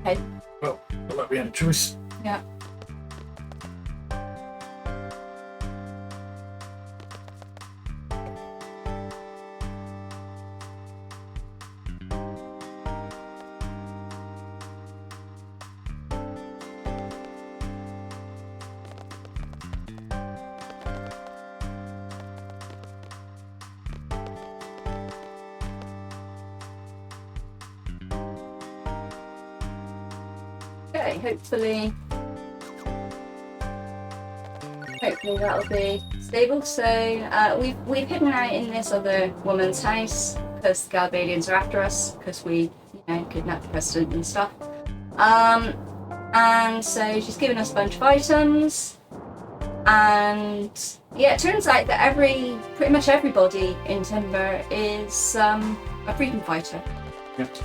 Okay. Well, looked like we had a choice. Yeah. Okay, hopefully that'll be stable. So we've hidden out in this other woman's house because the Galbadians are after us because we, kidnapped the president and stuff. And so she's given us a bunch of items, and yeah, it turns out that pretty much everybody in Timber is a freedom fighter. Yep.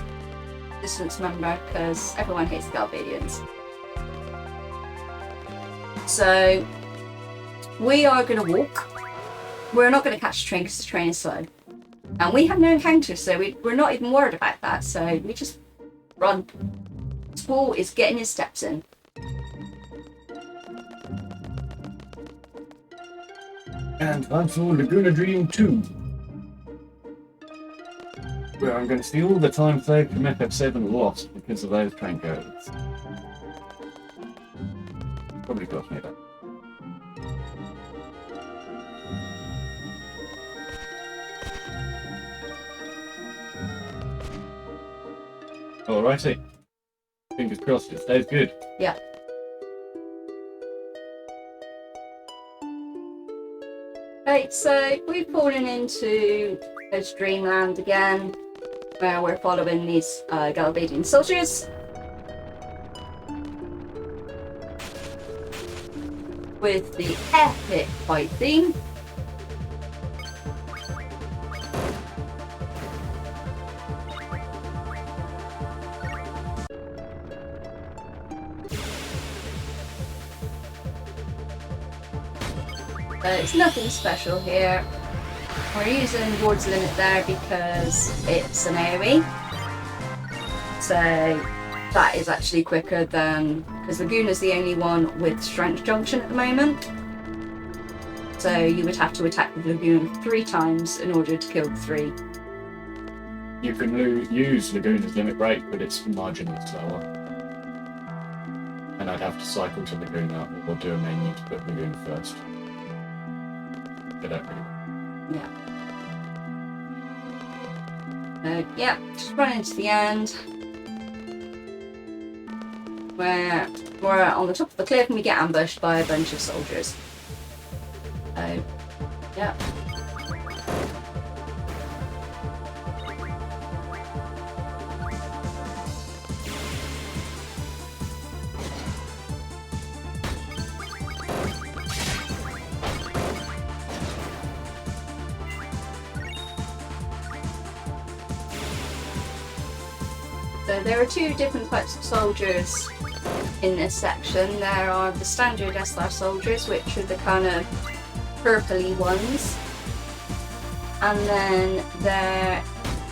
Distance member, because everyone hates the Galbadians. So we are going to walk. We're not going to catch a train because the train is slow. And we have no encounters, so we're not even worried about that. So we just run. Squall is getting his steps in. And time for Laguna Dream 2. Where I'm going to steal the time saved from FF7 lost because of those train codes. Probably cost me that. Alrighty. Fingers crossed it stays good. Yeah. Right, so we've fallen into this dreamland again, where we're following these Galbadian soldiers. With the epic fight theme. It's nothing special here. We're using Ward's Limit there because it's an AoE. So that is actually quicker than, because Laguna's the only one with Strength Junction at the moment. So you would have to attack with Laguna 3 times in order to kill the 3. You can use Laguna's Limit Break, but it's marginally slower. And I'd have to cycle to Laguna or do a menu to put Laguna first. But that really. Yeah. Yeah, just run into the end. Where we're on the top of the cliff and we get ambushed by a bunch of soldiers. So, yeah. So there are 2 different types of soldiers in this section. There are the standard SLR soldiers, which are the kind of purpley ones. And then there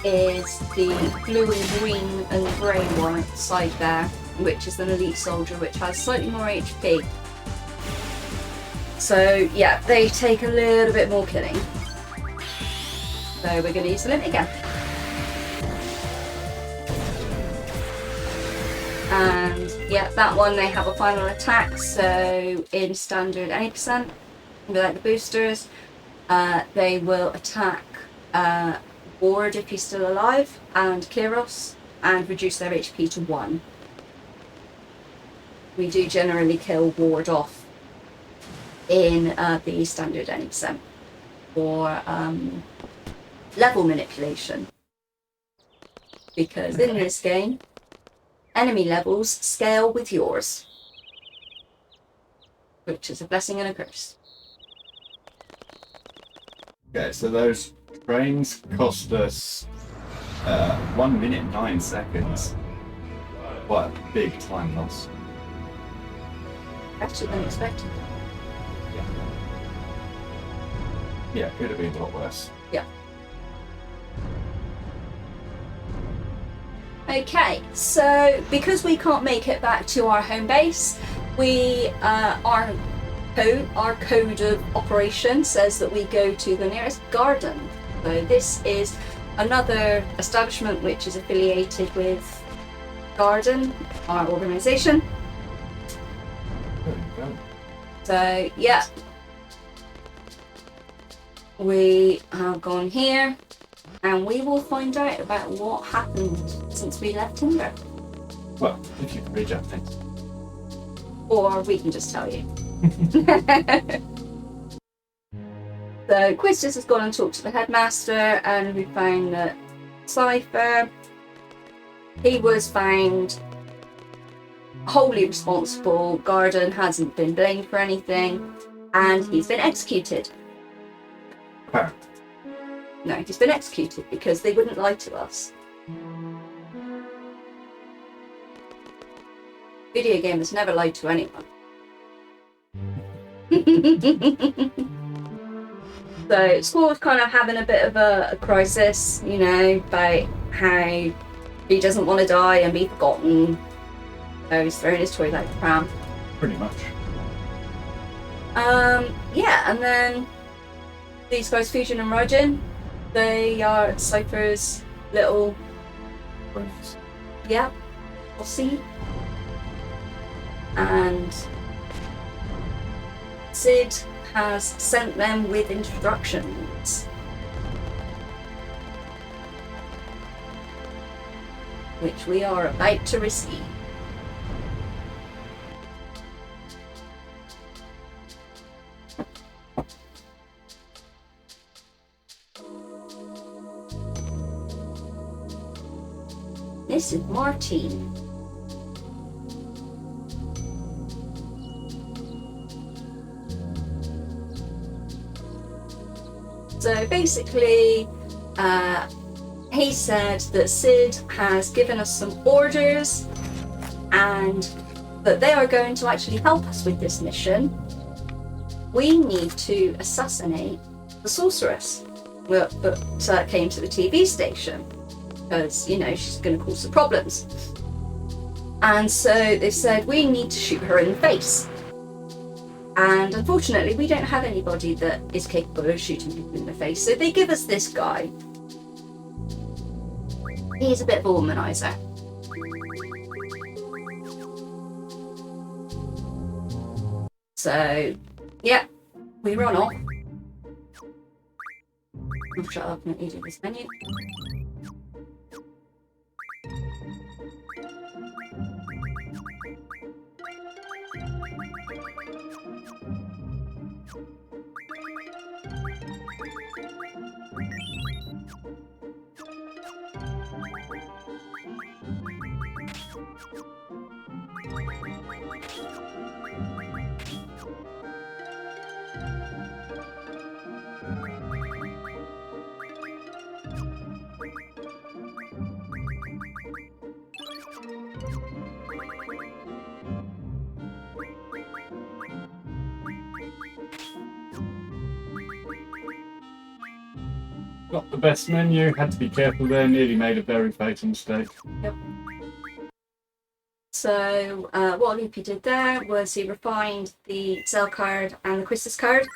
is the blue and green and grey one side there, which is an elite soldier, which has slightly more HP. So yeah, they take a little bit more killing. So we're going to use the limit again. And yeah, that one they have a final attack, so in standard any percent, without the boosters, they will attack Ward if he's still alive, and Kiros, and reduce their HP to 1. We do generally kill Ward off in the standard any percent for level manipulation, because in this game, enemy levels scale with yours, which is a blessing and a curse. Okay, so those trains cost us 1 minute 9 seconds. What a big time loss. Better than expected. Yeah, could have been a lot worse. Yeah. Okay, so because we can't make it back to our home base, our code of operation says that we go to the nearest garden. So this is another establishment which is affiliated with Garden, our organisation. There you go. So yeah, we have gone here and we will find out about what happened since we left Timber. Well, if you can read Japanese. Or we can just tell you. So Quistis has gone and talked to the headmaster, and we found that Cypher, he was found wholly responsible. Garden hasn't been blamed for anything, and he's been executed. Apparently. No, he's been executed because they wouldn't lie to us. Video gamers never lied to anyone. So Squall's kind of having a bit of a crisis, you know, about how he doesn't want to die and be forgotten. So he's throwing his toys out the pram. Pretty much. Yeah, and then these guys, Fusion and Raijin, they are Cypher's little, Friends. yeah, posse. And Sid has sent them with instructions, which we are about to receive. This is Martine. So basically, he said that Sid has given us some orders and that they are going to actually help us with this mission. We need to assassinate the sorceress that came to the TV station because, you know, she's going to cause some problems. And so they said we need to shoot her in the face. And unfortunately, we don't have anybody that is capable of shooting people in the face. So they give us this guy. He's a bit of a womanizer. So, yeah, we run off. I'll shut up and let you do this menu. Got the best menu, had to be careful there, nearly made a very fatal mistake. Yep. So what Loopy did there was he refined the Cell card and the Quistis card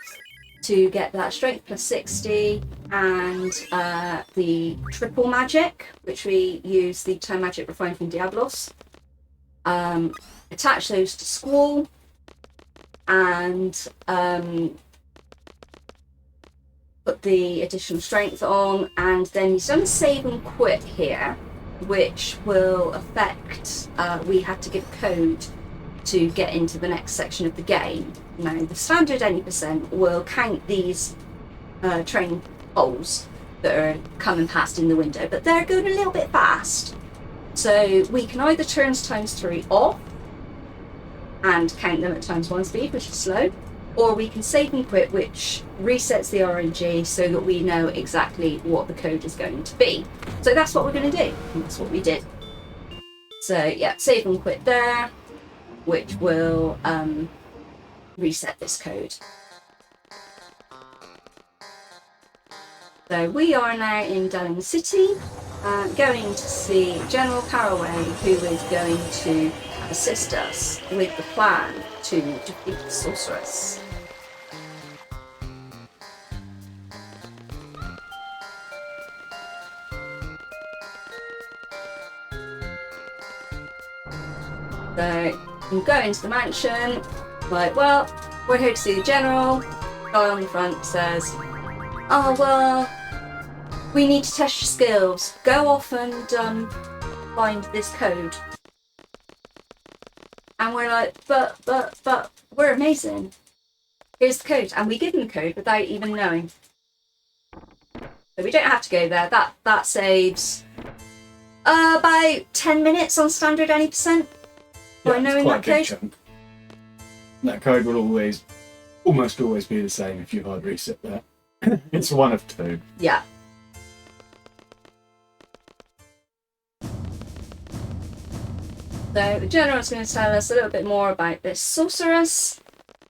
to get that strength plus 60 and the triple magic, which we use the time magic refined from Diablos. Attach those to Squall and put the additional strength on, and then he's done a save and quit here, which will affect, we had to give a code to get into the next section of the game. Now, the standard any % will count these train holes that are coming past in the window, but they're going a little bit fast. So we can either turn ×3 off and count them at ×1 speed, which is slow, or we can save and quit, which resets the RNG so that we know exactly what the code is going to be. So that's what we're going to do, and that's what we did. So yeah, save and quit there, which will reset this code. So we are now in Dalling City. going to see General Caraway, who is going to assist us with the plan to defeat the sorceress. So you go into the mansion, like, well, we're here to see the general. Guy on the front says, oh, well, we need to test your skills. Go off and find this code. And we're like, but, we're amazing. Here's the code. And we give them the code without even knowing. So we don't have to go there. That saves about 10 minutes on standard any percent. By knowing that code. Chunk. That code will almost always be the same if you hard reset that. It's one of two. Yeah. So the general's going to tell us a little bit more about this sorceress,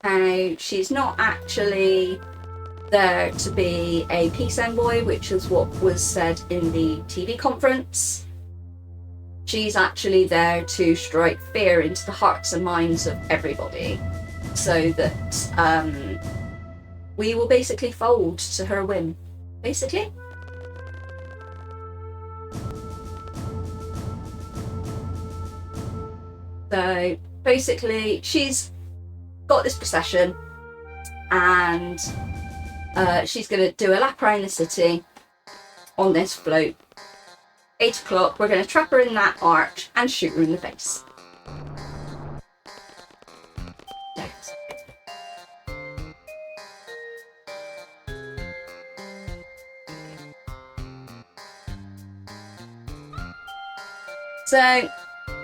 how she's not actually there to be a peace envoy, which is what was said in the TV conference. She's actually there to strike fear into the hearts and minds of everybody, so that we will basically fold to her whim, basically. So basically, she's got this procession, and she's going to do a lap around the city on this float. 8 o'clock, we're going to trap her in that arch and shoot her in the face. So,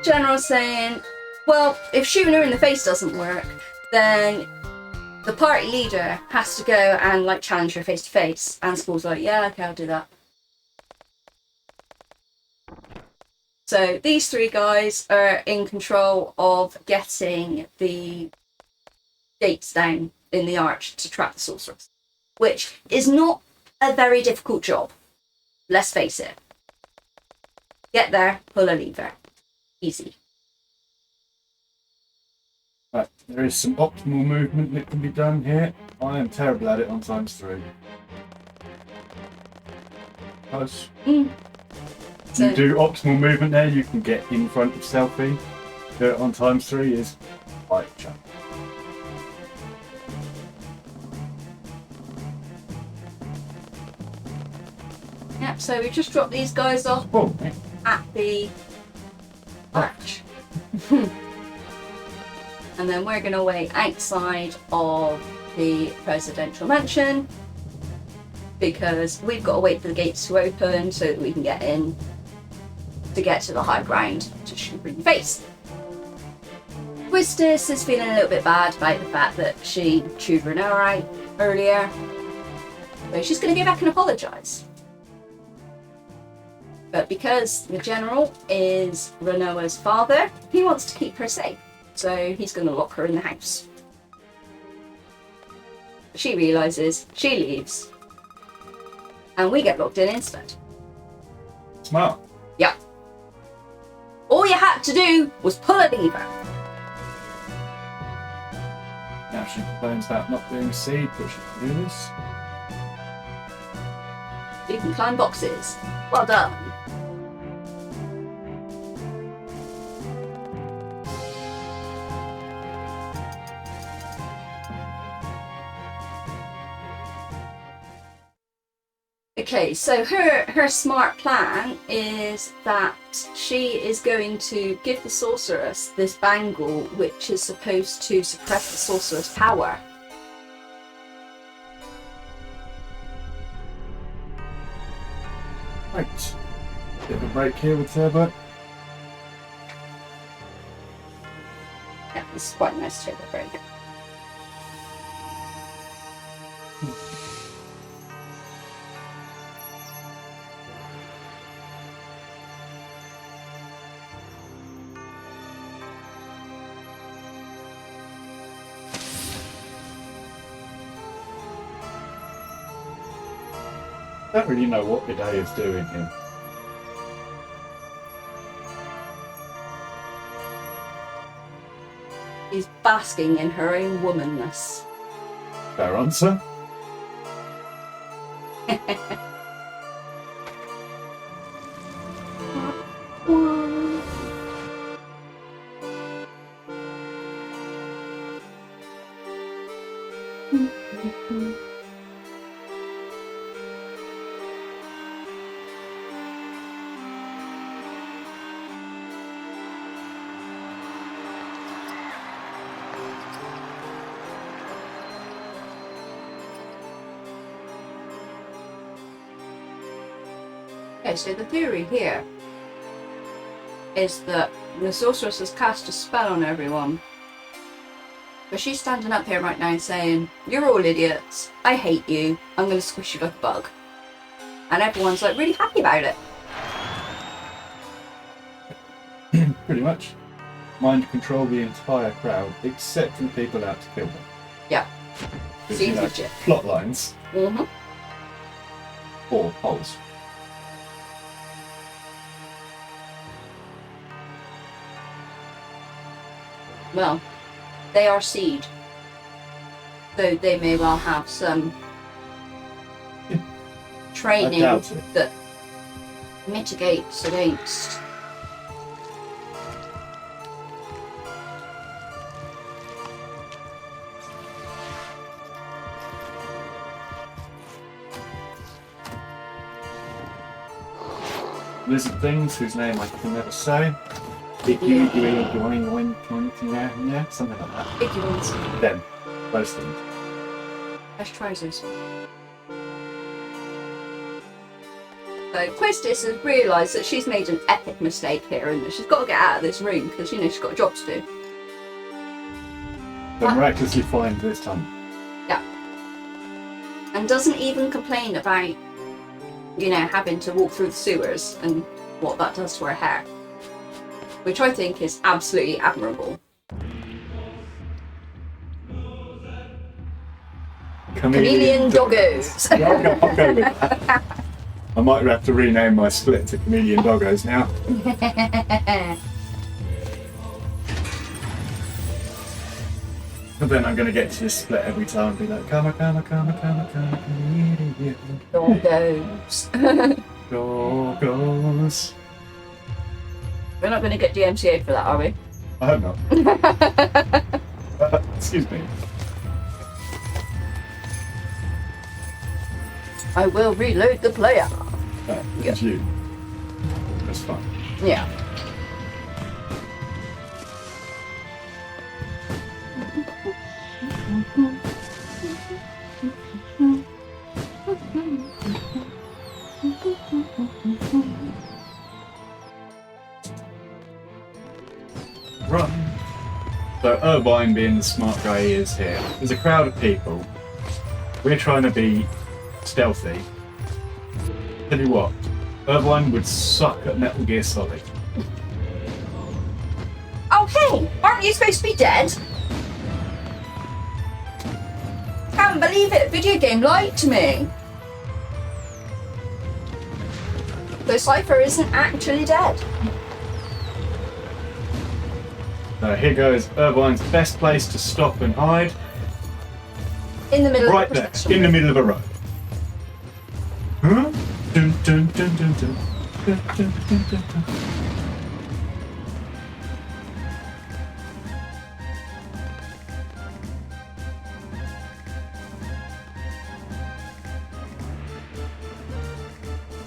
General's saying, well, if shooting her in the face doesn't work, then the party leader has to go and like challenge her face to face. And School's like, yeah, okay, I'll do that. So these three guys are in control of getting the gates down in the arch to trap the sorceress, which is not a very difficult job. Let's face it. Get there, pull a lever. Easy. Right, there is some optimal movement that can be done here. I am terrible at it on ×3. Close. So, you do optimal movement there, you can get in front of Selfie. Do it on ×3 is quite a chunk. yep, so we just dropped these guys off at the arch. And then we're going to wait outside of the presidential mansion because we've got to wait for the gates to open so that we can get in to get to the high ground to shoot her in the face. Twistis is feeling a little bit bad about the fact that she chewed Renoa out earlier. So she's going to go back and apologise. But because the general is Renoa's father, he wants to keep her safe. So he's going to lock her in the house. She realises, she leaves, and we get locked in instead. Smart. Yeah. All you had to do was pull a lever. Now she complains about not being seed, but she can do this. You can climb boxes. Well done. Okay, so her smart plan is that she is going to give the sorceress this bangle which is supposed to suppress the sorceress' power. Right. Bit of a break here with Turbo. Yeah, this is quite a nice turbo break. I don't really know what Bidet is doing here. is basking in her own womanness. Fair answer. Okay, so the theory here is that the sorceress has cast a spell on everyone. But she's standing up here right now saying, "You're all idiots, I hate you, I'm going to squish you like a bug." And everyone's like really happy about it. Pretty much. Mind control the entire crowd, except for the people out to kill them. Yeah. Because, Seems legit. plot lines Mm-hmm. or holes. Well, they are seed. Though they may well have some I training doubt it. that mitigates against. Lizard things whose name I can never say. Something like that. Big ones. Them. Those things. As trousers. So Quistis has realised that she's made an epic mistake here and that she's got to get out of this room because, you know, she's got a job to do. But miraculously fine this time. Yeah. And doesn't even complain about, you know, having to walk through the sewers and what that does to her hair. Which I think is absolutely admirable. Chameleon doggos. Yeah, I'll go with that. I might have to rename my split to Chameleon Doggos now. But then I'm going to get to this split every time and be like, come, chameleon. Doggos. Doggos. We're not going to get DMCA for that, are we? I hope not. Excuse me. I will reload the player. It's you. That's fine. Yeah. Run. So Irvine, being the smart guy he is here, there's a crowd of people. We're trying to be stealthy. Tell you what, Irvine would suck at Metal Gear Solid. Oh hey, aren't you supposed to be dead? Can't believe it, video game lied to me. So Cypher isn't actually dead. So here goes Irvine's best place to stop and hide. In the middle Right of the there, protection in the room. middle of a road. Huh? Dun, dun, dun, dun, dun. Dun, dun, dun, dun, dun.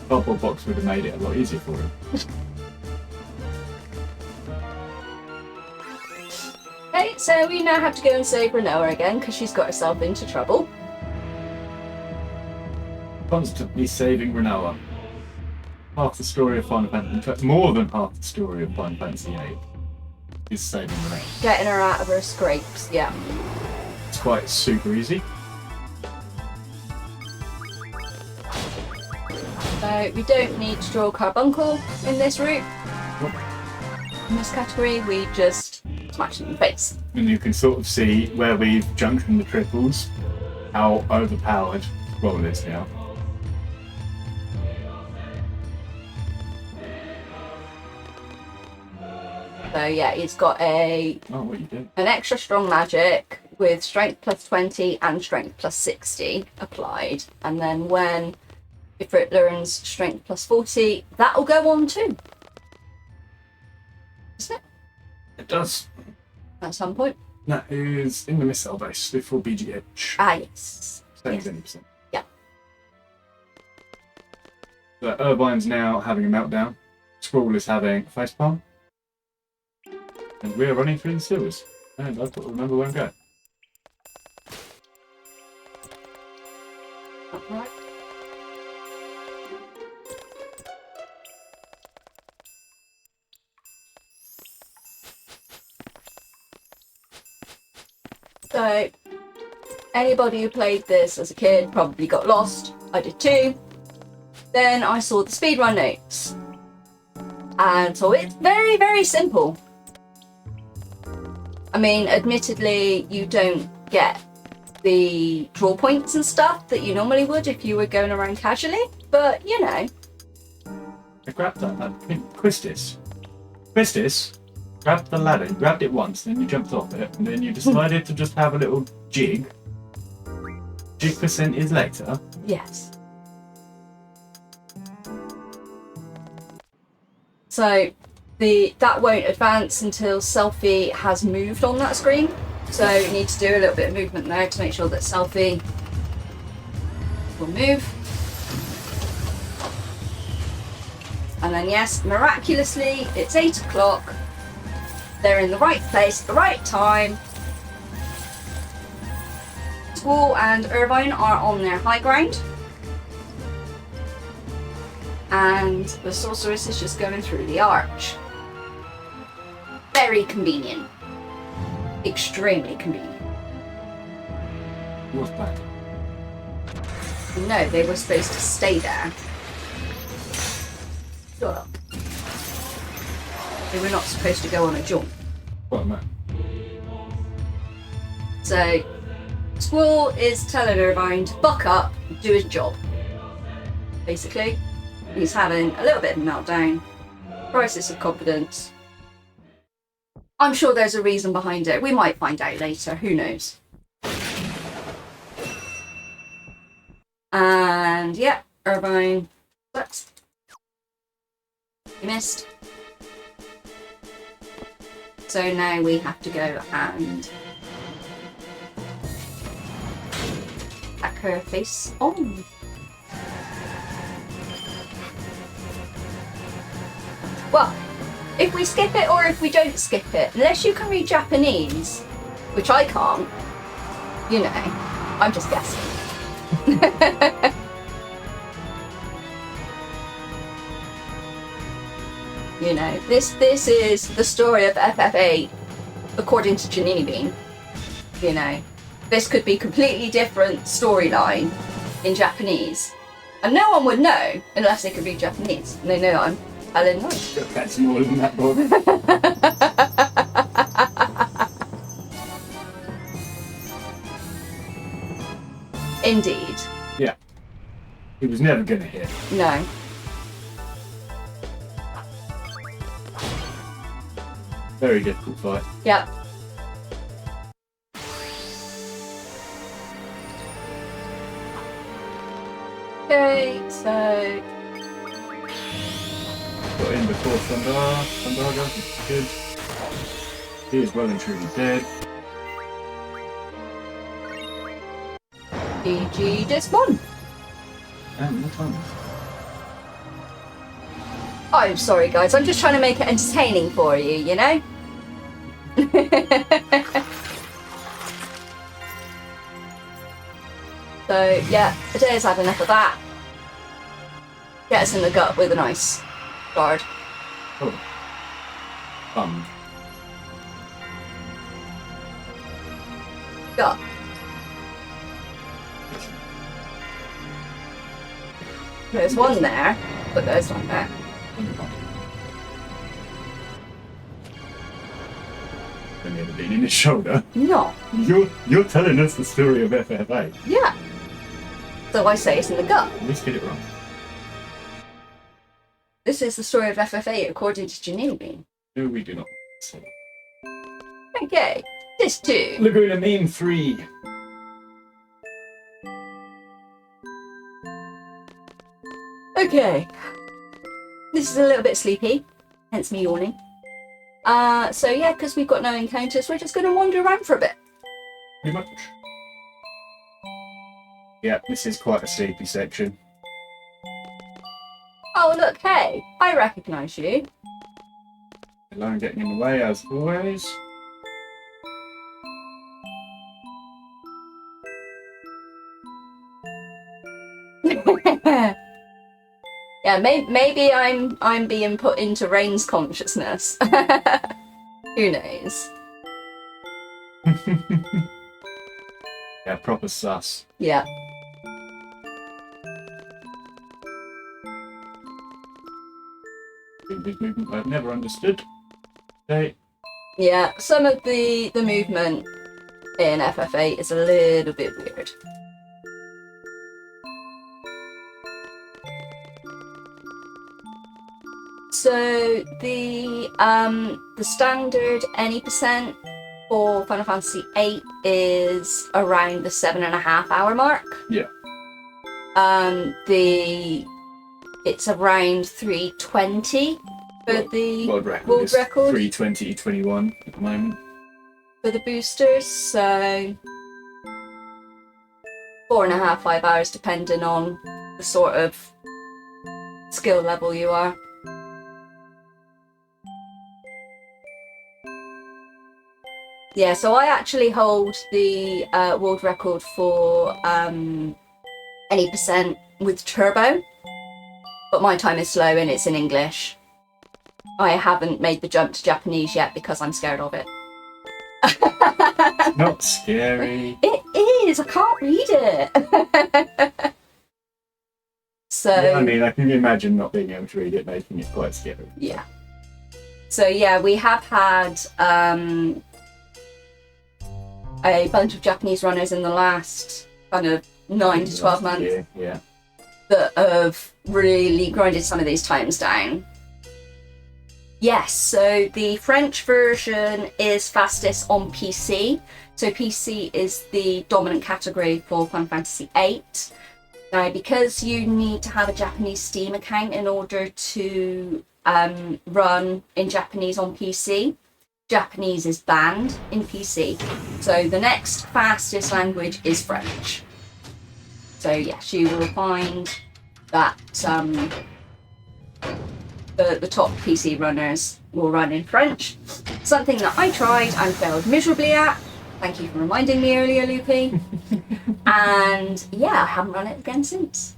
Cardboard box would have made it a lot easier for him. Okay, so we now have to go and save Renoa again because she's got herself into trouble. Constantly saving Renoa. Half the story of Final Fantasy, in fact, more than half the story of Final Fantasy VIII is saving Renoa. Getting her out of her scrapes, yeah. It's quite super easy. So we don't need to draw carbuncle in this route. Nope. In this category, we just smash them in the face. And you can sort of see where we've junctioned the triples, how overpowered Roll is now. So yeah, it's got Oh, what you do? an extra strong magic with strength plus 20 and strength plus 60 applied. And then if it learns strength plus 40, that'll go on too. Isn't it? It does. At some point. That is in the missile base, the full BGH. Ah, yes. Same as Yes. 80%. Yeah. So Irvine's now having a meltdown. Squirrel is having a facepalm. And we're running through the sewers. And I've got to remember where I'm going. Right. So, anybody who played this as a kid probably got lost. I did too. Then I saw the speedrun notes. And so it's very, very simple. I mean, admittedly, you don't get the draw points and stuff that you normally would if you were going around casually, but you know. I grabbed that. Quistis. Quistis grabbed the ladder. You grabbed it once, then you jumped off it, and then you decided to just have a little jig. Jig percent is later. Yes. So that won't advance until Selfie has moved on that screen. So you need to do a little bit of movement there to make sure that Selfie will move. And then yes, miraculously, it's 8 o'clock. They're in the right place at the right time. Squall and Irvine are on their high ground. And the sorceress is just going through the arch. Very convenient. Extremely convenient. What's back? No, they were supposed to stay there. Shut up. They were not supposed to go on a jump. What a man. So, Squall is telling Irvine to buck up and do his job. Basically, he's having a little bit of a meltdown. Crisis of confidence. I'm sure there's a reason behind it. We might find out later. Who knows? And yeah, Irvine sucks. He missed. So now we have to go and attack her face on. Well, if we skip it or if we don't skip it, unless you can read Japanese, which I can't, you know, I'm just guessing. You know, this is the story of FF8 according to Janini Bean. You know, this could be completely different storyline in Japanese. And no one would know unless they could read Japanese. And they know I'm telling lies. Got cats more than that, Bob. Indeed. Yeah. He was never going to hit. No. Very difficult fight. Yep. Okay, so Got in before Thundaga, which is good. He is well and truly dead. GG just won. And what time? I'm sorry guys, I'm just trying to make it entertaining for you, you know? So yeah, Adair's had enough of that. Get us in the gut with a nice guard. Oh. Gut. There's one there, but there's one there. Only ever been in his shoulder. No. You're telling us the story of FF8. Yeah. So I say it's in the gut. At least get it wrong. This is the story of FF8 according to Janine Bean. No, we do not. So, Okay, this too. Laguna Meme 3. Okay. This is a little bit sleepy, hence me yawning. So yeah, because we've got no encounters, we're just going to wander around for a bit. Pretty much. Yeah, this is quite a sleepy section. Oh look, hey, I recognise you. The line getting in the way as always. Yeah, maybe I'm being put into Rain's consciousness. Who knows? Yeah, proper sus. Yeah. Big movement I've never understood. Okay. Yeah, some of the movement in FF8 is a little bit weird. So the standard any percent for Final Fantasy VIII is around the 7.5 hour mark. Yeah. It's around 320 for the world record. world record 320.21 at the moment. for the boosters. So 4.5, 5 hours, depending on the sort of skill level you are. Yeah, so I actually hold the world record for any percent with turbo, but my time is slow and it's in English. I haven't made the jump to Japanese yet because I'm scared of it. Not scary. It is, I can't read it. So Yeah, I mean, I can imagine not being able to read it making it quite scary. yeah. So yeah, we have had a bunch of Japanese runners in the last kind of 9 to 12 months year, yeah. that have really grinded some of these times down. Yes, so the French version is fastest on PC. So PC is the dominant category for Final Fantasy VIII. Now, because you need to have a Japanese Steam account in order to run in Japanese on PC, Japanese is banned in PC. So the next fastest language is French. So yes, you will find that the top PC runners will run in French. Something that I tried and failed miserably at. Thank you for reminding me earlier, Loopy. And yeah, I haven't run it again since.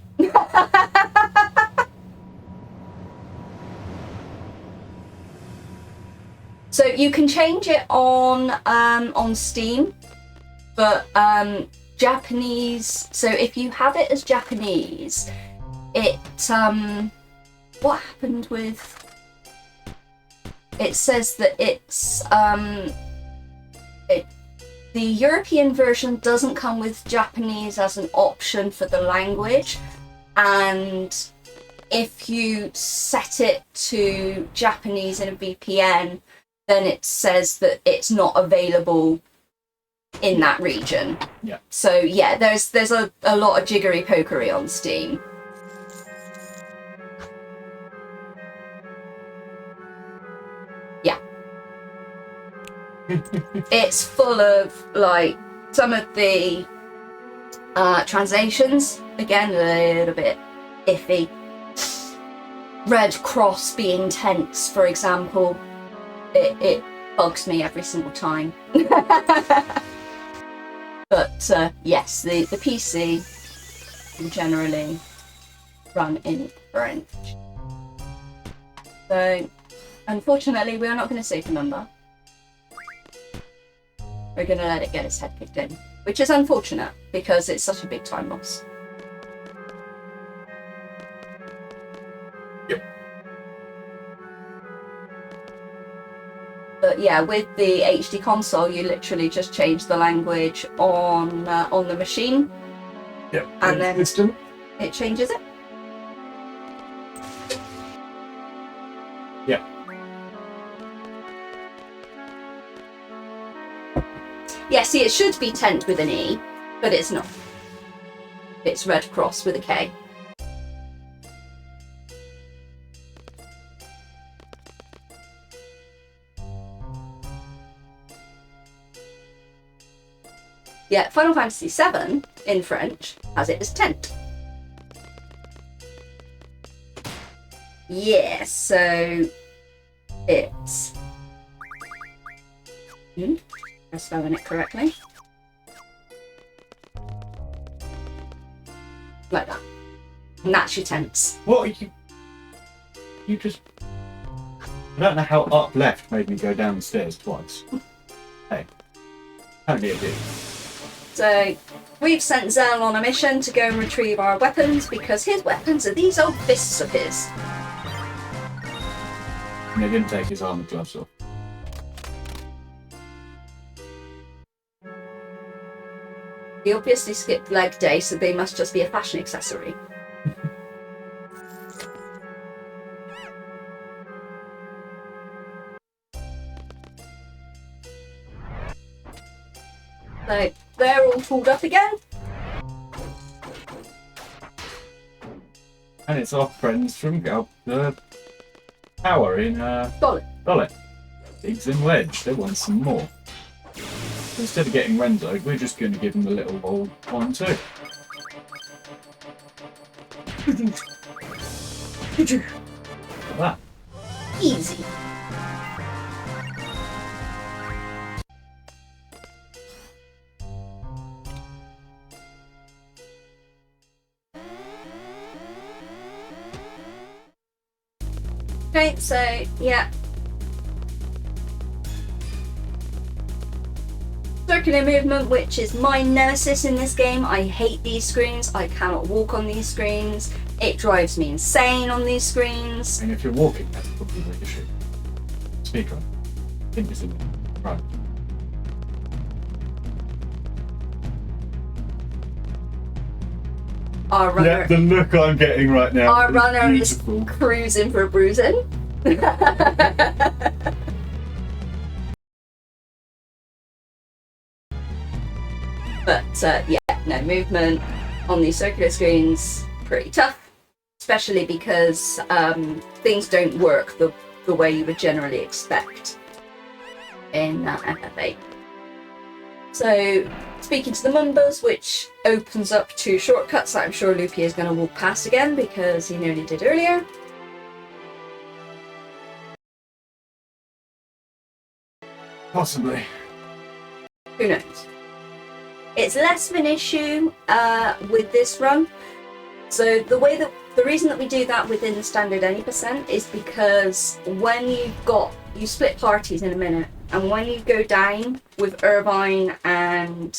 So you can change it on Steam, but Japanese. So if you have it as Japanese, it what happened with? It says that it's the European version doesn't come with Japanese as an option for the language, and if you set it to Japanese in a VPN, then it says that it's not available in that region. Yeah. So yeah, there's a lot of jiggery pokery on Steam. Yeah. It's full of like some of the translations, again a little bit iffy. Red Cross being tense, for example. It bugs me every single time. But yes, the PC will generally run in French. So unfortunately we are not going to save the number. We're going to let it get its head kicked in, which is unfortunate because it's such a big time loss. But yeah, with the HD console, you literally just change the language on the machine. Yep. And then instant. It changes it. Yeah. Yeah, see, it should be tent with an E, but it's not. It's Red Cross with a K. Yeah, Final Fantasy VII in French has it as tent. Yeah, so it's. I'm spelling it correctly. Like that. And that's your tense. What are you? You just. I don't know how up left made me go downstairs twice. Hey. Apparently it did. So, we've sent Zell on a mission to go and retrieve our weapons because his weapons are these old fists of his. And they didn't take his armor gloves off. He obviously skipped leg day, so they must just be a fashion accessory. So, they're all pulled up again. And it's our friends from the tower in Dolly. Biggs and Wedge. They want some more. Instead of getting Renzo, we're just going to give them the little old one too. Like that. Easy. Okay, so yeah. Circular movement, which is my nemesis in this game. I hate these screens. I cannot walk on these screens. It drives me insane on these screens. And if you're walking, that's probably the issue. Speedrun. I think it's in right. Our runner, Yeah, the look I'm getting right now. our runner is beautiful. cruising for a bruising. But yeah, no, movement on these circular screens pretty tough, especially because things don't work the way you would generally expect in FF8. So, speaking to the Mumbas, which opens up two shortcuts that I'm sure Lupi is going to walk past again because he nearly did earlier. Possibly. Who knows? It's less of an issue with this run. So the reason that we do that within the standard any percent is because when you split parties in a minute, and when you go down with Irvine and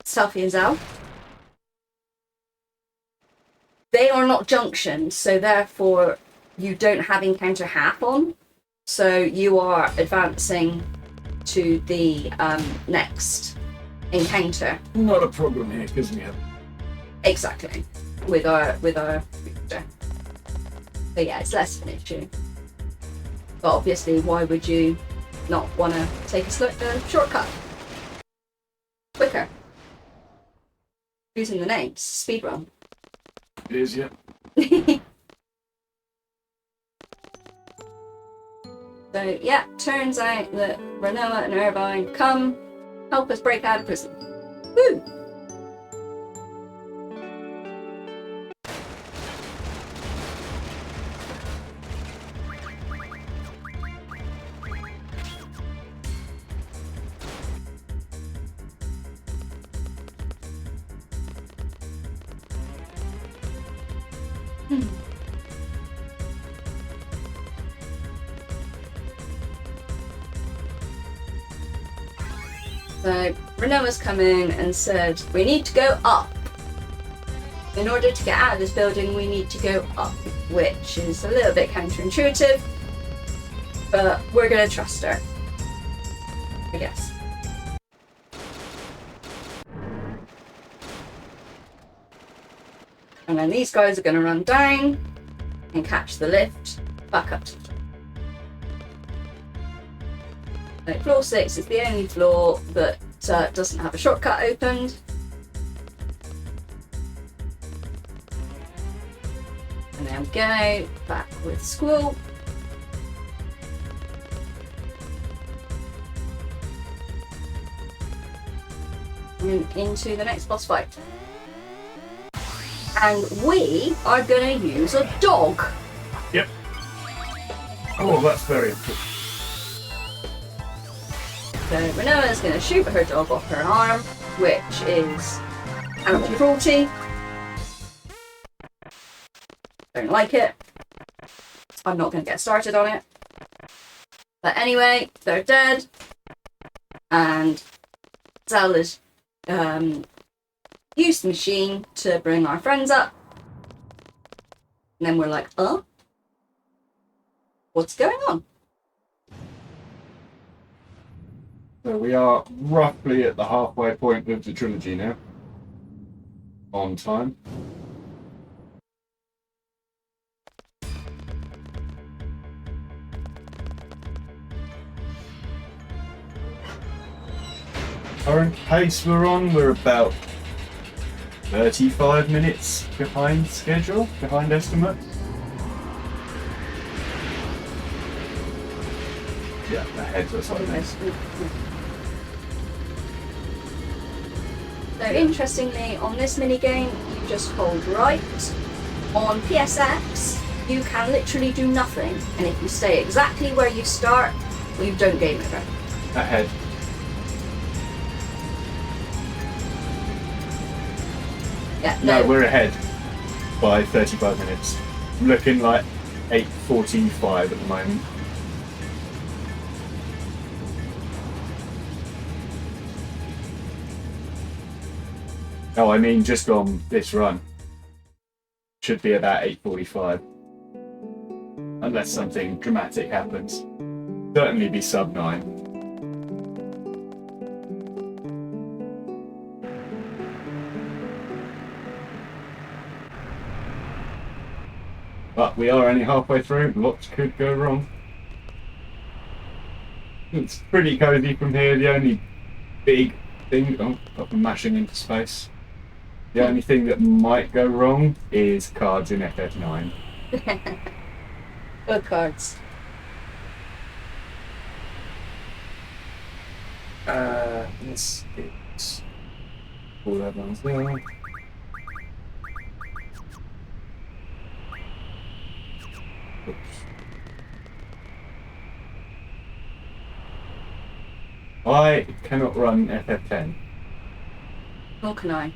Selfie and Zell, they are not junctions, so therefore you don't have encounter half on. So you are advancing to the next encounter. Not a problem here because we have. Exactly. With our booster. So yeah, it's less of an issue. But obviously, why would you not want to take a shortcut? Quicker. Using the names. Speedrun. It is, yeah. So yeah, turns out that Renoa and Irvine come help us break out of prison. Woo! So Renoa's come in and said, we need to go up. In order to get out of this building, we need to go up, which is a little bit counterintuitive, but we're going to trust her, I guess. And then these guys are going to run down and catch the lift back up to the top. So floor 6 is the only floor that doesn't have a shortcut opened. And there we go, back with Squall. And into the next boss fight. And we are going to use a dog. Yep. Oh, that's very important. So Renoa's going to shoot her dog off her arm, which is animal cruelty. Don't like it. I'm not going to get started on it. But anyway, they're dead. And Zelda's used the machine to bring our friends up. And then we're like, oh? What's going on? So we are roughly at the halfway point of the trilogy now. On time. Current pace we're on, we're about 35 minutes behind schedule, behind estimate. Yeah, ahead or something. So interestingly, on this minigame, you just hold right. On PSX, you can literally do nothing, and if you stay exactly where you start, well, you don't game over. Ahead. Yeah, No, we're ahead by 35 minutes. Looking like 8:45 at the moment. Oh, I mean, just on this run. Should be about 8:45. Unless something dramatic happens. Certainly be sub 9. But we are only halfway through, lots could go wrong. It's pretty cozy from here, the only big thing... Oh, got them mashing into space. The only thing that might go wrong is cards in FF9. Good cards. Let's get all that ones there. Oops. I cannot run FF10. Nor can I.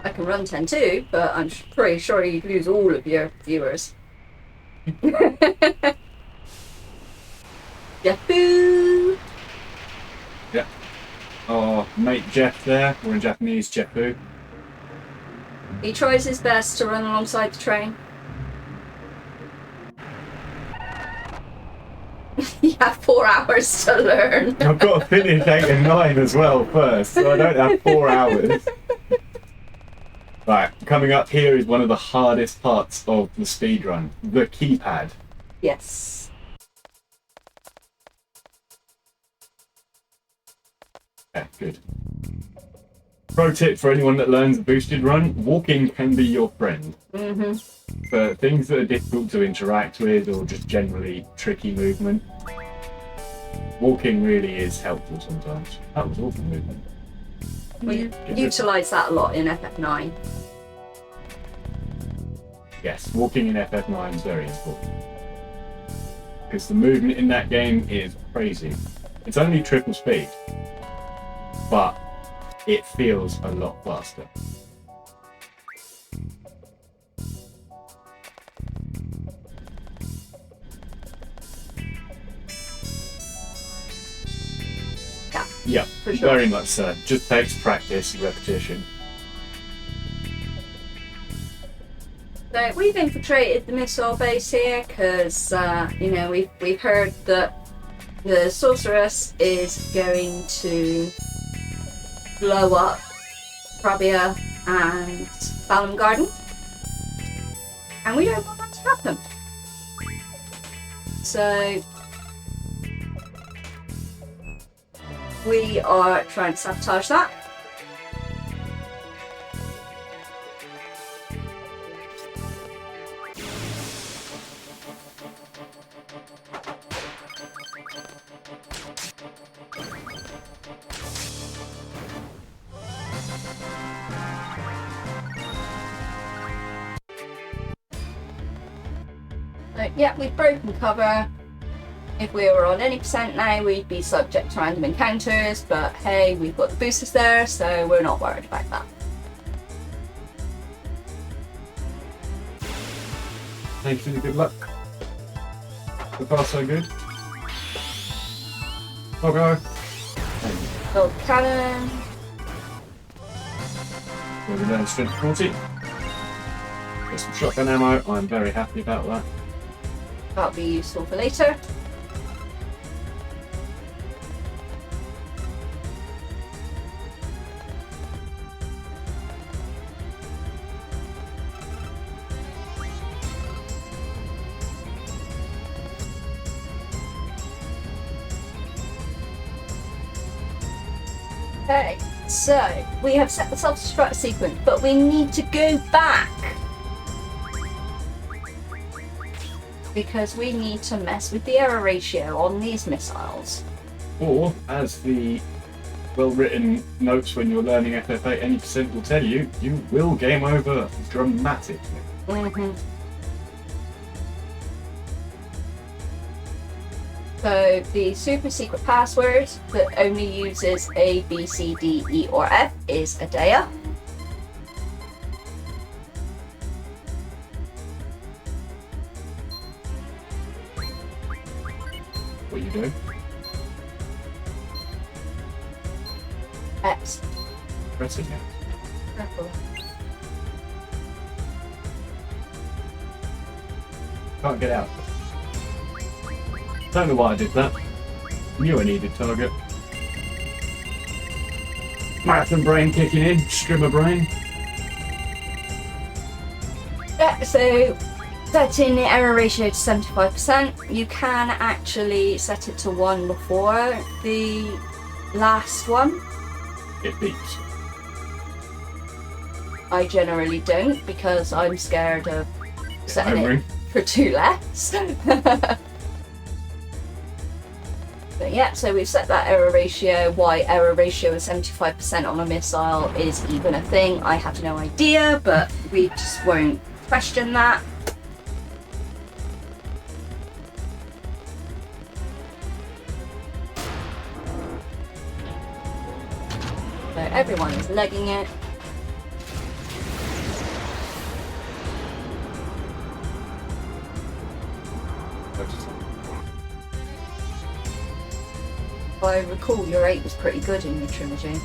I can run 10 too, but I'm pretty sure you'd lose all of your viewers. Jefu! Yeah. Oh, mate Jeff there, or in Japanese, Jefu. He tries his best to run alongside the train. You have 4 hours to learn. I've got to finish 8 and 9 as well first, so I don't have 4 hours. Right, coming up here is one of the hardest parts of the speedrun, the keypad. Yes. Okay, good. Pro tip for anyone that learns a boosted run, walking can be your friend. Mm-hmm. For things that are difficult to interact with or just generally tricky movement, walking really is helpful sometimes. That was awful movement. We utilise that a lot in FF9. Yes, walking in FF9 is very important. Because the movement in that game is crazy. It's only triple speed, but it feels a lot faster. Yeah, for sure. Very much so. Just takes practice, repetition. So we've infiltrated the missile base here because, you know, we've heard that the sorceress is going to blow up Frabia and Balam Garden, and we don't want that to happen. so we are trying to sabotage that. So, yeah, we've broken cover. If we were on any percent now, we'd be subject to random encounters, but hey, we've got the boosters there, so we're not worried about that. Thank you for the good luck. So far, so good. Okay. Gold cannon. Moving down to strength 40. Get some shotgun ammo. I'm very happy about that. That'll be useful for later. Okay, so we have set the self-destruct sequence, but we need to go back because we need to mess with the error ratio on these missiles. Or, as the well-written notes when you're learning FF8 any percent will tell you, you will game over dramatically. Mm-hmm. So the super secret password that only uses A, B, C, D, E, or F is Adea. What are you doing? X. Pressing it. Purple. Can't get out. Don't know why I did that. Knew I needed target. Marathon brain kicking in. Strimmer brain. Yeah, so setting the error ratio to 75%, you can actually set it to 1 before the last one. It beeps. I generally don't because I'm scared of setting Home it ring. for 2 less. But yeah, so we've set that error ratio. Why error ratio is 75% on a missile is even a thing, I have no idea, but we just won't question that. So everyone is legging it. If I recall, your 8 was pretty good in your trilogy.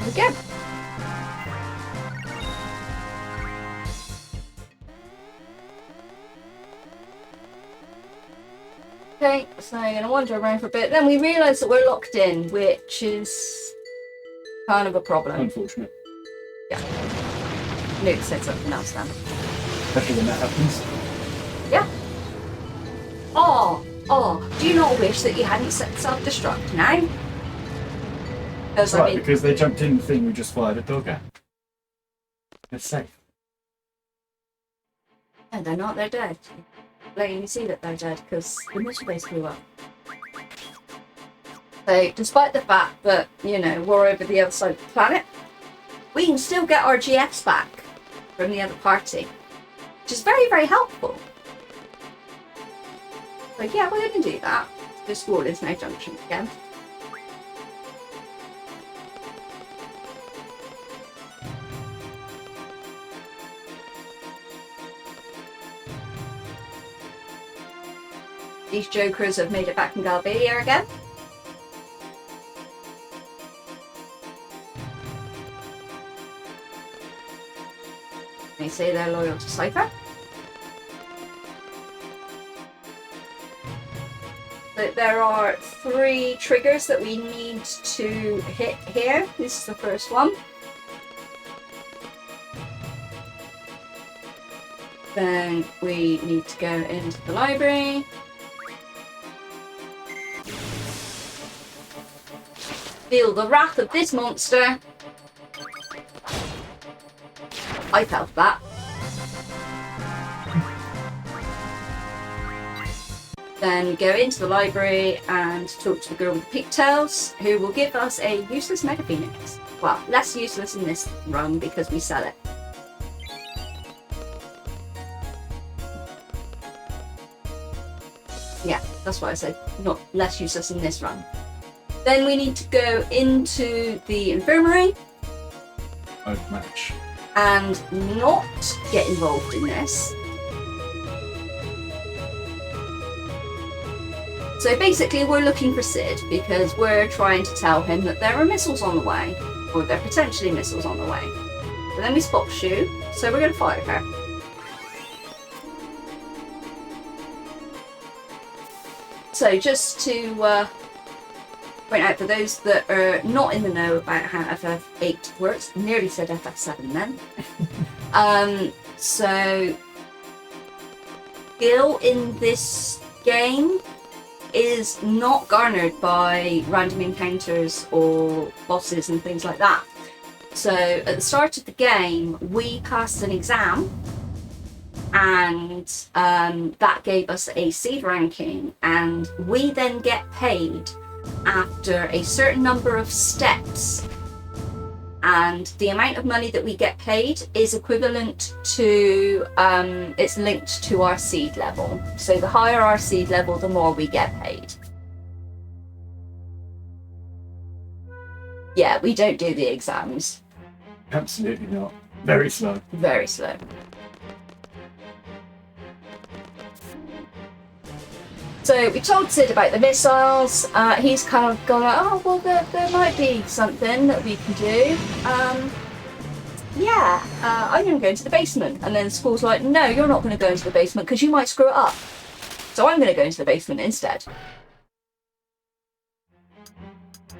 Again. Okay, so I'm going to wander around for a bit. Then we realise that we're locked in, which is kind of a problem. Unfortunate. Yeah. Luke said something else then. Especially when that happens. Yeah. Do you not wish that you hadn't set self-destruct now? Because That's right, because they jumped in the thing we just fired a dog at. They're safe. No, they're not, they're dead. Letting you see that they're dead because the missile base blew up. So, despite the fact that, you know, we're over the other side of the planet, we can still get our GFs back from the other party, which is very, very helpful. So, yeah, we're going to do that. This wall is now junction again. these jokers have made it back from Galbadia again. They say they're loyal to Cypher. But there are 3 triggers that we need to hit here. This is the first one. Then we need to go into the library. Feel the wrath of this monster. I felt that. Then go into the library and talk to the girl with the pigtails, who will give us a useless Mega Phoenix. Well, less useless in this run because we sell it. Yeah, that's what I said. Not less useless in this run. Then we need to go into the infirmary. Match. And not get involved in this. So basically we're looking for Sid because we're trying to tell him that there are missiles on the way, or there are potentially missiles on the way. But then we spot Shu, so we're going to follow her. So just to point out for those that are not in the know about how FF8 works, nearly said FF7 then. So skill in this game is not garnered by random encounters or bosses and things like that. So at the start of the game, we passed an exam, and that gave us a seed ranking, and we then get paid after a certain number of steps, and the amount of money that we get paid is equivalent to it's linked to our seed level. So the higher our seed level, the more we get paid. Yeah, we don't do the exams. Absolutely not. Very slow. Very slow. So we told Sid about the missiles. He's kind of gone like, oh, well, there might be something that we can do. I'm going to go into the basement. And then School's like, no, you're not going to go into the basement because you might screw it up. So I'm going to go into the basement instead.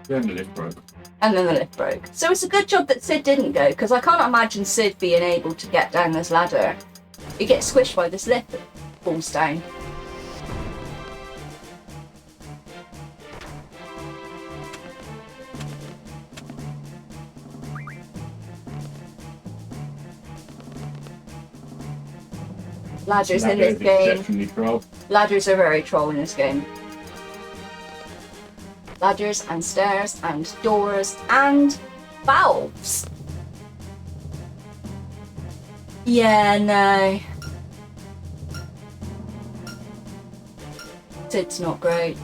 Then the lift broke. And then the lift broke. So it's a good job that Sid didn't go, because I can't imagine Sid being able to get down this ladder. He gets squished by this lift that falls down. Ladders in this game. Ladders are very troll in this game. Ladders and stairs and doors and valves. Yeah, no. Sid's not great.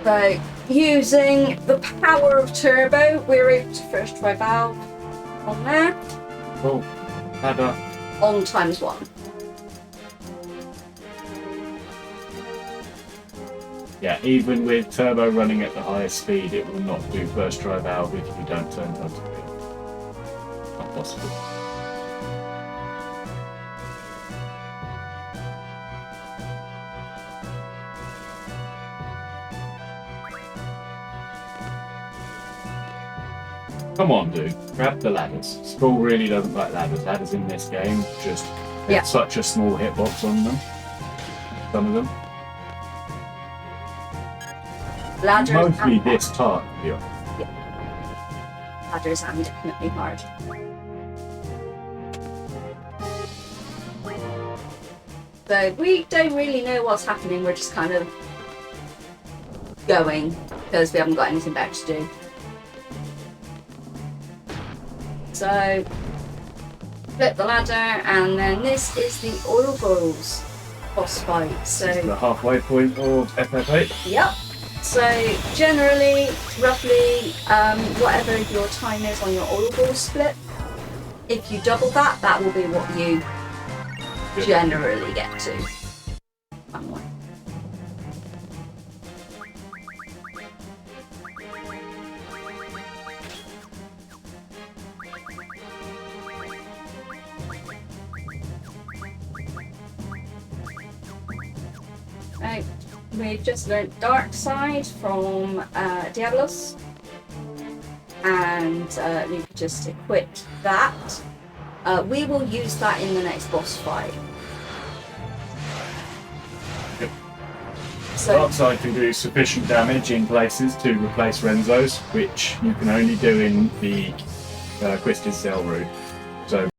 So, using the power of turbo, we're able to first try valve on there. Oh, ladder. On ×1. Yeah, even with turbo running at the highest speed, it will not do first try valve if you don't turn it on to speed. Not possible. Come on, dude. Grab the ladders. School really doesn't like ladders. Ladders in this game just have such a small hitbox on them. Some of them. Ladders mostly and this part, to be honest. Yeah. Ladders and definitely hard. So we don't really know what's happening. We're just kind of going because we haven't got anything better to do. So, flip the ladder, and then this is the oil balls boss fight. So the halfway point of FF8. Yep. So generally, roughly, whatever your time is on your oil ball split, if you double that, that will be what you generally get to. Right, we've just learnt Dark Side from Diablos, and you can just equip that. We will use that in the next boss fight. Yep. So, Dark Side can do sufficient damage in places to replace Renzo's, which you can only do in the Twisted Cell route. So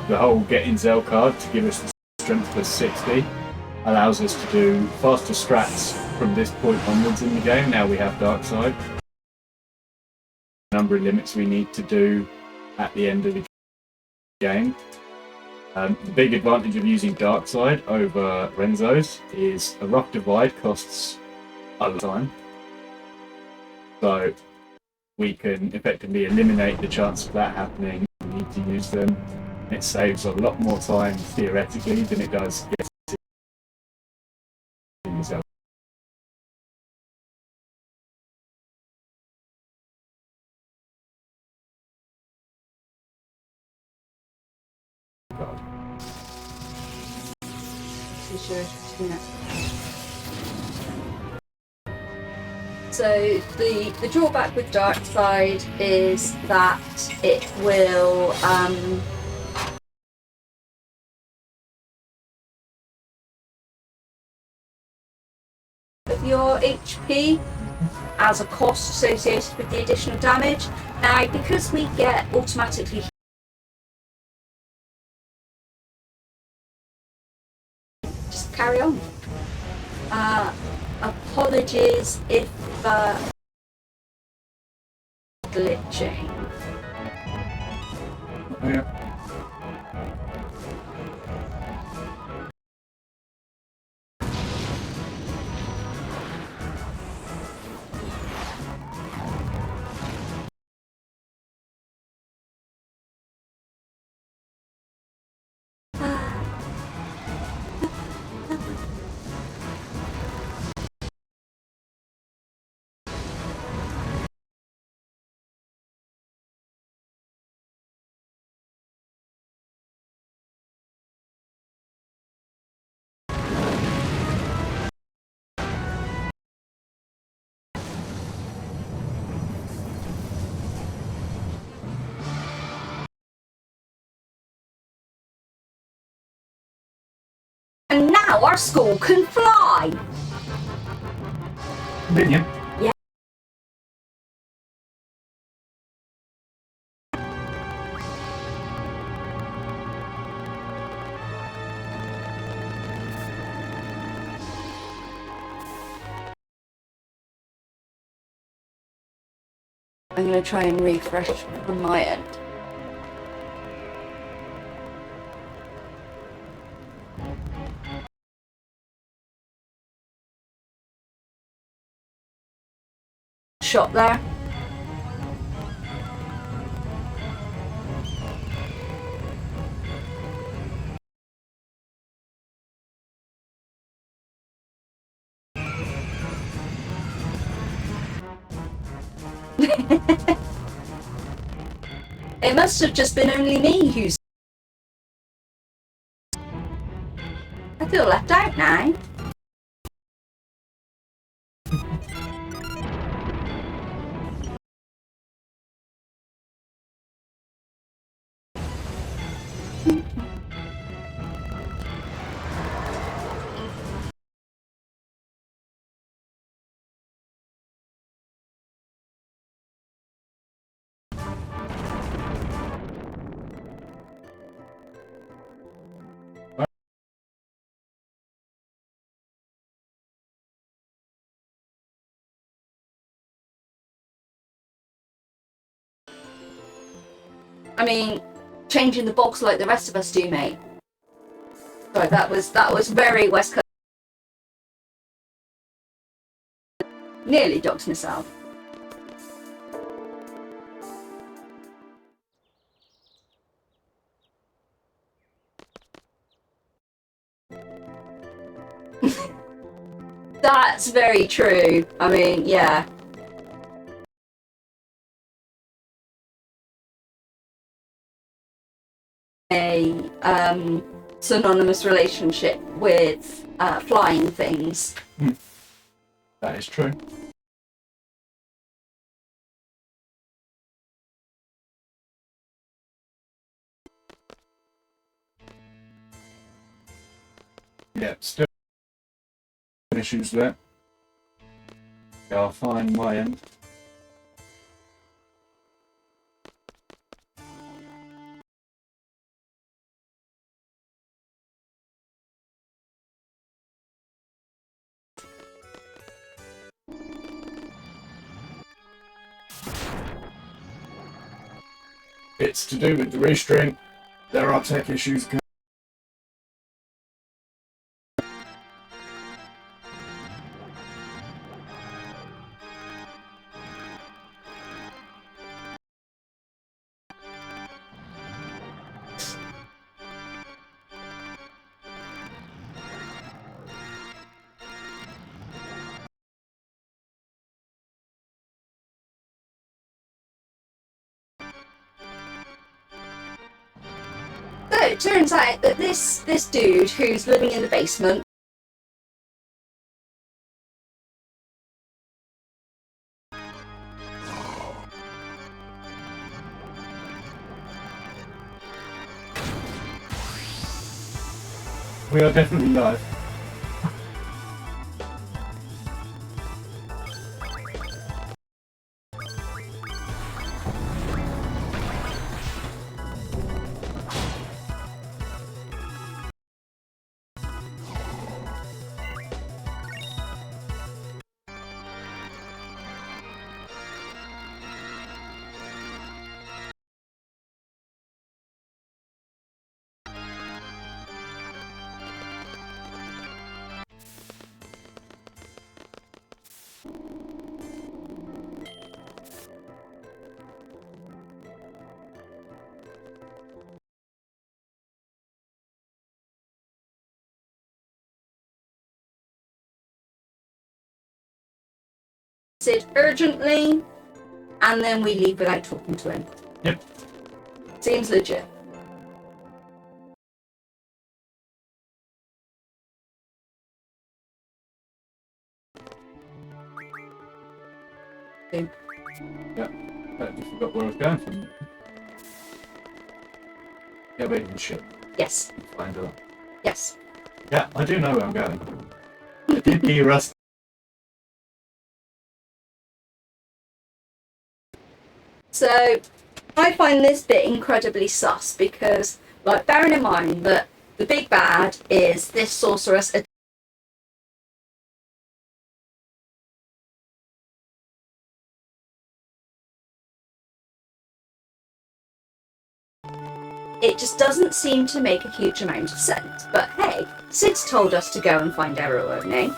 the whole Getting Zell card to give us the strength plus 60 allows us to do faster strats from this point onwards in the game. Now we have Dark Side. The number of limits we need to do at the end of the game. The big advantage of using Dark Side over Renzo's is a Rough Divide costs a lot of time. So we can effectively eliminate the chance of that happening. We need to use them. It saves a lot more time theoretically than it does getting yourself. So the drawback with Dark Side is that it will of your HP as a cost associated with the additional damage. Now, because we get automatically just carry on. Apologies if glitching. Oh, yeah. And now our school can fly! Convenient. Yeah. I'm going to try and refresh from my end. Shot there. It must have just been only me who's... I feel left out now. I mean, changing the box like the rest of us do, mate. Sorry, that was very West Coast. nearly doxed myself. That's very true. I mean, yeah. A synonymous relationship with flying things. That is true. Yeah, still issues there. Yeah, I'll find my end. It's to do with the restring. There are tech issues. So it turns out that this dude who's living in the basement We are definitely live. said urgently, and then we leave without talking to him. Yep. Seems legit. Yeah, I just forgot where I was going from. Yeah, wait, the ship. Yes. Find out. Yes. Yeah, I do know where I'm going. I did gear us. So I find this bit incredibly sus because, like, bearing in mind that the big bad is this sorceress. It just doesn't seem to make a huge amount of sense. But hey, Sid's told us to go and find Eruone.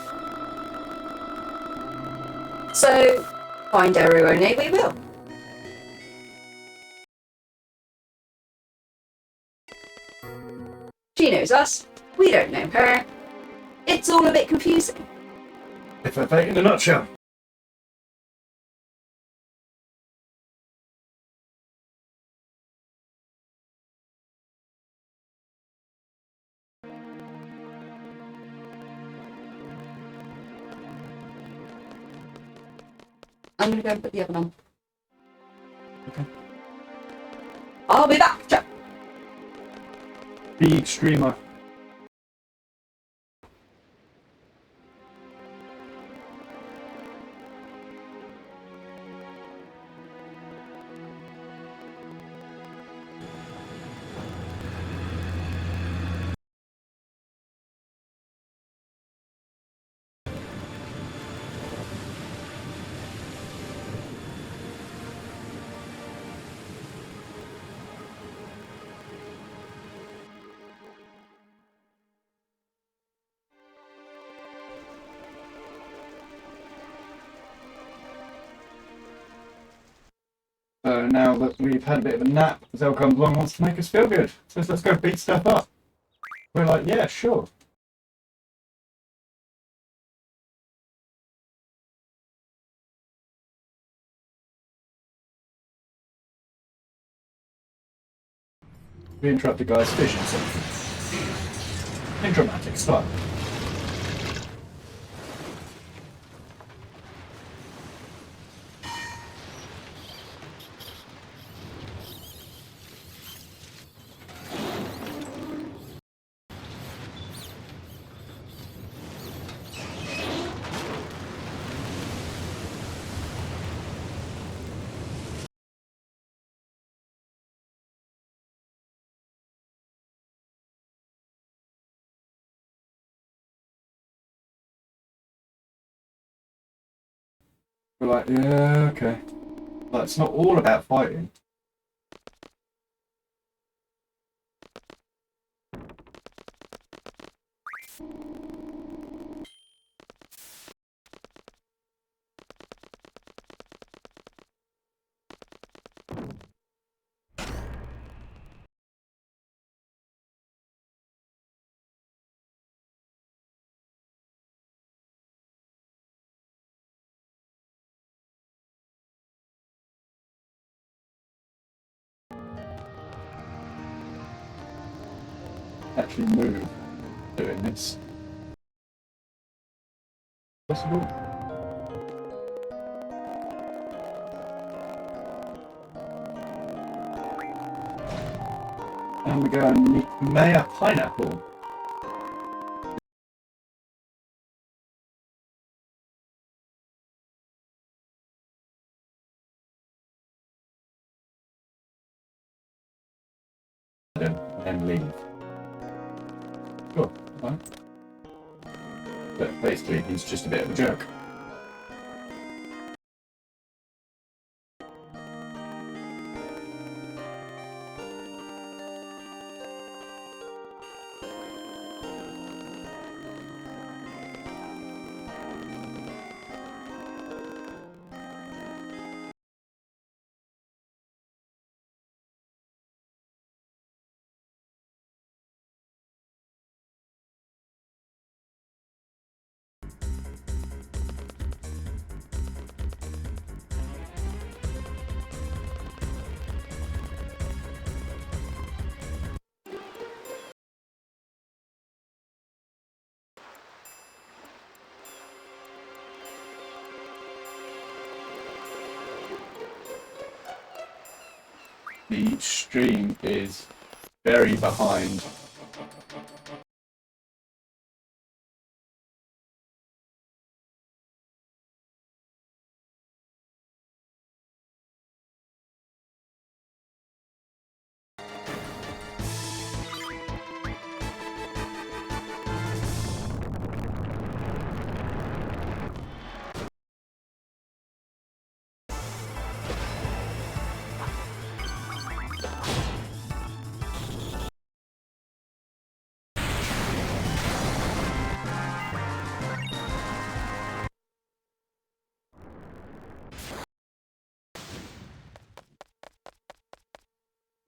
So, find Eruone we will. She knows us, we don't know her. It's all a bit confusing. FF8 in a nutshell. I'm gonna go and put the oven on. Okay. I'll be back, Chuck. The streamer. So now that we've had a bit of a nap, Zell comes along and wants to make us feel good. Says, let's go beat stuff up. We're like, yeah, sure. We interrupt the guy's fishing session. In dramatic style. We're like, yeah, okay. But it's not all about fighting. Actually move doing this. Possible? And we go and meet Mayor Pineapple. And leave. Sure, fine. But basically, he's just a bit of a jerk. The stream is very behind.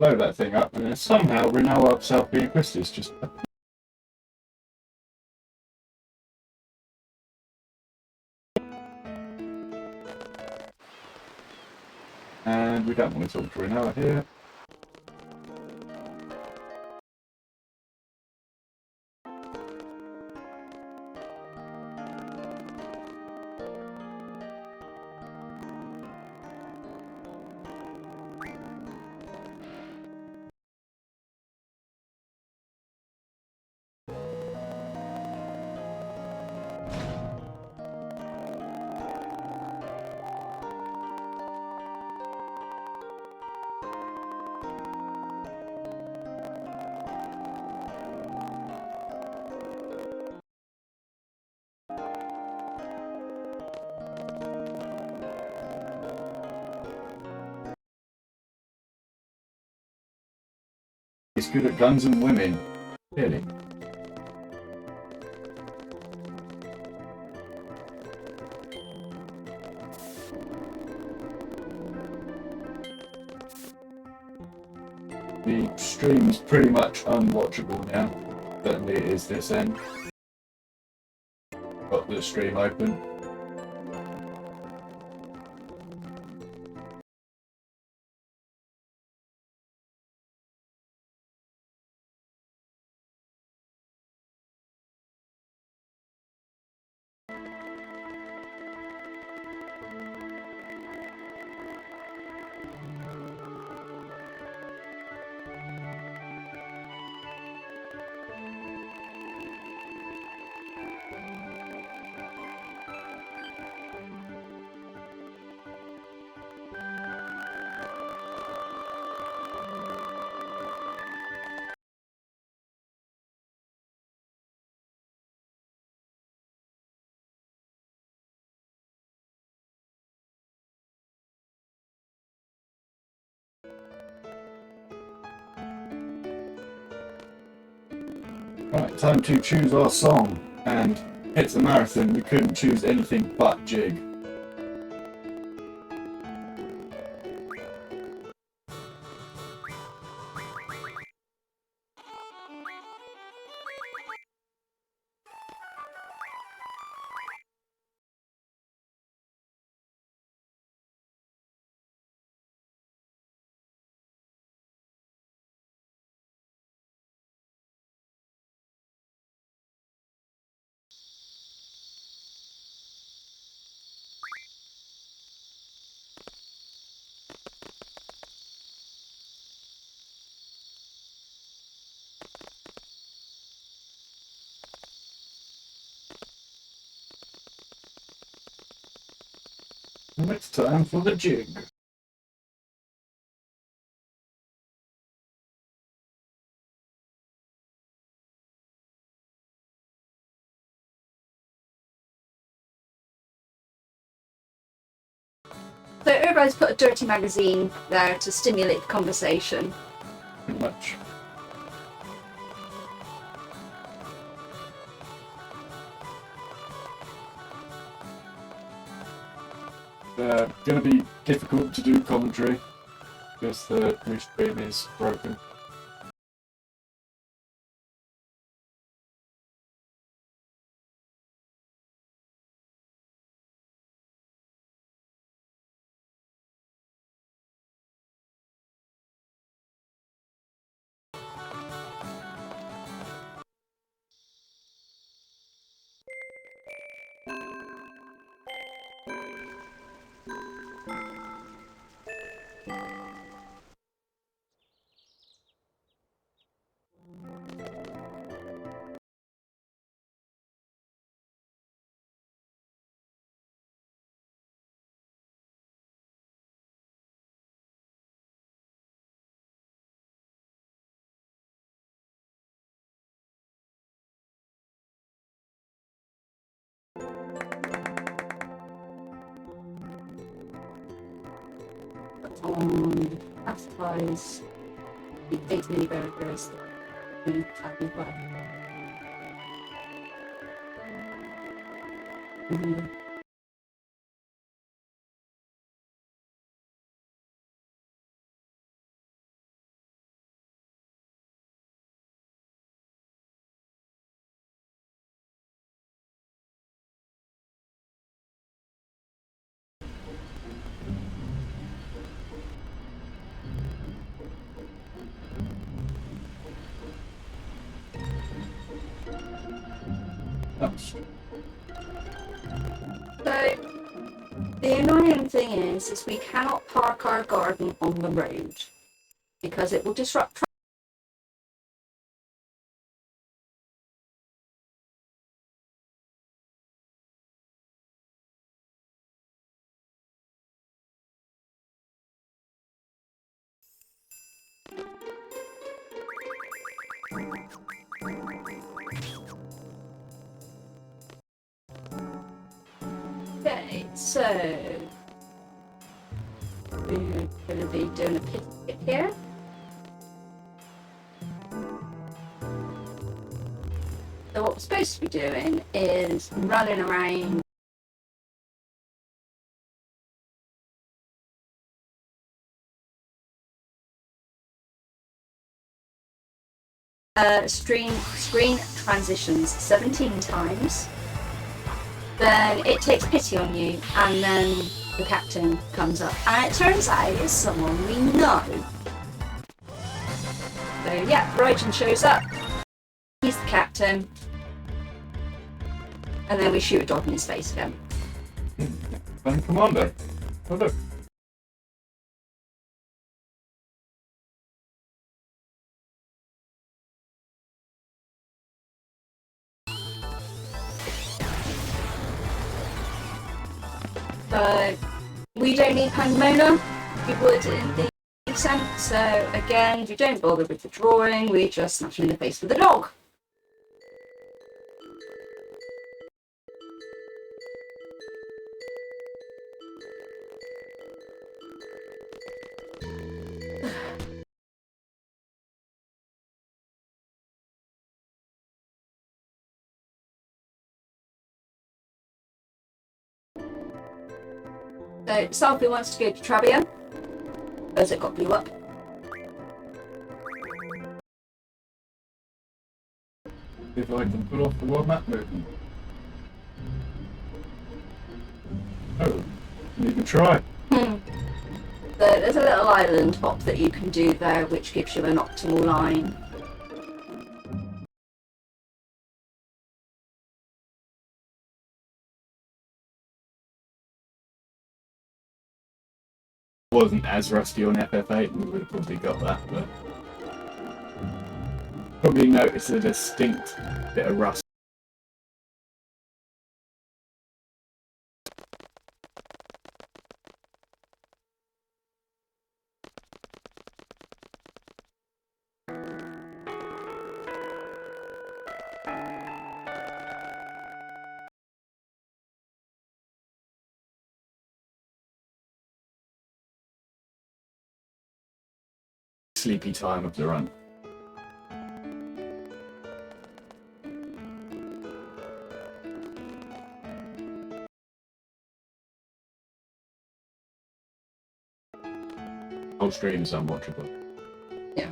Blow that thing up, and then somehow Renault himself being Christus just. And we don't want to talk to Renault here. He's good at guns and women. Clearly. The stream's pretty much unwatchable now. Certainly it is this end. Got the stream open. Right, time to choose our song, and it's a marathon, we couldn't choose anything but Jig. And it's time for the Jig. So everybody's put a dirty magazine there to stimulate the conversation. Pretty much. Gonna be difficult to do commentary because the new stream is broken. On pastries, the 8 mini burgers, and happy black. Oops. So the annoying thing is we cannot park our garden on the road because it will disrupt traffic. Okay, so we're going to be doing a pit here. So what we're supposed to be doing is running around screen transitions 17 times. Then it takes pity on you, and then the captain comes up. And it turns out it's someone we know. So yeah, Rojan shows up. He's the captain. And then we shoot a dog in his face again. And Commander. Oh look. We don't need Pandemona. We would in the descent. So again, we don't bother with the drawing. We just smash him in the face with the dog. So Selfie wants to go to Trabia, as it got blew up. If I can put off the world map movement. Oh, you can try. So there's a little island hop that you can do there, which gives you an optimal line. Wasn't as rusty on FF8, we would have probably got that, but probably noticed a distinct bit of rust. Sleepy time of the run. Whole stream is unwatchable. Yeah.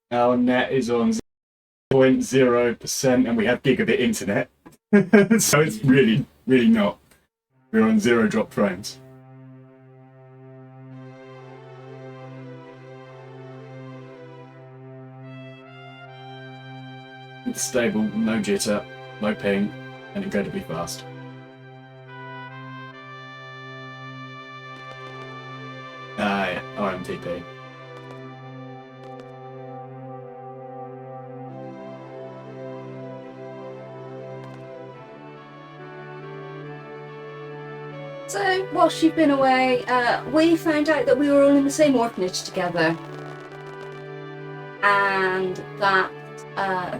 Our net is on 0.0% and we have gigabit internet. So it's really, really not. We're on 0 drop frames. It's stable, no jitter, no ping, and incredibly fast. Yeah, RMTP. So, whilst you've been away, we found out that we were all in the same orphanage together. And that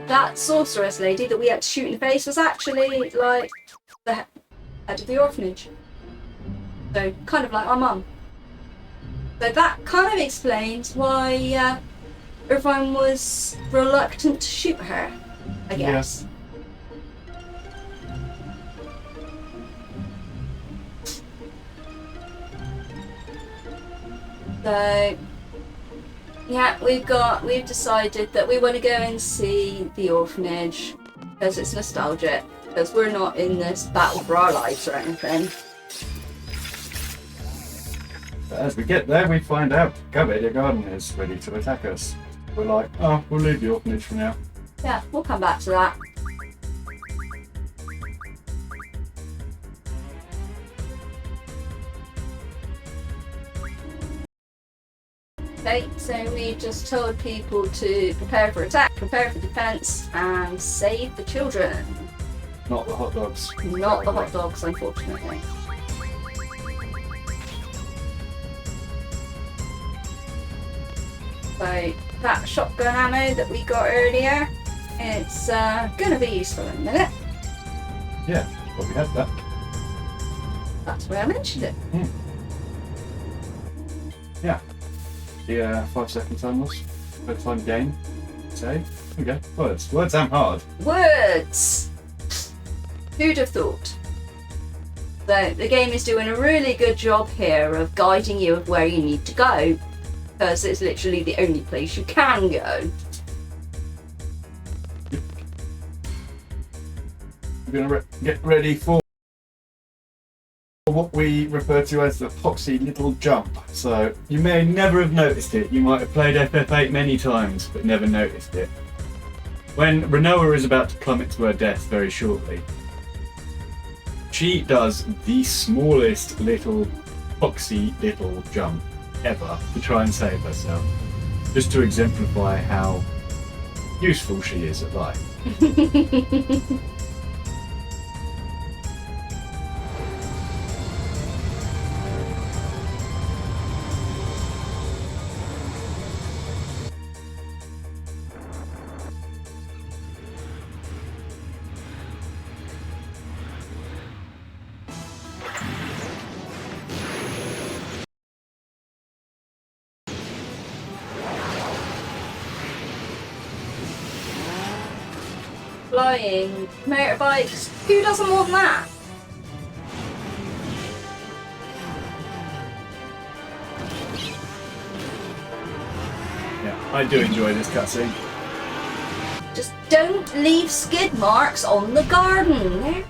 that sorceress lady that we had to shoot in the face was actually, like, the head of the orphanage. So, kind of like our mum. So that kind of explains why everyone was reluctant to shoot her, I guess. So, yeah, we've decided that we want to go and see the orphanage because it's nostalgic, because we're not in this battle for our lives or anything. But as we get there, we find out Cuphead Garden is ready to attack us. We're like, oh, we'll leave the orphanage for now. Yeah, we'll come back to that. Okay, so we just told people to prepare for attack, prepare for defense, and save the children. Not the hot dogs. Not the hot dogs, unfortunately. So that shotgun ammo that we got earlier, it's gonna be useful in a minute. Yeah, well, we had that. That's where I mentioned it. Yeah. The 5 second time was first time game. Say, okay, words. Words am hard. Words! Who'd have thought? So the game is doing a really good job here of guiding you of where you need to go, because it's literally the only place you can go. We're gonna get ready for what we refer to as the Poxy Little Jump. So you may never have noticed it. You might have played FF8 many times, but never noticed it. When Renoa is about to plummet to her death very shortly, she does the smallest little Poxy Little Jump ever to try and save herself, just to exemplify how useful she is at life. Flying, motorbikes, who doesn't want that? Yeah, I do enjoy this cutscene. Just don't leave skid marks on the garden. They're an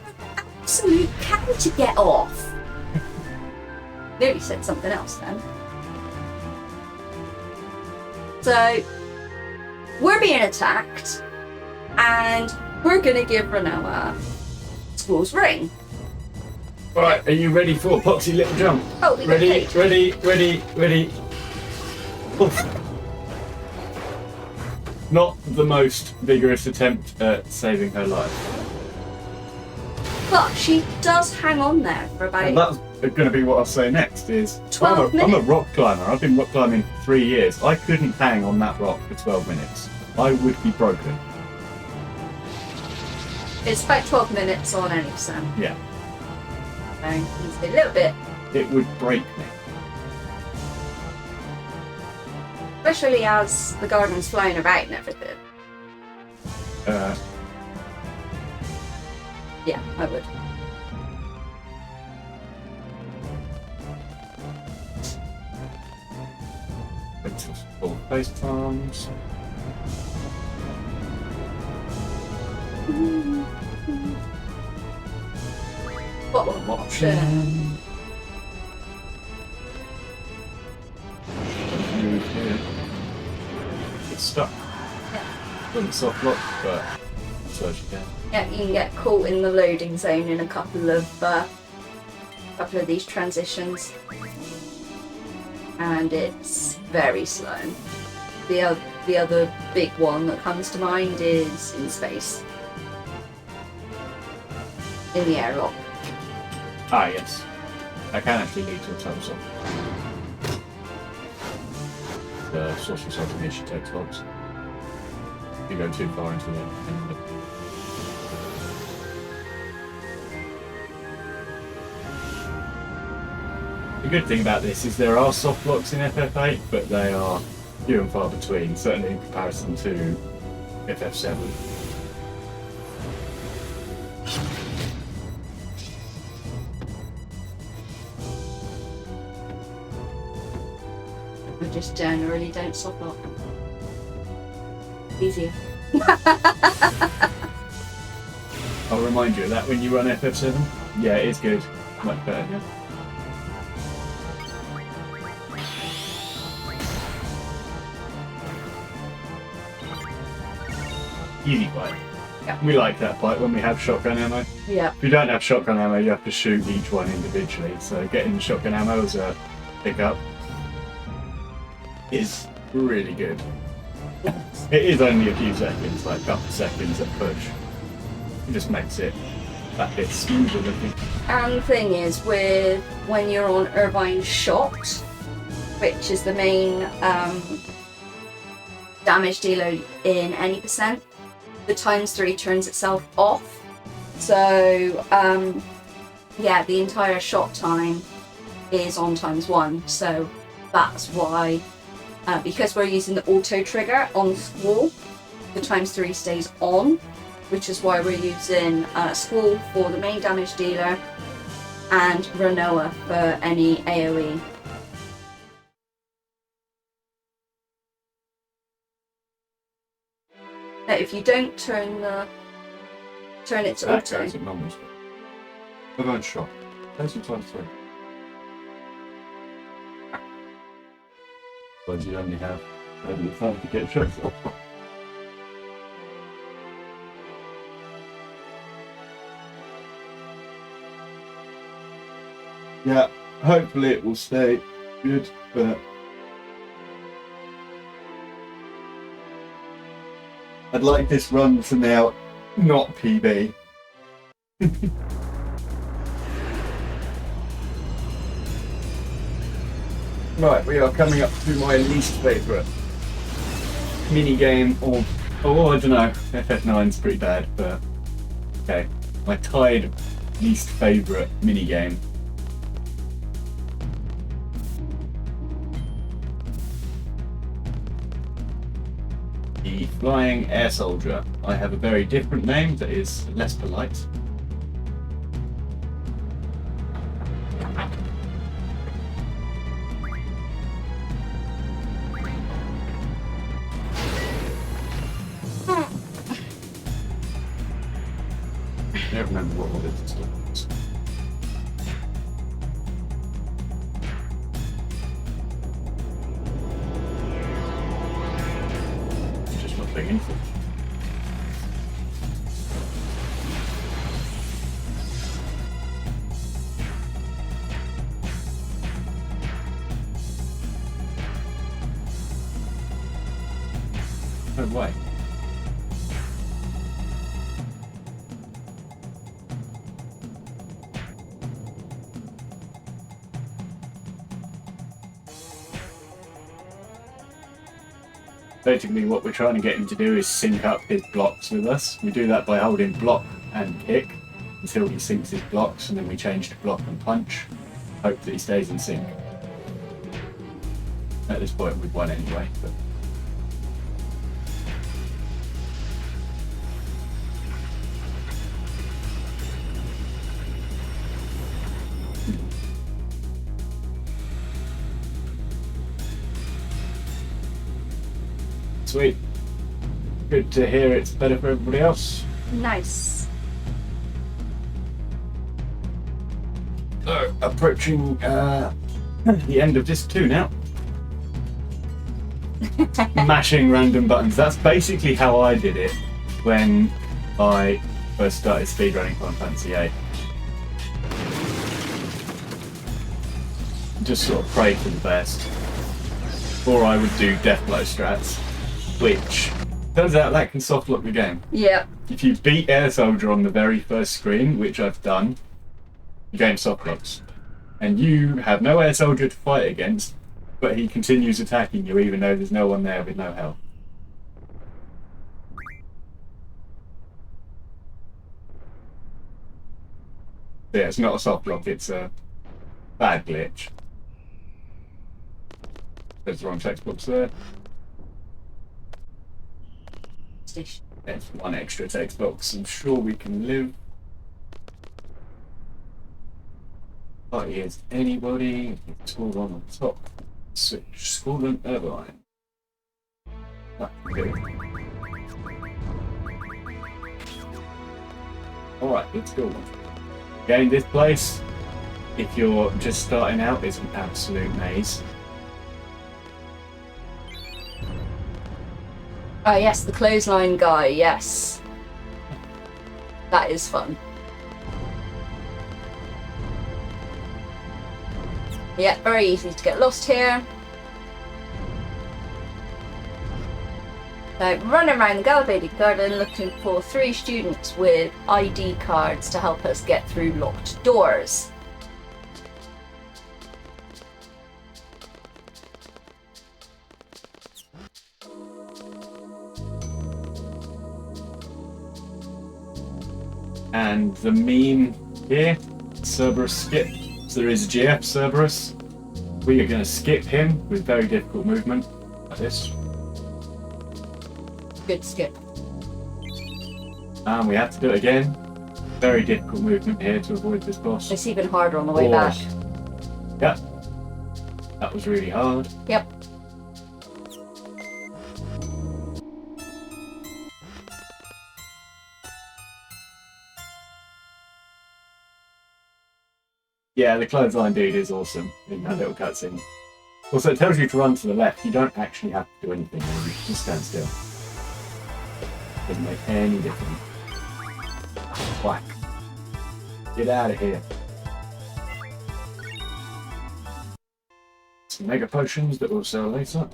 absolute cow to get off. Nearly said something else then. So, we're being attacked, and we're gonna give Renoa Squall's ring. Right, are you ready for Poxy Little Jump? Oh, we got Ready, paid. ready. Oof. Not the most vigorous attempt at saving her life. But she does hang on there for about... And that's going to be what I'll say next is 12 I'm a minutes. rock climber. I've been rock climbing for 3 years. I couldn't hang on that rock for 12 minutes. I would be broken. It's about 12 minutes on any percent. Yeah. So it's a little bit, It would break me. especially as the garden's flying about and everything. Yeah, I would. It's full face palms. Bottom option. Move here. It's stuck. Doesn't soft lock, but so she can. Yeah, you can get caught in the loading zone in a couple of these transitions, and it's very slow. The other big one that comes to mind is in space, in the airlock. Ah, yes. That can actually lead to a total stop. The social something issue takes logs. If you go too far into the end of it. The good thing about this is there are soft blocks in FF8, but they are few and far between, certainly in comparison to FF7. I just generally don't soft lock. Easier. I'll remind you of that when you run FF7. Yeah, it is good. Much better. Yeah. Easy fight. Yeah. We like that fight when we have shotgun ammo. Yeah. If you don't have shotgun ammo, you have to shoot each one individually. So getting the shotgun ammo as a pickup is really good. It is only a few seconds, like a couple seconds at push. It just makes it that bit smoother looking. And the thing is, with when you're on Irvine Shot, which is the main damage dealer in any percent, the ×3 turns itself off. So yeah, the entire shot time is on ×1. So that's why, because we're using the auto trigger on Squall, the ×3 stays on, which is why we're using Squall for the main damage dealer and Renoa for any AoE. Now, if you don't turn it to That auto, goes at normal speed. We're going shot. There's some ×3. But you only have the time to get shots off. Yeah, hopefully it will stay good, but I'd like this run to now not PB. Right, we are coming up to my least favourite mini game of, oh, I don't know, FF9's pretty bad, but okay. My tied least favourite mini game. The Flying Air Soldier. I have a very different name that is less polite. I don't remember what it is. I'm just not doing anything. No way. Basically what we're trying to get him to do is sync up his blocks with us. We do that by holding block and kick until he syncs his blocks, and then we change to block and punch. Hope that he stays in sync. At this point we've won anyway, but sweet. Good to hear it's better for everybody else. nice. So, approaching the end of this too now. Mashing random buttons. That's basically how I did it when I first started speedrunning Final Fantasy VIII. Just sort of pray for the best. Or I would do Deathblow strats, which turns out that can soft lock the game. Yeah. If you beat Air Soldier on the very first screen, which I've done, the game soft locks. And you have no Air Soldier to fight against, but he continues attacking you even though there's no one there with no health. But yeah, it's not a soft lock, it's a bad glitch. There's the wrong textbooks there. station. There's one extra text box. I'm sure we can live. Party is anybody. School on top. Switch school and Irvine. That's good. Alright, let's go. Again, this place, if you're just starting out, is an absolute maze. Oh yes, the clothesline guy, yes. That is fun. Yeah, very easy to get lost here. So, running around the Galloping Garden looking for 3 students with ID cards to help us get through locked doors. And the meme here, Cerberus skip. So there is a GF Cerberus. We are going to skip him with very difficult movement, like this. Good skip. And we have to do it again. Very difficult movement here to avoid this boss. It's even harder on the way back. Yep. That was really hard. Yep. Yeah, the clothesline dude is awesome in that little cutscene. Also, it tells you to run to the left. You don't actually have to do anything. You just stand still. Doesn't make any difference. Whack. Get out of here. Some mega potions that we'll sell later.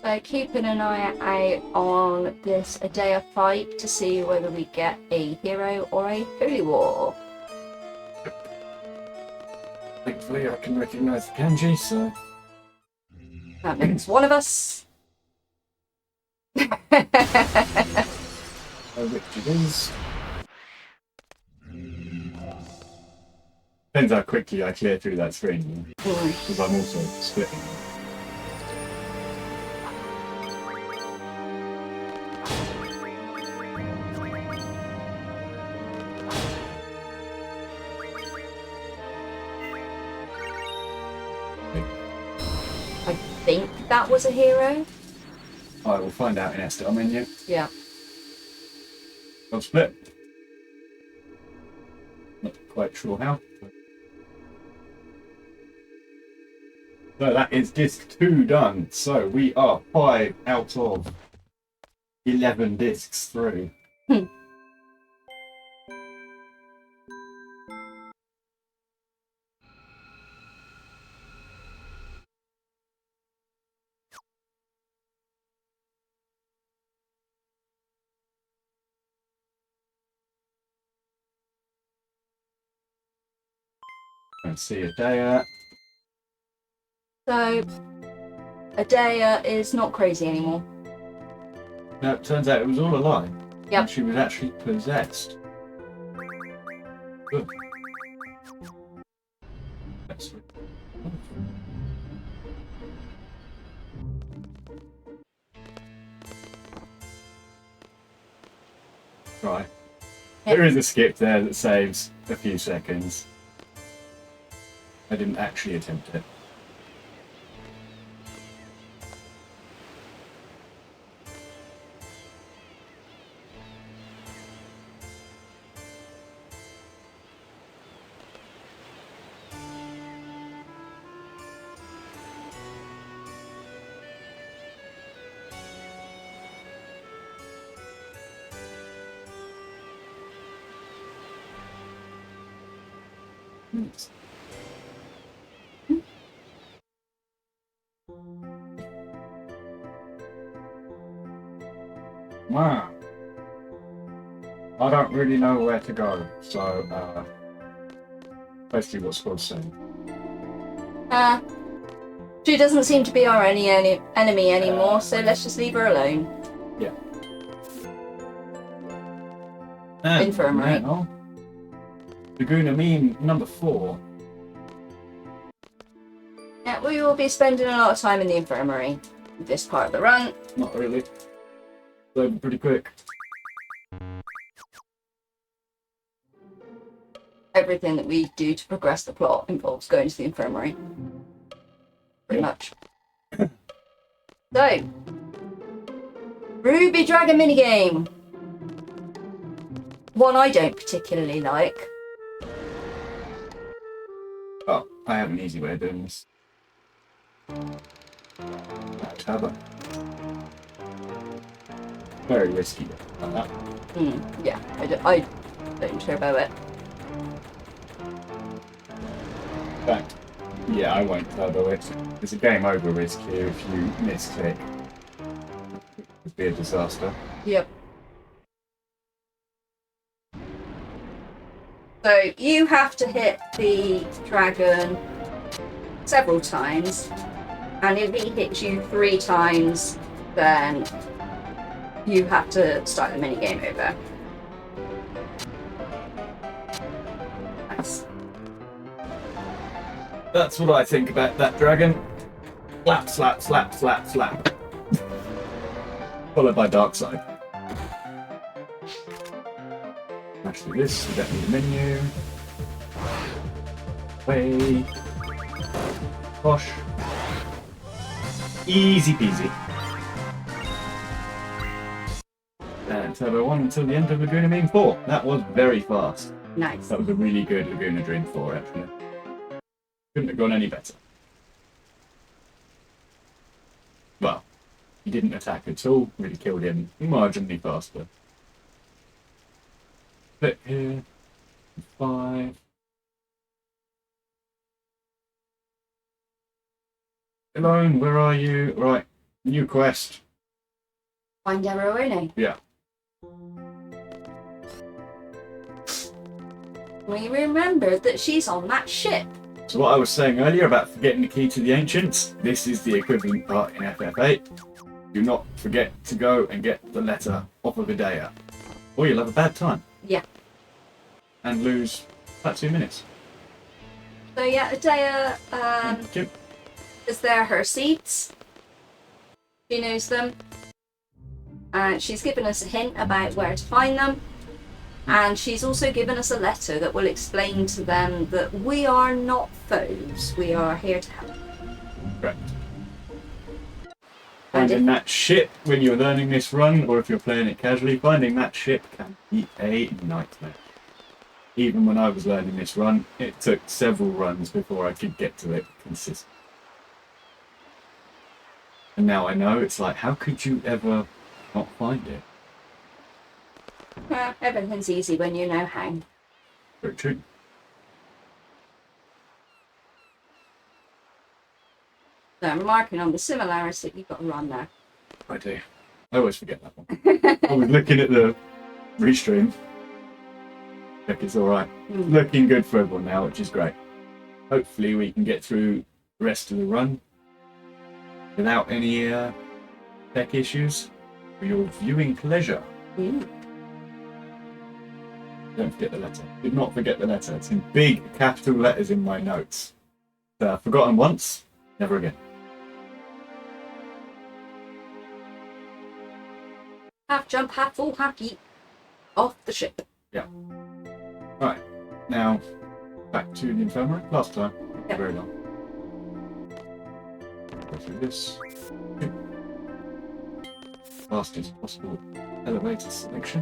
So keeping an eye out on this Adea fight to see whether we get a hero or a holy war. Thankfully I can recognise the kanji, so... That makes one of us. know which it is. Depends how quickly I clear through that screen, because I'm also splitting. I think that was a hero. I will find out in our start menu. Yeah. I'll split. Not quite sure how. So that is disc 2 done. So we are 5 out of 11 discs through. Let's see Adea. So, Adea is not crazy anymore. No, it turns out it was all a lie. Yep. She was actually possessed. Good. That's right. Yep. There is a skip there that saves a few seconds. I didn't actually attempt it. Wow. I don't really know where to go, so basically what Squad's saying. She doesn't seem to be our enemy anymore, so let's just leave her alone. Yeah. Infirmary. Now, Laguna meme number 4. Yeah, we will be spending a lot of time in the infirmary this part of the run. Not really. Loading pretty quick. Everything that we do to progress the plot involves going to the infirmary. Pretty much. So, Ruby Dragon minigame. One I don't particularly like. Oh, I have an easy way of doing this. Tabber. Very risky. Like that. Yeah, I don't care about it. In fact, yeah, I won't turbo it. There's a game over risk here if you misclick. It would be a disaster. Yep. So you have to hit the dragon several times, and if he hits you 3 times, then you have to start the minigame over. Nice. That's what I think about that dragon. Slap, slap, slap, slap, slap. Followed by Dark Side. Actually, this, we don't need a menu. Way. Gosh. Easy peasy. And Turbo 1 until the end of Laguna Dream 4. That was very fast. Nice. That was a really good Laguna Dream 4, actually. Couldn't have gone any better. Well, he didn't attack at all. Really killed him marginally faster. Click here. 5. Alone, where are you? Right, new quest. Find Arone. Yeah. We remembered that she's on that ship. So what I was saying earlier about forgetting the key to the ancients, this is the equivalent part in FF8. Do not forget to go and get the letter off of Idea, or you'll have a bad time. Yeah. And lose about 2 minutes. So yeah, Idea Yep. is there her seats. She knows them. And she's given us a hint about where to find them. And she's also given us a letter that will explain to them that we are not foes. We are here to help. Correct. And Finding that ship when you're learning this run, or if you're playing it casually, finding that ship can be a nightmare. Even when I was learning this run, it took several runs before I could get to it consistently. And now I know, it's like, how could you ever not find it? Well, everything's easy when you know how. Very true. So I'm marking on the similarity. You've got to run now. I do. I always forget that one. I was looking at the restream. Check it's alright. Looking good for everyone now, which is great. Hopefully we can get through the rest of the run without any tech issues for your viewing pleasure. Don't forget the letter. Did not forget the letter. It's in big capital letters in my notes. Forgotten once, never again. Half jump, half fall, half yeet. Off the ship. Yeah. Right. Now, back to the infirmary. Last time. Yep. Very long. Go through this. Fastest possible elevator selection.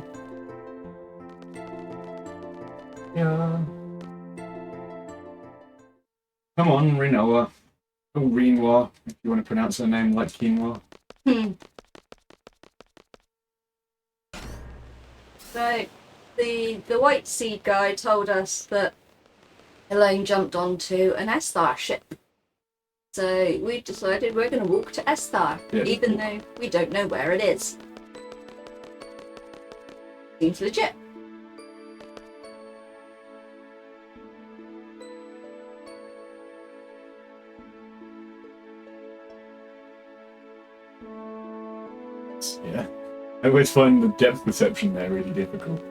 Yeah. Come on, Renoa. Or Renoir, if you want to pronounce her name like quinoa. So, the White Seed guy told us that Elaine jumped onto an Esthar ship. So we decided we're going to walk to Esthar, even though we don't know where it is. Seems legit. Yeah. I always find the depth perception there really difficult.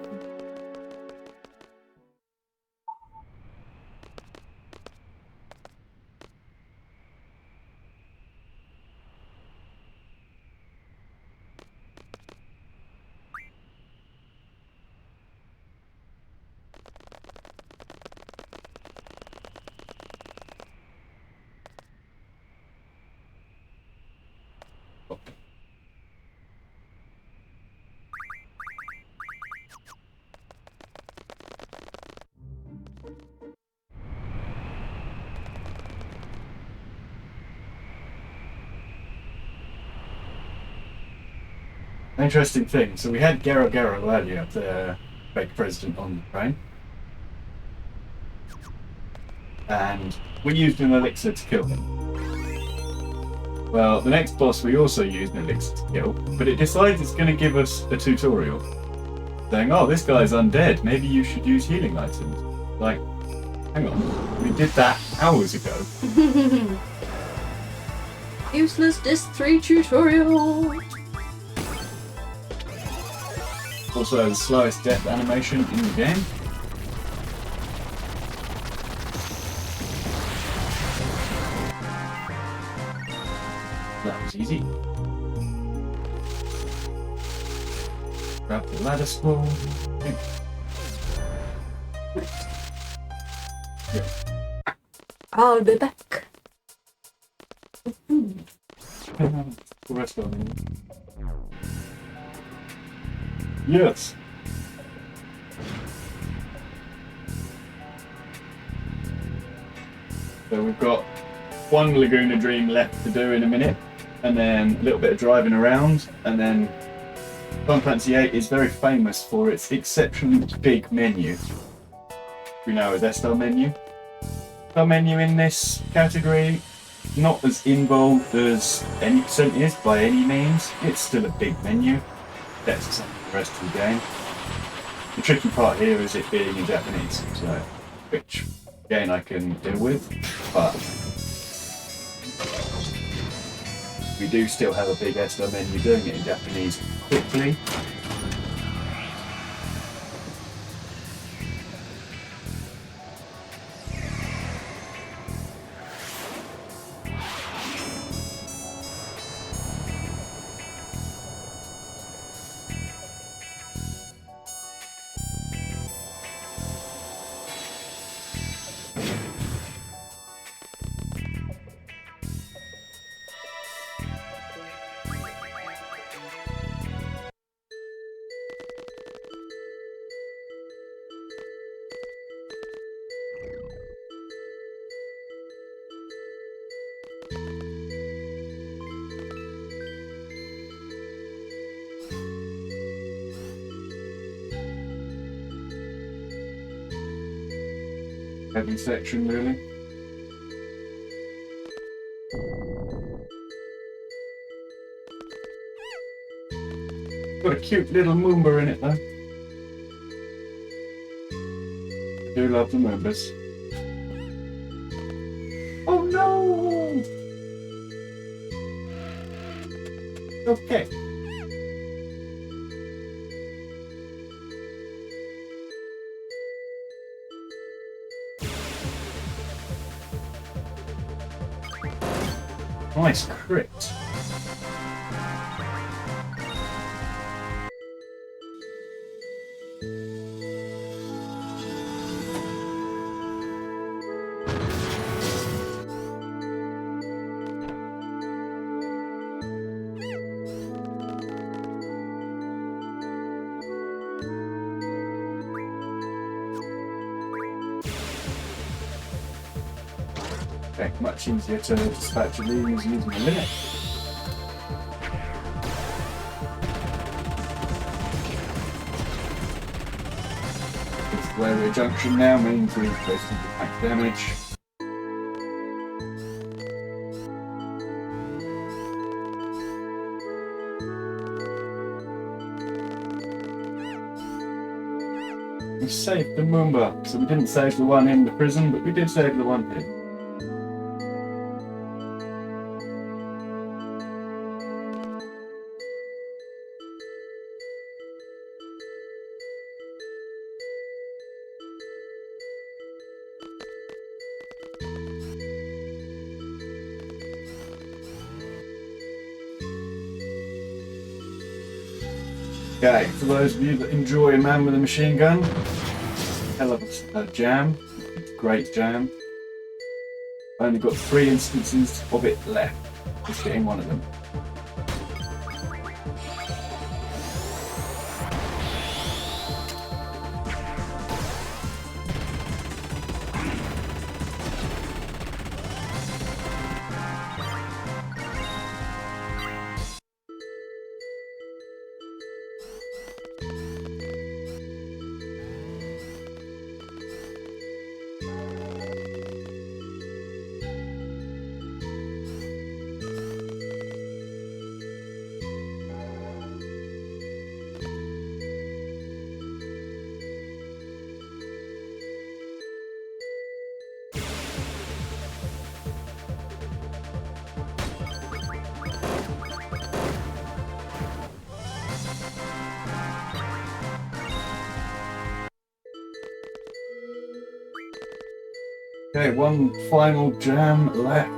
Interesting thing. So we had Gero earlier, the fake president on the train. And we used an elixir to kill him. Well, the next boss we also used an elixir to kill, but it decides it's going to give us a tutorial. Saying, oh, this guy's undead, maybe you should use healing items. Like, hang on, we did that hours ago. Useless Disc 3 tutorial! Also has the slowest death animation in the game. That was easy. Grab the ladder scroll. Yeah. I'll be back. The rest of them. Yes. So we've got one Laguna Dream left to do in a minute, and then a little bit of driving around, and then Final Fantasy VIII is very famous for its exceptionally big menu. We know as S-Star menu. Our menu in this category, not as involved as any percent is by any means. It's still a big menu. That's the same for the rest of the game. The tricky part here is it being in Japanese, so which again I can deal with, but we do still have a big S-Star menu doing it in Japanese quickly. Heavy section, really. Got a cute little Moomba in it, though. I do love the Moombas. Oh no! Okay. Nice crit. Okay, much easier to dispatch a room as using a limit. This square junction now means we've wasted the max damage. We saved the Moomba, so we didn't save the one in the prison, but we did save the one here. Okay, for those of you that enjoy a man with a machine gun, hell of a jam, great jam. I only got 3 instances of it left, just getting one of them. Okay, one final jam left.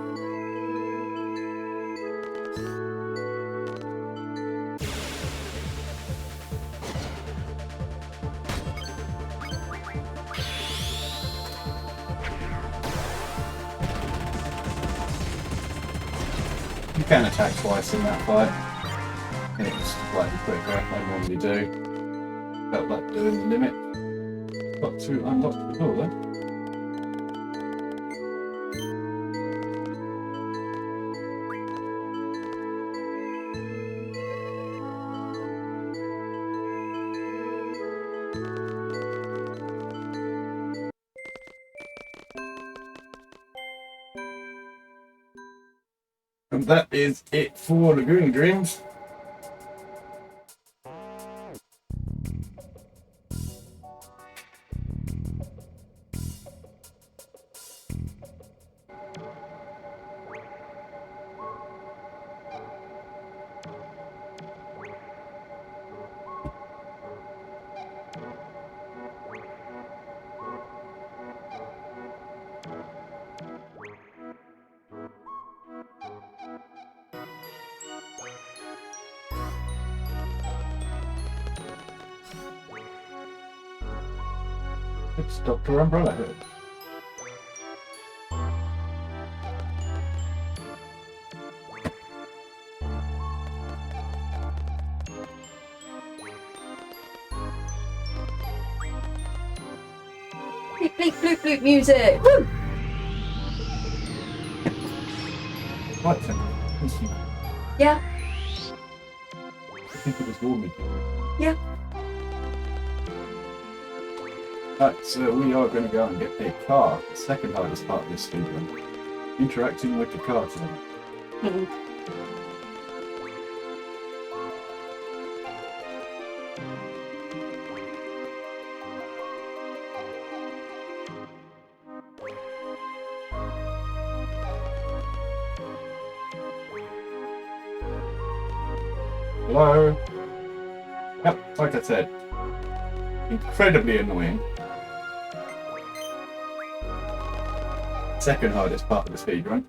You can attack twice in that fight. It's slightly quicker than I normally do. Felt like doing the limit. Got to unlock the door then. And that is it for Lagoon Dreams. It's Dr. Umbrella Head. Bleep, bleep, bloop, bloop music! Woo! Right then. Yeah, I think it was warming. yeah. Right, so we are going to go and get a car. The second hardest part of this speed run. Interacting with the car today. Hmm. Hello? Yep, like I said, incredibly annoying. Second hardest part of the speed run.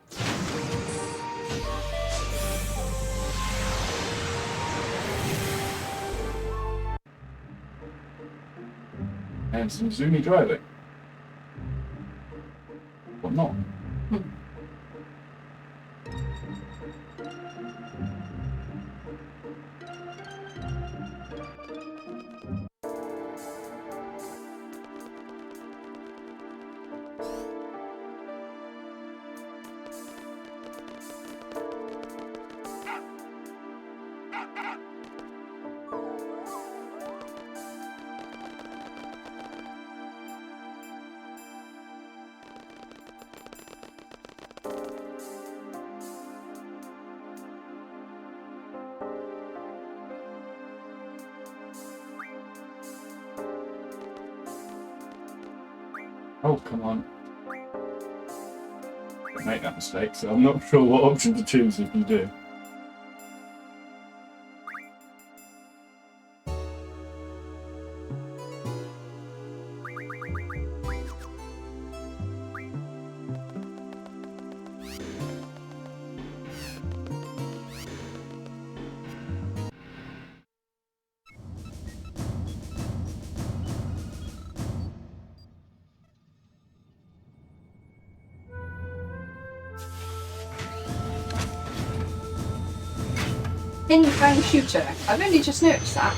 And some zoomy driving. Or not. Oh, come on. I made that mistake, so I'm not sure what option to choose if you do. In-frame shooter. I've only just noticed that.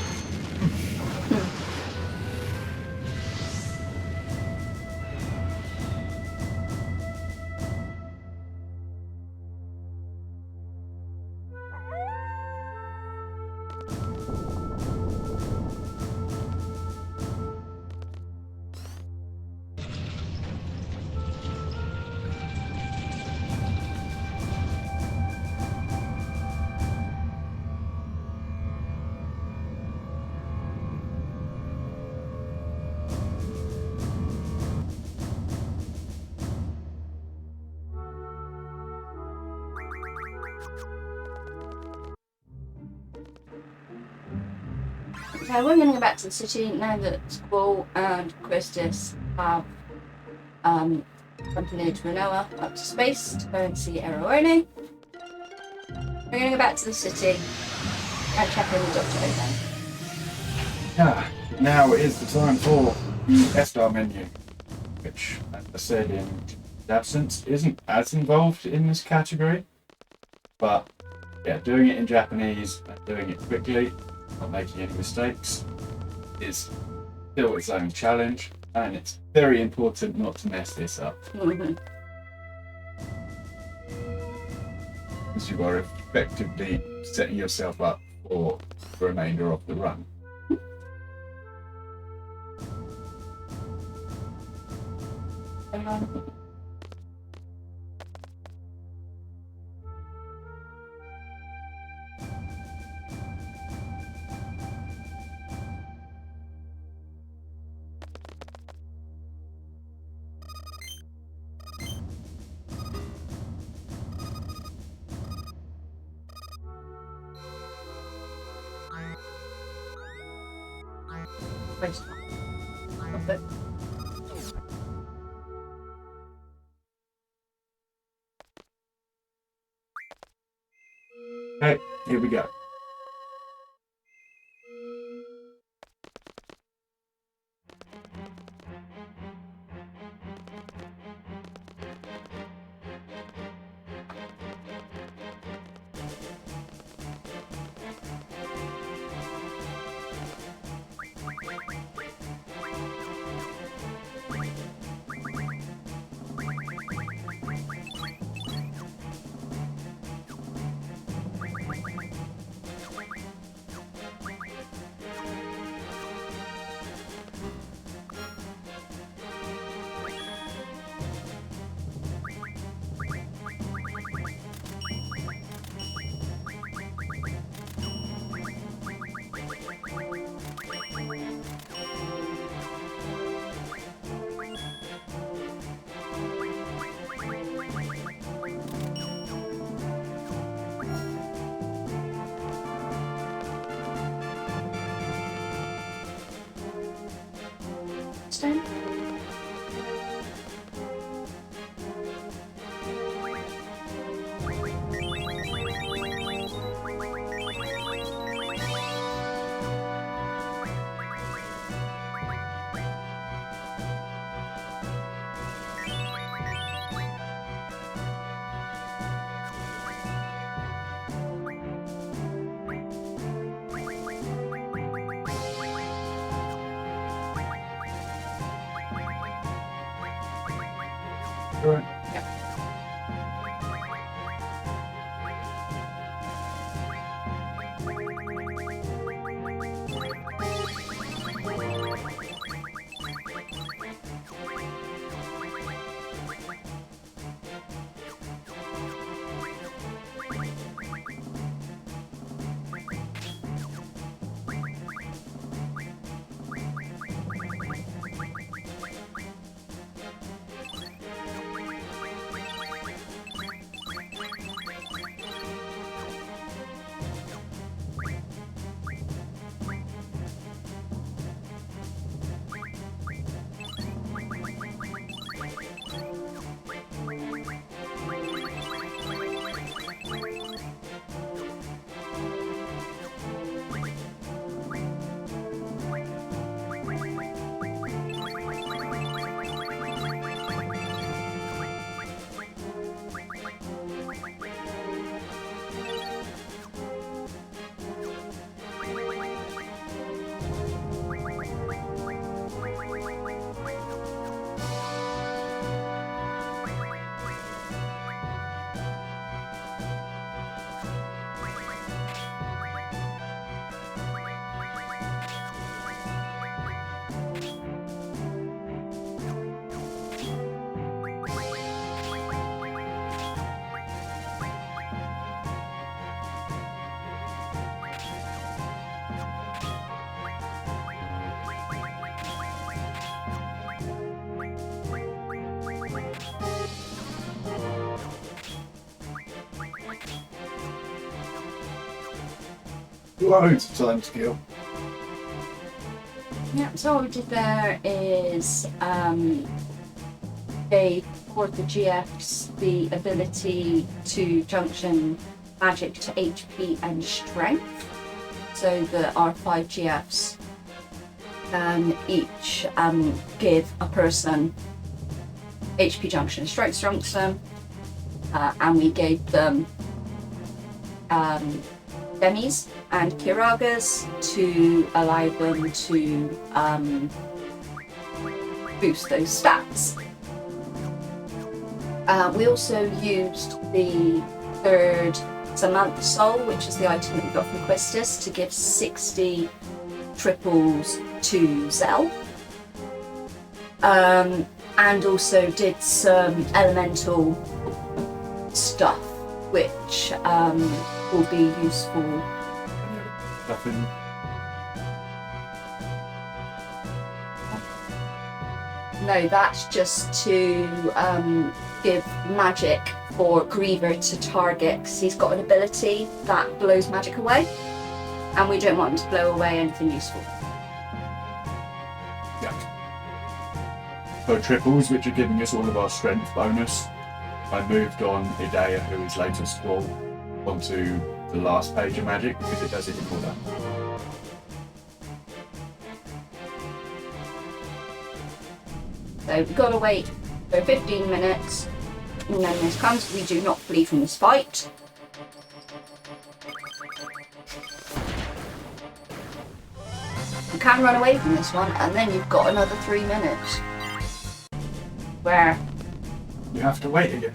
Okay, we're going to go back to the city now that Squall and Christus have Accompanied Renoa up to space to go and see Errone. We're going to go back to the city and check in the doctor again. Ah, now is the time for the S-Star menu, which, as I said in absence, isn't as involved in this category. But yeah, doing it in Japanese and doing it quickly, not making any mistakes, is still its own challenge, and it's very important not to mess this up. Because you are effectively setting yourself up for the remainder of the run. Okay, here we go. Stone. Right. Yep. Loads of time to kill. Yeah, so what we did there is day 4 afford the GFs the ability to junction magic to HP and strength. So that our 5 GFs can each give a person HP junction and strength junction, and we gave them Demis and Kiragas to allow them to boost those stats. We also used the 3rd Samantha Soul, which is the item that we got from Quistis, to give 60 triples to Zell. And also did some elemental stuff, which will be useful. Nothing. No, that's just to give magic for Griever to target, because he's got an ability that blows magic away, and we don't want him to blow away anything useful. Yeah. For triples, which are giving us all of our strength bonus, I moved on Idea, who is latest scroll, onto the last page of magic because it does it in order. So we've got to wait for 15 minutes, and then this comes. We do not flee from this fight. You can run away from this one, and then you've got another 3 minutes where You have to wait again.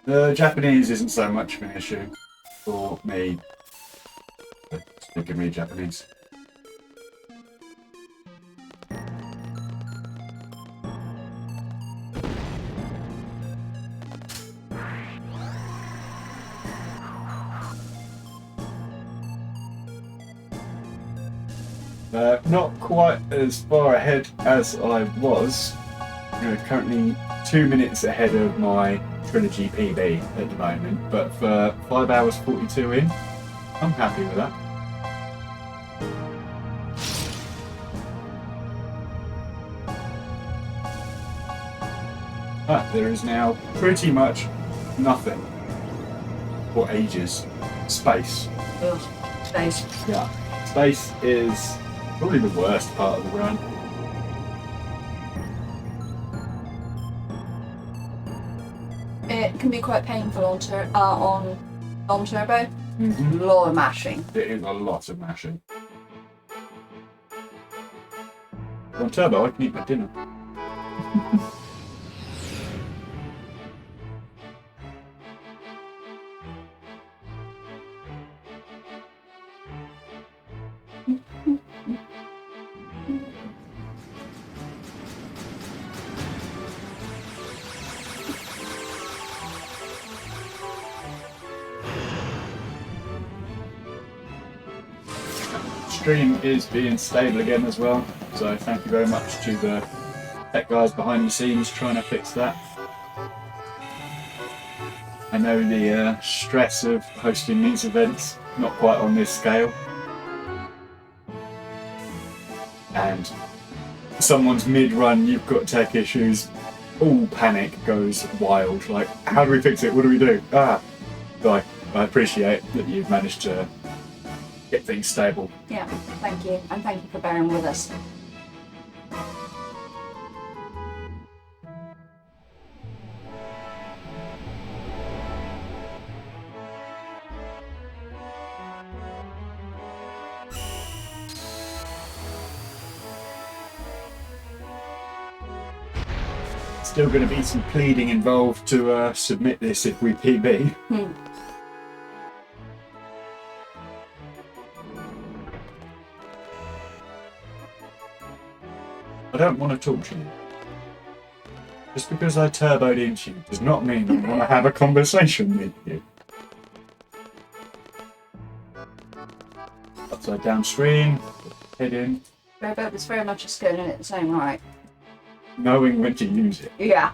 The Japanese isn't so much of an issue for me. Speaking me Japanese. Not quite as far ahead as I was. Currently 2 minutes ahead of my Trilogy PB at the moment, but for 5 hours 42 in, I'm happy with that. There is now pretty much nothing for ages. Space. ugh, space. Yeah. Space is probably the worst part of the run. It can be quite painful on non-turbo. Mm-hmm. A lot of mashing. It is a lot of mashing. On turbo, I can eat my dinner. Stream is being stable again as well, so thank you very much to the tech guys behind the scenes trying to fix that. I know the stress of hosting these events, not quite on this scale, and someone's mid-run, you've got tech issues, all panic goes wild, like how do we fix it, what do we do? So I appreciate that you've managed to get things stable. Yeah, thank you, and thank you for bearing with us. Still going to be some pleading involved to submit this if we PB. I don't want to talk to you. Just because I turboed into you does not mean I want to have a conversation with you. Upside down screen, head in. Robot was very much a skill in its own right. Knowing when to use it. Yeah.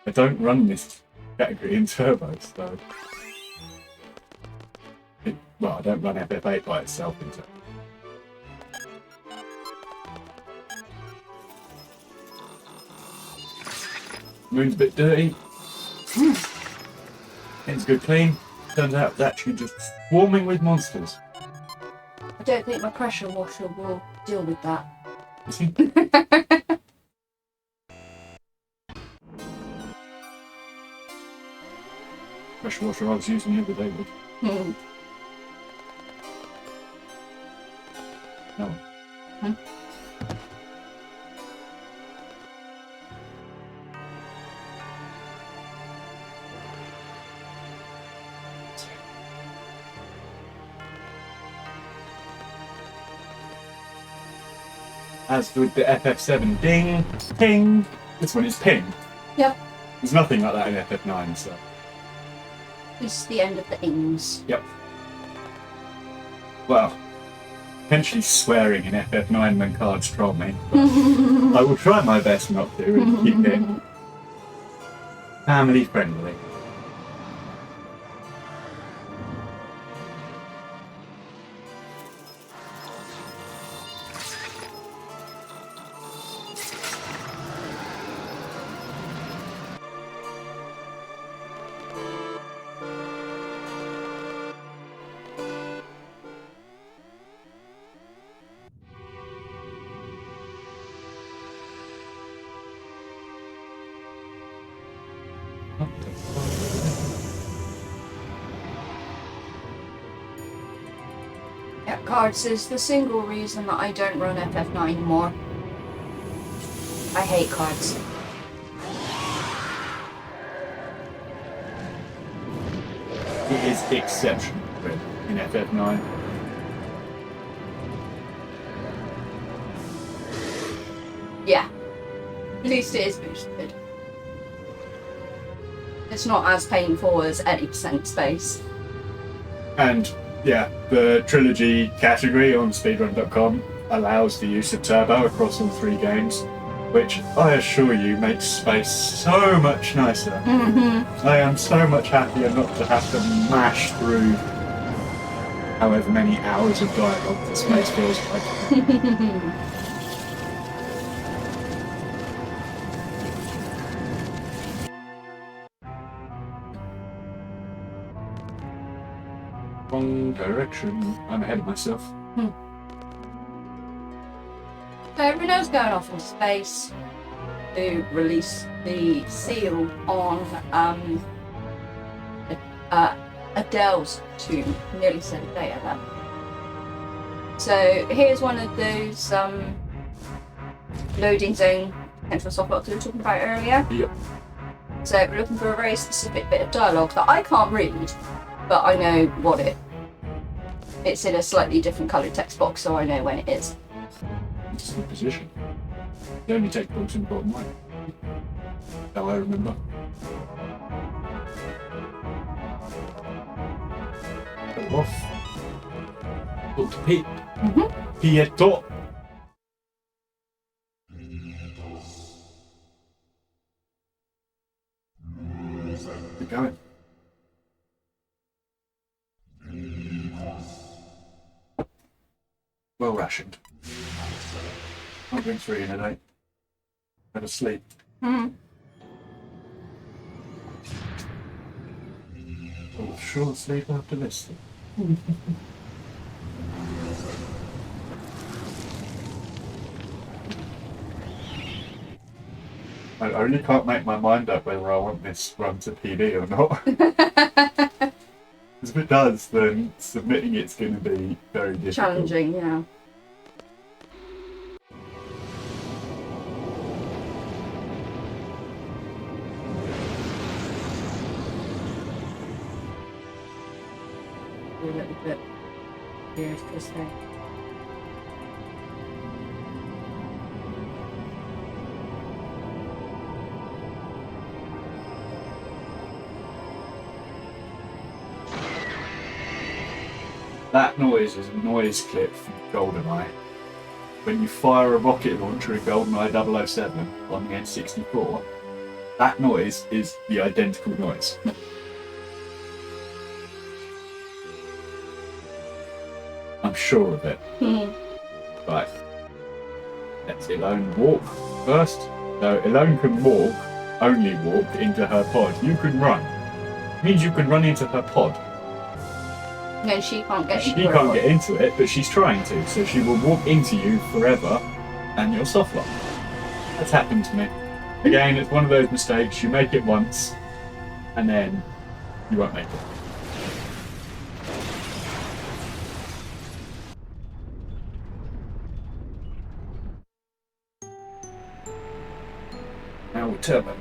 I don't run this category in turbos, though. Well, I don't run FF8 by itself in turbo. Moon's a bit dirty. It's good clean. Turns out it's actually just swarming with monsters. I don't think my pressure washer will deal with that. You see? Pressure washer I was using the other day. Hmm. No. Hmm. As with the FF7 ding, ping, this one is ping. Yep. There's nothing like that in FF9, so. It's the end of the ings. Yep. Well, potentially swearing in FF9 when cards troll me. I will try my best not to and keep it family friendly. Yeah, cards is the single reason that I don't run FF9 anymore. I hate cards. It is exceptional in FF9. Yeah. At least it is boosted. It's not as painful as any percent space. And yeah, the trilogy category on speedrun.com allows the use of turbo across all 3 games, which I assure you makes space so much nicer. Mm-hmm. I am so much happier not to have to mash through however many hours of dialogue the space feels like. Wrong direction. I'm ahead of myself. So Renault's going off into space to release the seal on Adele's tomb. Nearly said a day of that. So here's one of those loading zone potential soft blocks we were talking about earlier. Yep. So we're looking for a very specific bit of dialogue that I can't read, but I know what it's in a slightly different coloured text box, so I know when it is. It's the position. They only take points in the bottom right. How I remember. Go off. Go to Pete. Mm-hmm. Pietro. Keep going. Well rationed. I'll drink 3 in a day. Better sleep. Mm-hmm. I'll sure sleep after this. I really can't make my mind up whether I want this run to PD or not. Because if it does, then submitting it's going to be very difficult. Challenging, yeah. A little bit weird to say. That noise is a noise clip from GoldenEye. When you fire a rocket launcher in GoldenEye 007 on the N64, that noise is the identical noise. I'm sure of it. Right. Let's Elone walk first. So Elone can walk only walk into her pod. You can run. It means you can run into her pod. No, she can't get She into her can't pod. get into it, but she's trying to. So she will walk into you forever, and you'll soft lock. That's happened to me. Again, it's one of those mistakes. You make it once, and then you won't make it. Now we're turbo.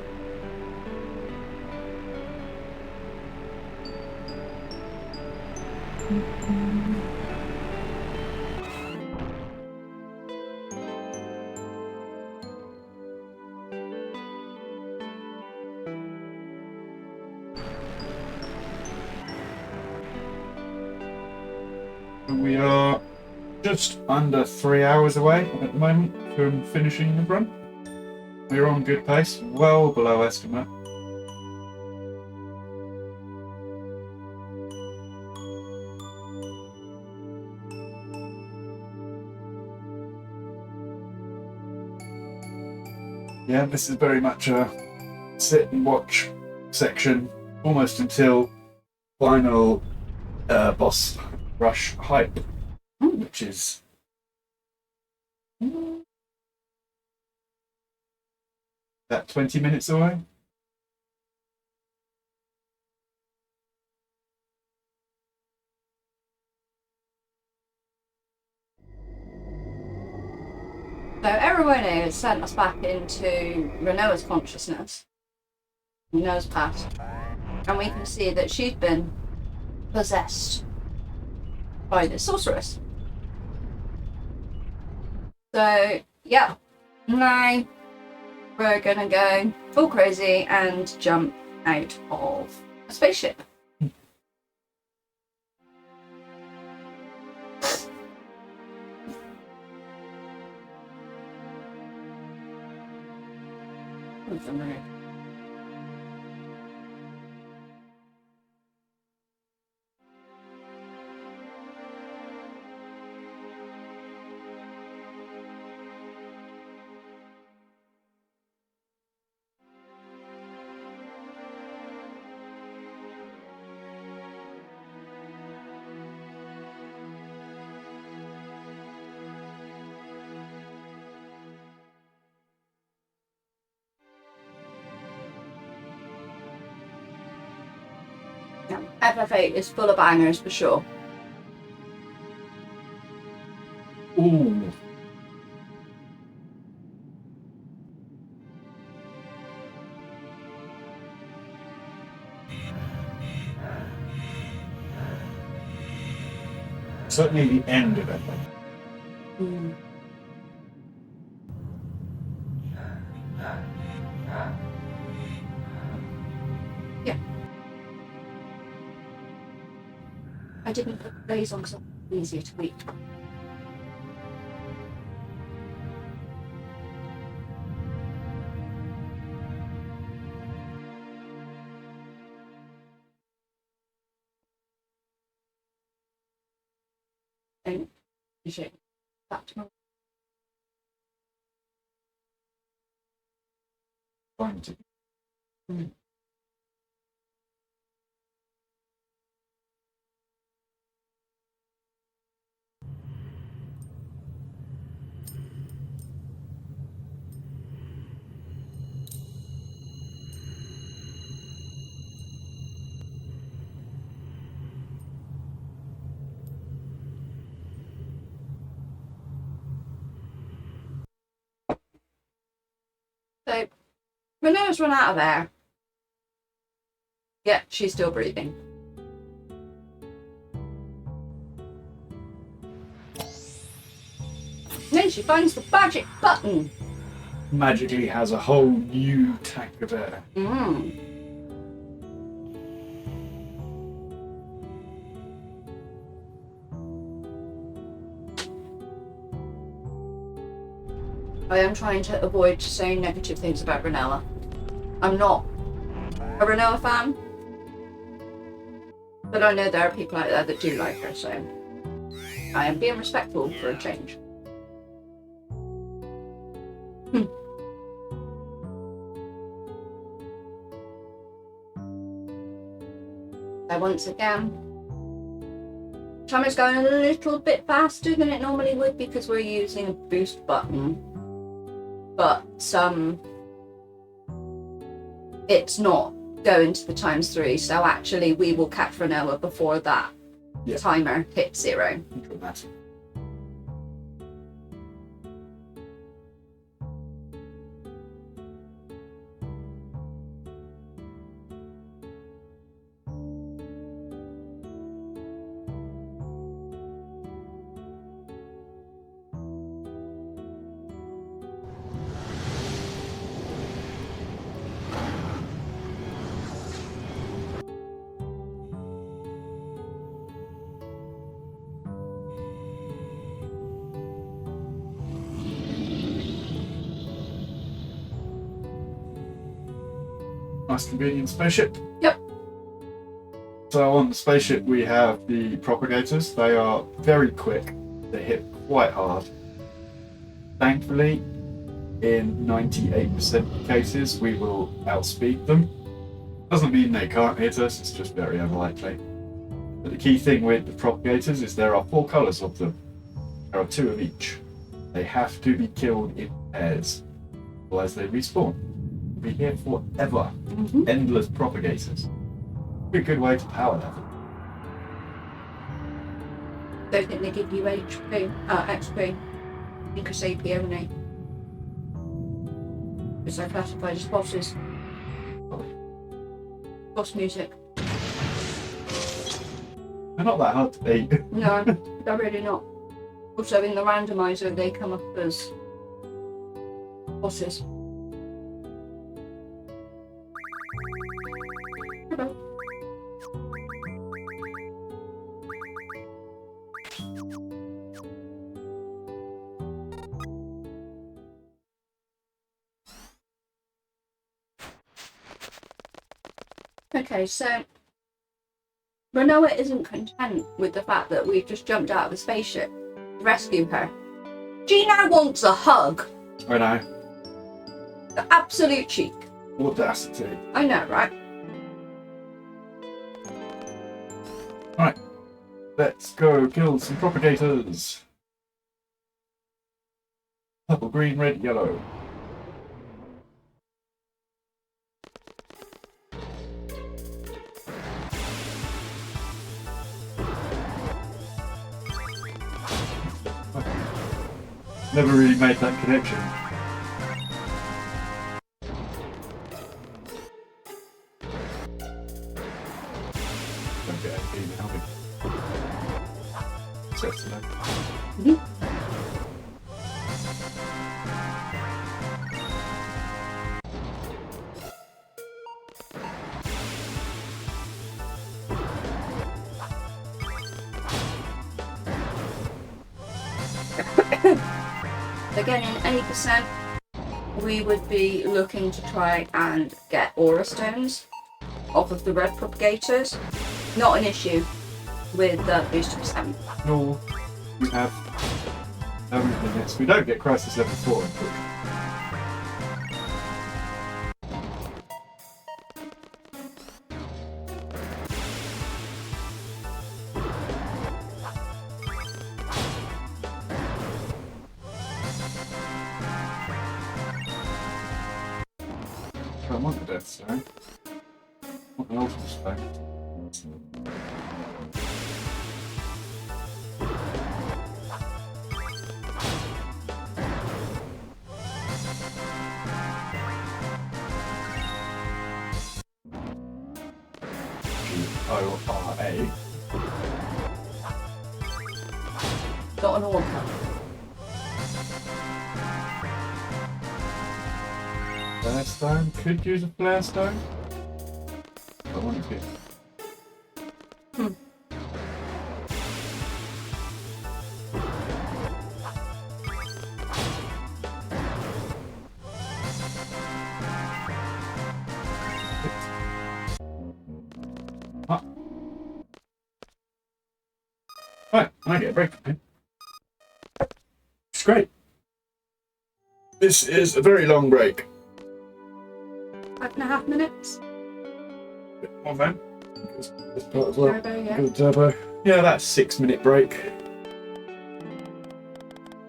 We are just under 3 hours away at the moment from finishing the run. We're on good pace, well below estimate. Yeah, this is very much a sit and watch section, almost until final boss rush hype, which is about 20 minutes away. So everyone has sent us back into Renoa's consciousness, Renoa's past, and we can see that she's been possessed by the sorceress. So yeah, now we're gonna go full crazy and jump out of a spaceship. FF8 is full of bangers for sure. Ooh. Certainly the end of it. Yeah. I didn't put these on because it's easier to read. And back to my Fine to So, Renoa's run out of air. Yeah, she's still breathing. Then she finds the magic button. magically has a whole new tank of air. I am trying to avoid saying negative things about Renoa. I'm not a Renoa fan, but I know there are people out there that do like her, so I am being respectful for a change. So once again, timer's going a little bit faster than it normally would because we're using a boost button. But it's not going to the ×3, so actually we will catch Renoa before that timer hits 0. Control that. Nice convenient spaceship. Yep. So on the spaceship we have the propagators. They are very quick. They hit quite hard. Thankfully, in 98% of cases we will outspeed them. Doesn't mean they can't hit us, it's just very unlikely. But the key thing with the propagators is there are 4 colours of them. There are 2 of each. They have to be killed in pairs, otherwise they respawn. Be here forever. Endless propagators. Be a good way to power level. Don't think they give you XP. Because AP only. Because they're classified as bosses. Boss music. They're not that hard to beat. No, they're really not. Also in the randomizer they come up as bosses. Hello. Okay, so Renoa isn't content with the fact that we've just jumped out of a spaceship to rescue her. She now wants a hug. I know. The absolute cheek. Audacity. I know, right? Right. Let's go kill some propagators. Purple, green, red, yellow. Never really made that connection. Don't get anything to help me. Certainly. Again, in any percent, we would be looking to try and get aura stones off of the red propagators. Not an issue with the booster percent. No, we have minutes. We don't get crisis level 4 in quick. I want the Death Stone. I want an Ultimate Stone. G-O-R-A. Got an orca. Flare Stone. Could use a Flare Stone. I want to. Right, I get a break from it. It's great. This is a very long break. 5.5 minutes. Bit more then. This part as well. Turbo, yeah. Good turbo. Yeah, that's 6-minute break.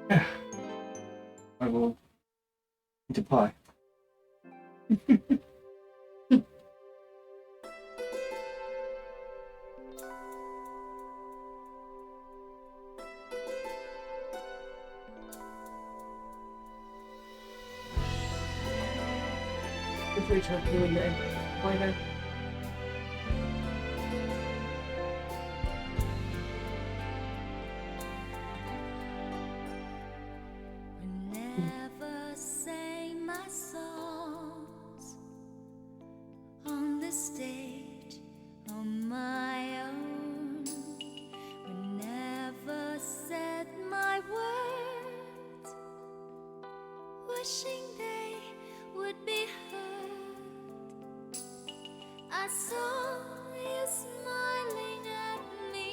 Yeah. I will eat a pie. If we try the window, why not? Never sang my songs on the stage on my own. We never said my words, wishing they would be heard. I saw you smiling at me.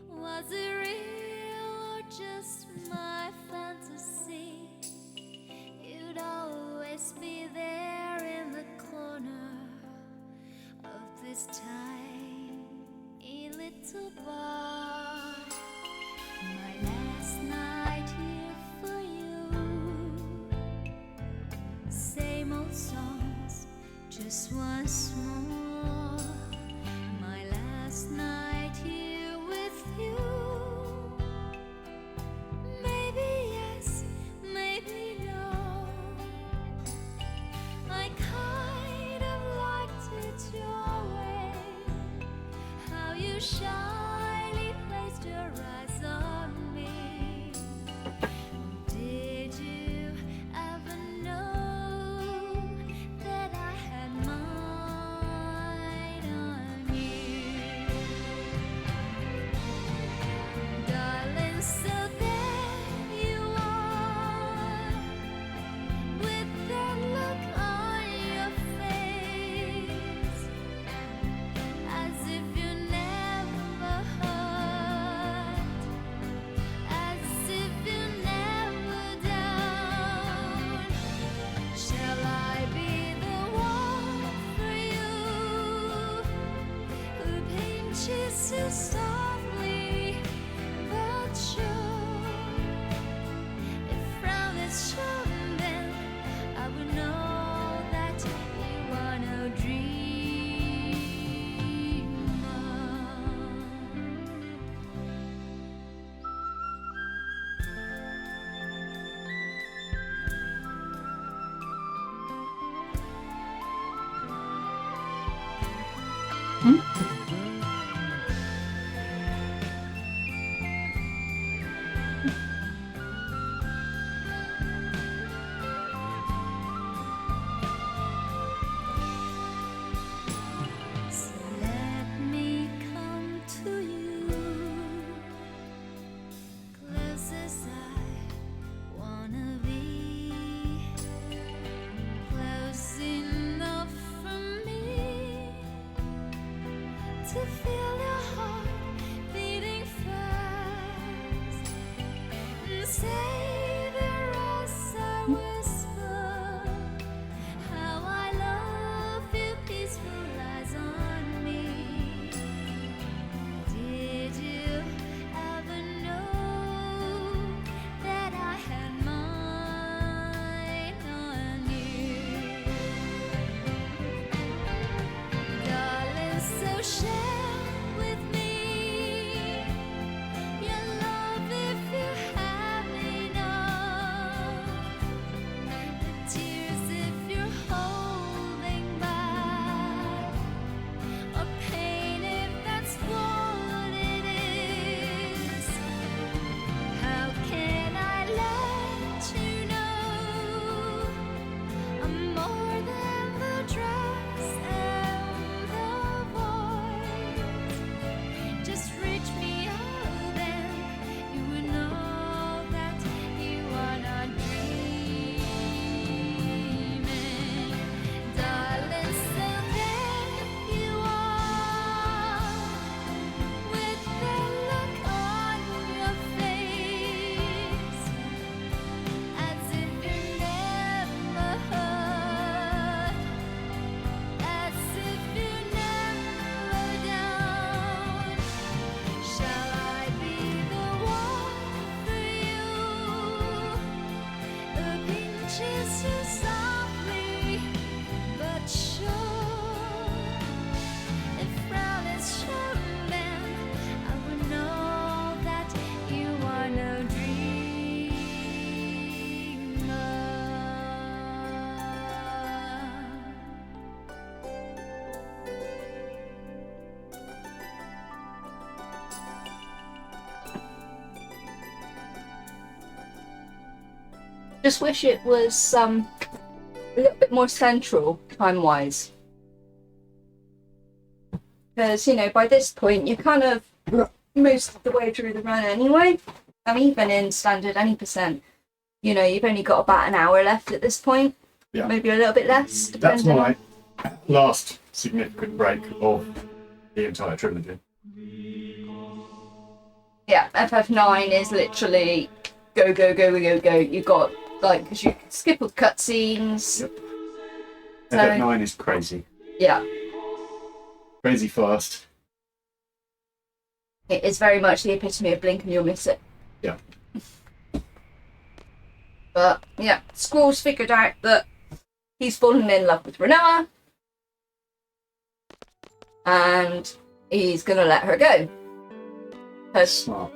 Was it real or just my fantasy? You'd always be there in the corner of this tiny little bar. My last night here for you. Same old songs, just once more. My last night here with you. Maybe yes, maybe no. I kind of liked it your way, how you shyly placed your eyes on me. Did you ever know that I had mine on you? Darling, so there you are, with that look on your face, as if you never hurt, as if you never down. Shall I be the one for you, who paints you so softly but sure? If frown is shown, then I would know that you are no dreamer. So let me come to you, close as I wanna be, close enough for me. Just wish it was a little bit more central time-wise. Because, you know, by this point, you're kind of most of the way through the run anyway. I mean, even in standard any percent, you know, you've only got about an hour left at this point. Yeah. Maybe a little bit less. That's Depending my last significant break of the entire trilogy. Yeah, FF9 is literally go, go, go, go, go. You got, like, because you can skip all the cutscenes. Yep. So, FF9 is crazy. yeah, Crazy fast. it is very much the epitome of blink and you'll miss it. Yeah. But, yeah, Squall's figured out that he's fallen in love with Renoa. And he's going to let her go. Because Smart.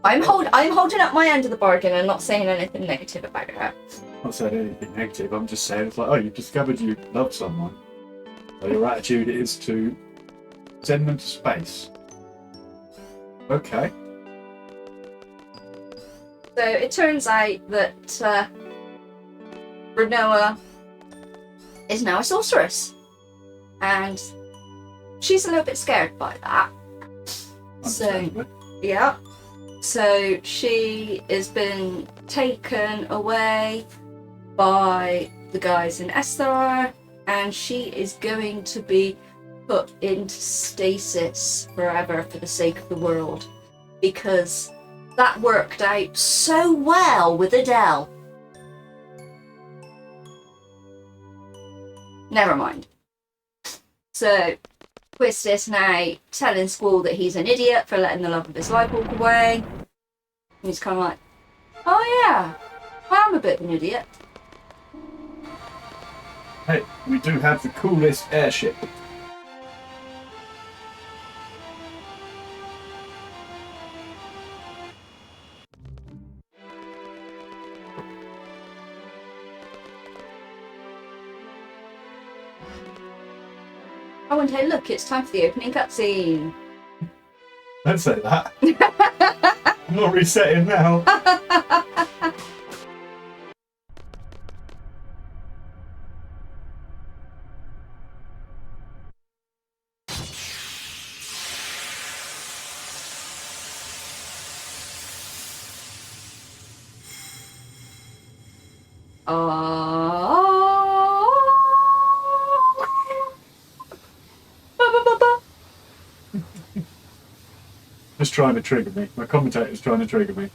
I'm holding up my end of the bargain and not saying anything negative about her. I'm not saying anything negative, I'm just saying it's like, oh, you've discovered you love someone. So your attitude is to send them to space. Okay. So it turns out that Renoa is now a sorceress. And she's a little bit scared by that. So, Understandably. yeah. So she has been taken away by the guys in Esthar, and she is going to be put into stasis forever for the sake of the world. Because that worked out so well with Adele. Never mind. So, Quistis now telling Squall that he's an idiot for letting the love of his life walk away. And he's kind of like, oh yeah, I am a bit of an idiot. Hey, we do have the coolest airship. I went, hey look, it's time for the opening cutscene. Don't say that. I'm not resetting now. Just trying to trigger me. My commentator's trying to trigger me.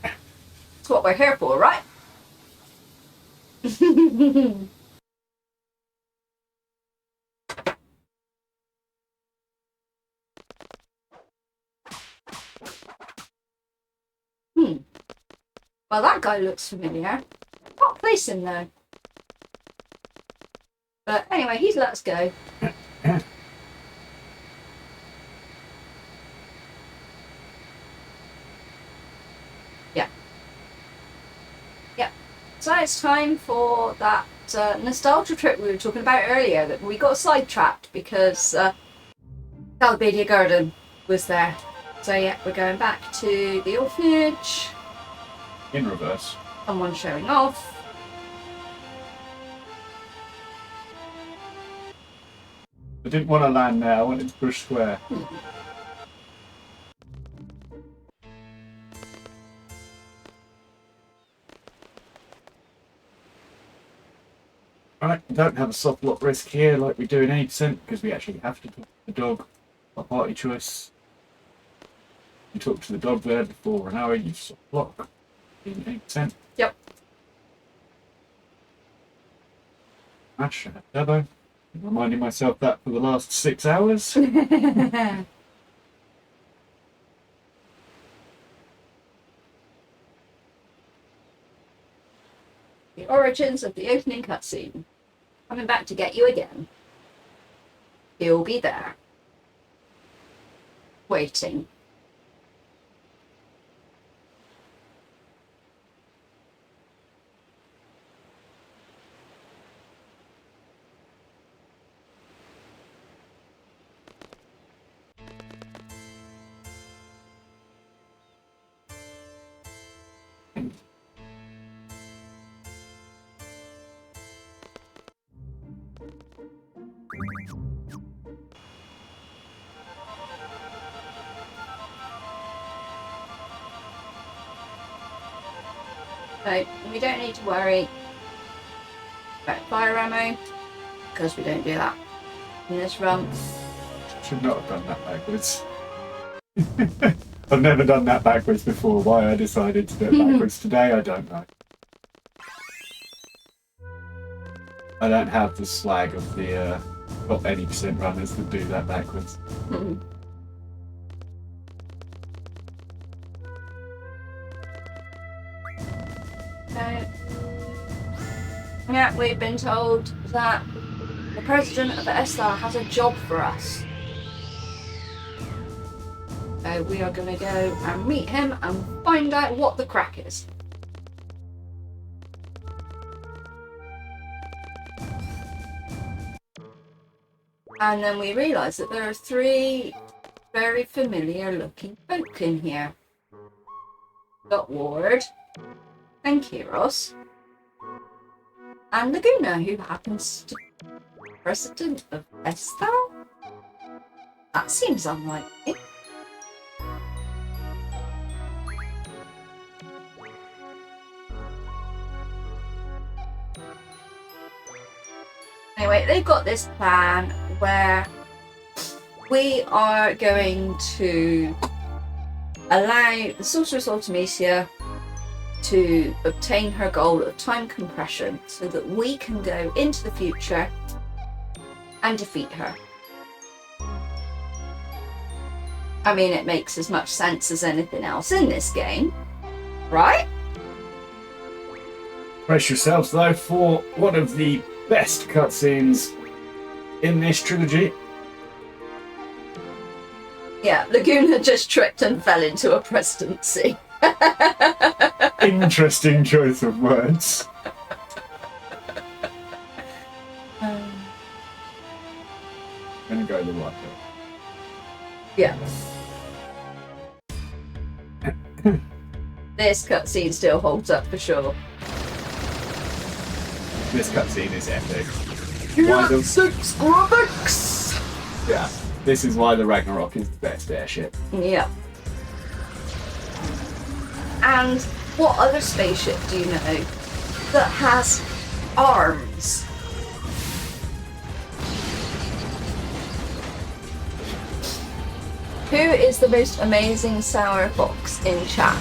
That's what we're here for, right? Well, that guy looks familiar. Can't place him though. But anyway, he's let us go. Yeah. Yeah. So it's time for that nostalgia trip we were talking about earlier that we got sidetracked because Calvadia Garden was there. So yeah, we're going back to the orphanage. In reverse. Someone showing off. I didn't want to land there, I wanted to push square. Alright, we don't have a soft lock risk here like we do in 80% because we actually have to talk to the dog. Our party choice. You talk to the dog there before an hour, you soft lock in 80%. Yep. Ash, Debo. Reminding myself that for the last 6 hours. The origins of the opening cutscene. Coming back to get you again. He'll be there. Waiting. So we don't need to worry about fire ammo because we don't do that in this run. Should not have done that backwards. I've never done that backwards before. Why I decided to do it backwards today, I don't know. I don't have the slag of the top any percent runners that do that backwards. So, yeah, we've been told that the president of SR has a job for us. So we are going to go and meet him and find out what the crack is. And then we realise that there are 3 very familiar looking folk in here. Got Ward and Kiros and Laguna, who happens to be president of Esthal? That seems unlikely. Anyway, they've got this plan where we are going to allow the Sorceress Artemisia to obtain her goal of time compression so that we can go into the future and defeat her. I mean, it makes as much sense as anything else in this game, right? Brace yourselves though for one of the best cutscenes in this trilogy. Yeah, Laguna just tripped and fell into a presidency. Interesting choice of words. Um, I'm gonna go the right way. yeah. This cutscene still holds up for sure. This cutscene is epic. Yeah, the- 6 graphics! Yeah, this is why the Ragnarok is the best airship. Yeah. And what other spaceship do you know that has arms? Who is the most amazing sour fox in chat?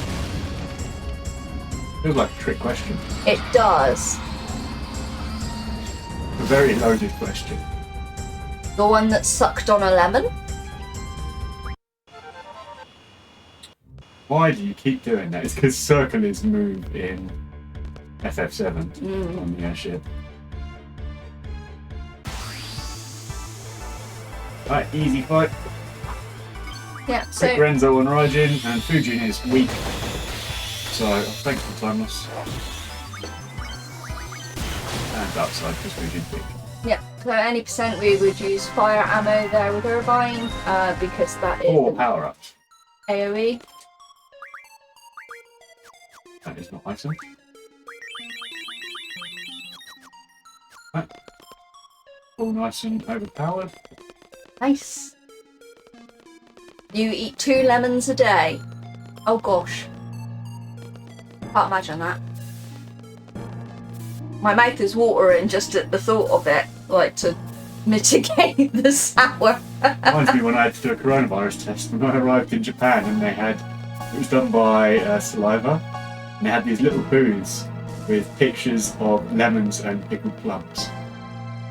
Feels like a trick question. It does. A very loaded question. The one that sucked on a lemon? Why do you keep doing that? It's because Circle is move in FF7 on the airship. Right, easy fight. Yeah, Quick so Renzo on Raijin, and Fujin is weak. So, thanks for timeless. And upside because Fujin's weak. yeah, so any percent we would use fire ammo there with Irvine, because that is Or an power ups. AoE. That is not item. Right. All nice and overpowered. Nice. You eat 2 lemons a day. Oh gosh. Can't imagine that. My mouth is watering just at the thought of it, like to mitigate the sour. Reminds me when I had to do a coronavirus test when I arrived in Japan, and it was done by Saliva, and they had these little booths with pictures of lemons and pickled plums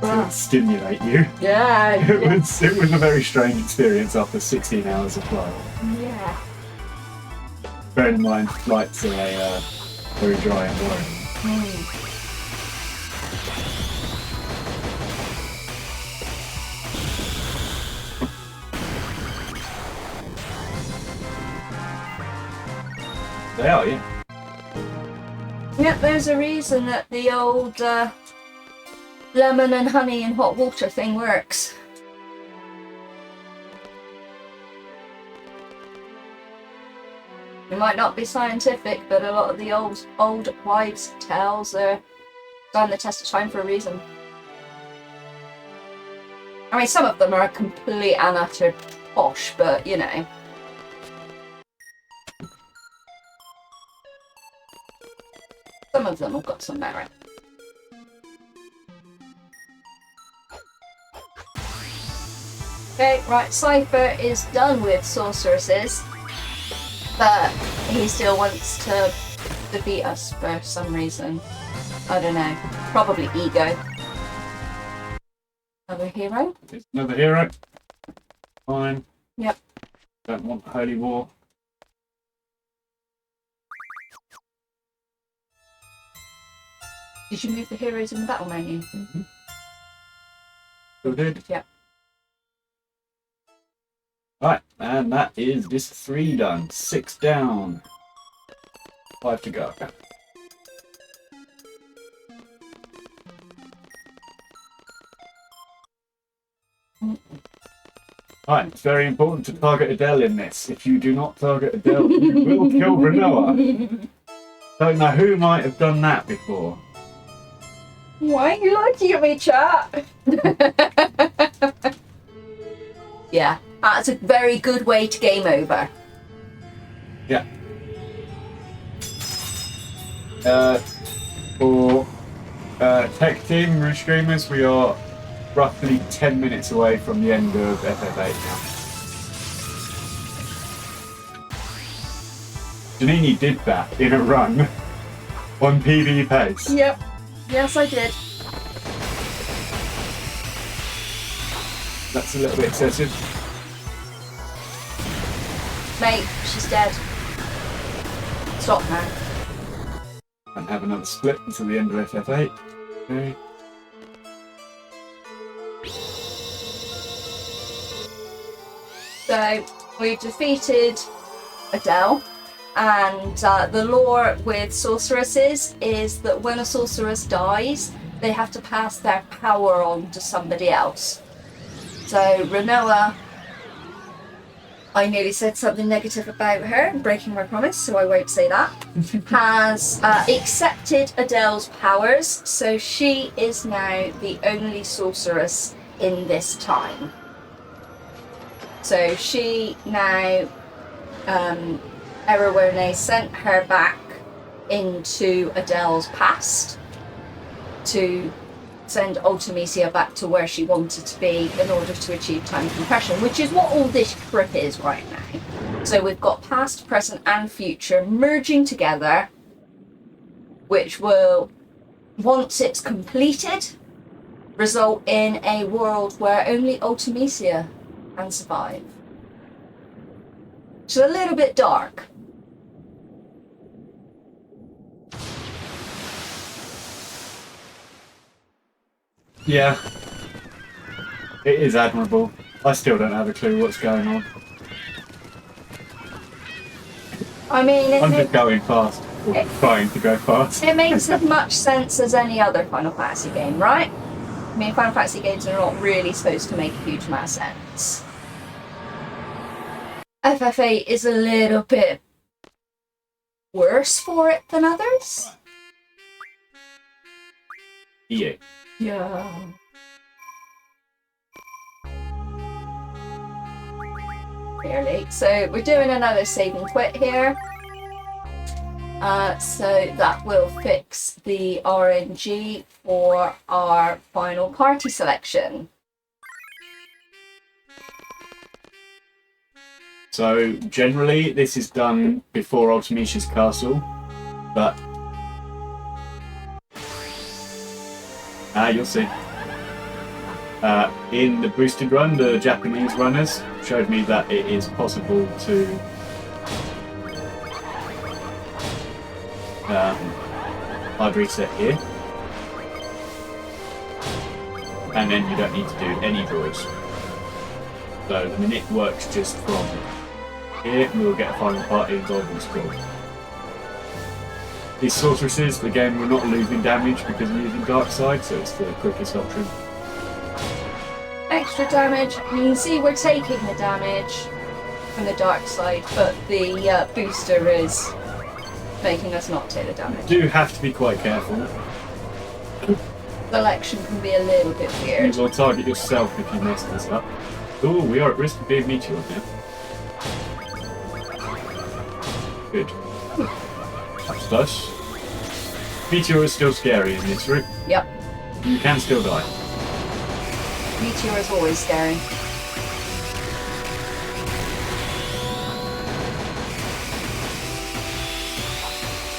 to stimulate you. Yeah. It was a very strange experience after 16 hours of flight. Yeah. Bearing in mind, flights are very dry and boring. They are, yeah. Yep, there's a reason that the old lemon and honey and hot water thing works. It might not be scientific, but a lot of the old wives' tales are stand the test of time for a reason. I mean, some of them are complete and utter posh, but you know. Some of them have got some merit. Okay, right, Cypher is done with sorceresses, but he still wants to defeat us for some reason. I don't know. Probably ego. Another hero? It's another hero. Fine. Yep. Don't want Holy War. Did you move the heroes in the battle menu? Mm-hmm. Still did. Yep. Right, and that is this 3 done. 6 down. 5 to go. Right, it's very important to target Adele in this. If you do not target Adele, you will kill Renoa. Don't know who might have done that before. Why are you looking at me, chat? Yeah, that's a very good way to game over. Yeah. For tech team, Rouge Streamers, we are roughly 10 minutes away from the end of FF8 now. Janini did that in a run on PvE pace. Yep. Yes, I did. That's a little bit excessive. Mate, she's dead. Stop now. And have another split until the end of FF8. Okay. So, we've defeated Adele, and the lore with sorceresses is that when a sorceress dies, they have to pass their power on to somebody else. So, Renoa, I nearly said something negative about her, breaking my promise, so I won't say that, has accepted Adele's powers, so she is now the only sorceress in this time. So she now, Erewhone sent her back into Adele's past to send Ultimecia back to where she wanted to be in order to achieve time compression, which is what all this trip is right now. So we've got past, present and future merging together, which will, once it's completed, result in a world where only Ultimecia can survive. Which is a little bit dark. Yeah. It is admirable. I still don't have a clue what's going on. I mean, I'm just going fast. Or trying to go fast. it makes as much sense as any other Final Fantasy game, right? I mean, Final Fantasy games are not really supposed to make a huge amount of sense. FF8 is a little bit worse for it than others. Yeah. Yeah. Clearly. So we're doing another save and quit here. So that will fix the RNG for our final party selection. So generally this is done before Ultimecia's castle, but you'll see. In the boosted run, the Japanese runners showed me that it is possible to hard reset here, and then you don't need to do any draws. So the minute works just from here, we'll get a final party and golden score. These sorceresses, again, we're not losing damage because we're using Dark Side, so it's the quickest option. Extra damage. You can see we're taking the damage. from the dark side, but the booster is making us not take the damage. You do have to be quite careful. Selection can be a little bit You weird. will target yourself if you mess this up. Ooh, we are at risk of being meteor now. Good. That's close. Meteor is still scary in this route. Yep. You can still die. Meteor is always scary.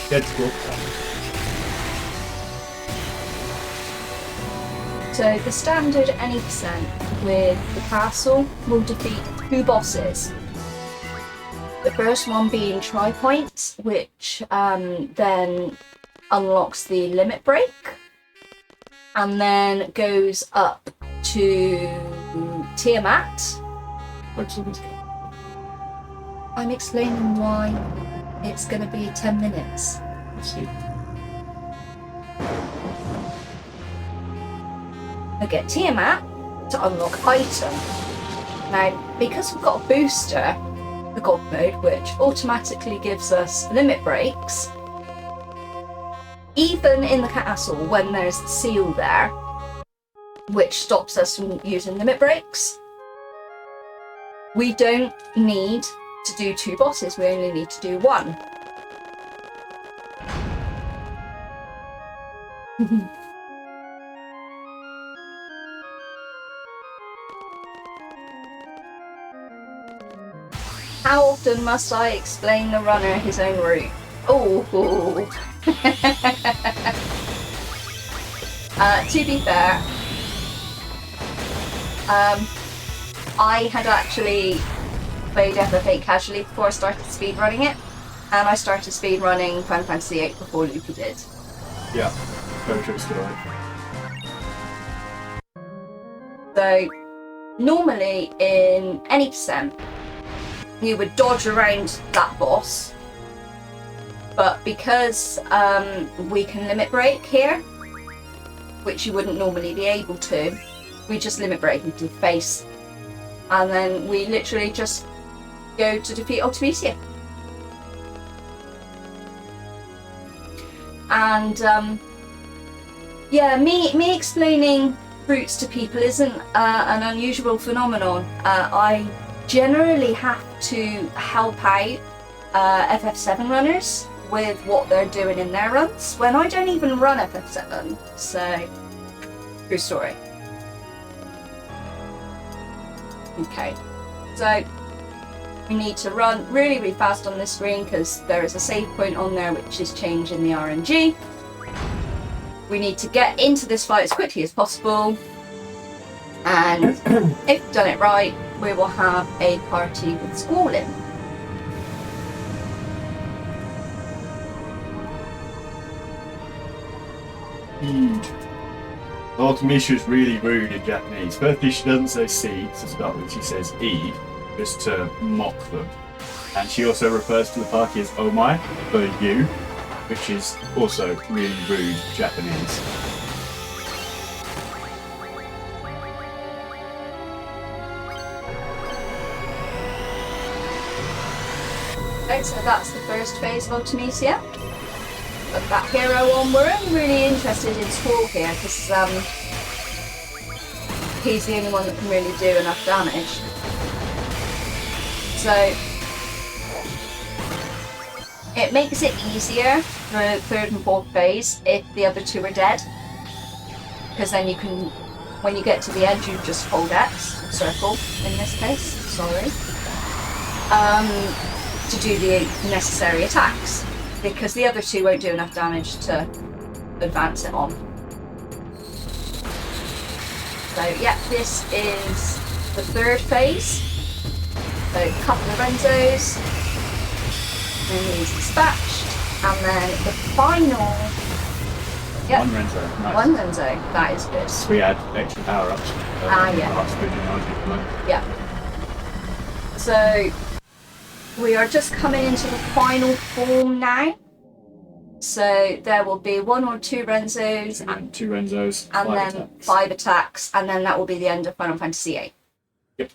Dead school. So the standard any percent with the castle will defeat 2 bosses. The first one being Tri-Point, which then unlocks the limit break, and then goes up to Tiamat. Focus on this guy. I'm explaining why it's going to be 10 minutes. Let's see. I get Tiamat to unlock item. Now, because we've got a booster, the God mode, which automatically gives us limit breaks, even in the castle when there's the seal there, which stops us from using limit breaks, we don't need to do 2 bosses, we only need to do 1. How often must I explain the runner his own route? Oh. To be fair, I had actually played FF8 casually before I started speedrunning it, and I started speedrunning Final Fantasy VIII before Luca did. Yeah. Very true story. So, normally in any percent, you would dodge around that boss, but because we can limit break here, which you wouldn't normally be able to, we just limit break into the face, and then we literally just go to defeat Ultimisia. And yeah, me explaining routes to people isn't an unusual phenomenon. I generally have to help out FF7 runners with what they're doing in their runs when I don't even run FF7, so true story. Okay, so we need to run really, really fast on this screen because there is a save point on there which is changing the RNG. We need to get into this fight as quickly as possible, and if we've done it right, we will have a party with Squall-in. Eid. Ultimisia is really rude in Japanese. Firstly, she doesn't say seed to start with, she says Eid, just to mock them. And she also refers to the party as Omai, for you, which is also really rude Japanese. Right, so that's the first phase of Ultimisia. Put that hero on. We're only really interested in Squall here because he's the only one that can really do enough damage. So it makes it easier for the 3rd and 4th phase if the other 2 are dead, because then you can, when you get to the end, you just hold X, circle in this case, sorry, to do the necessary attacks, because the other 2 won't do enough damage to advance it on. So yeah, this is the 3rd phase. So a couple of Renzos, then he's dispatched, and then the final. Yep. 1 Renzo, nice. 1 Renzo, that is good. We add extra power-ups. Yeah. Yeah. So we are just coming into the final form now. So there will be 1 or 2 Renzos And 2 Renzos, and 5 then attacks. 5 attacks, and then that will be the end of Final Fantasy VIII. Yep.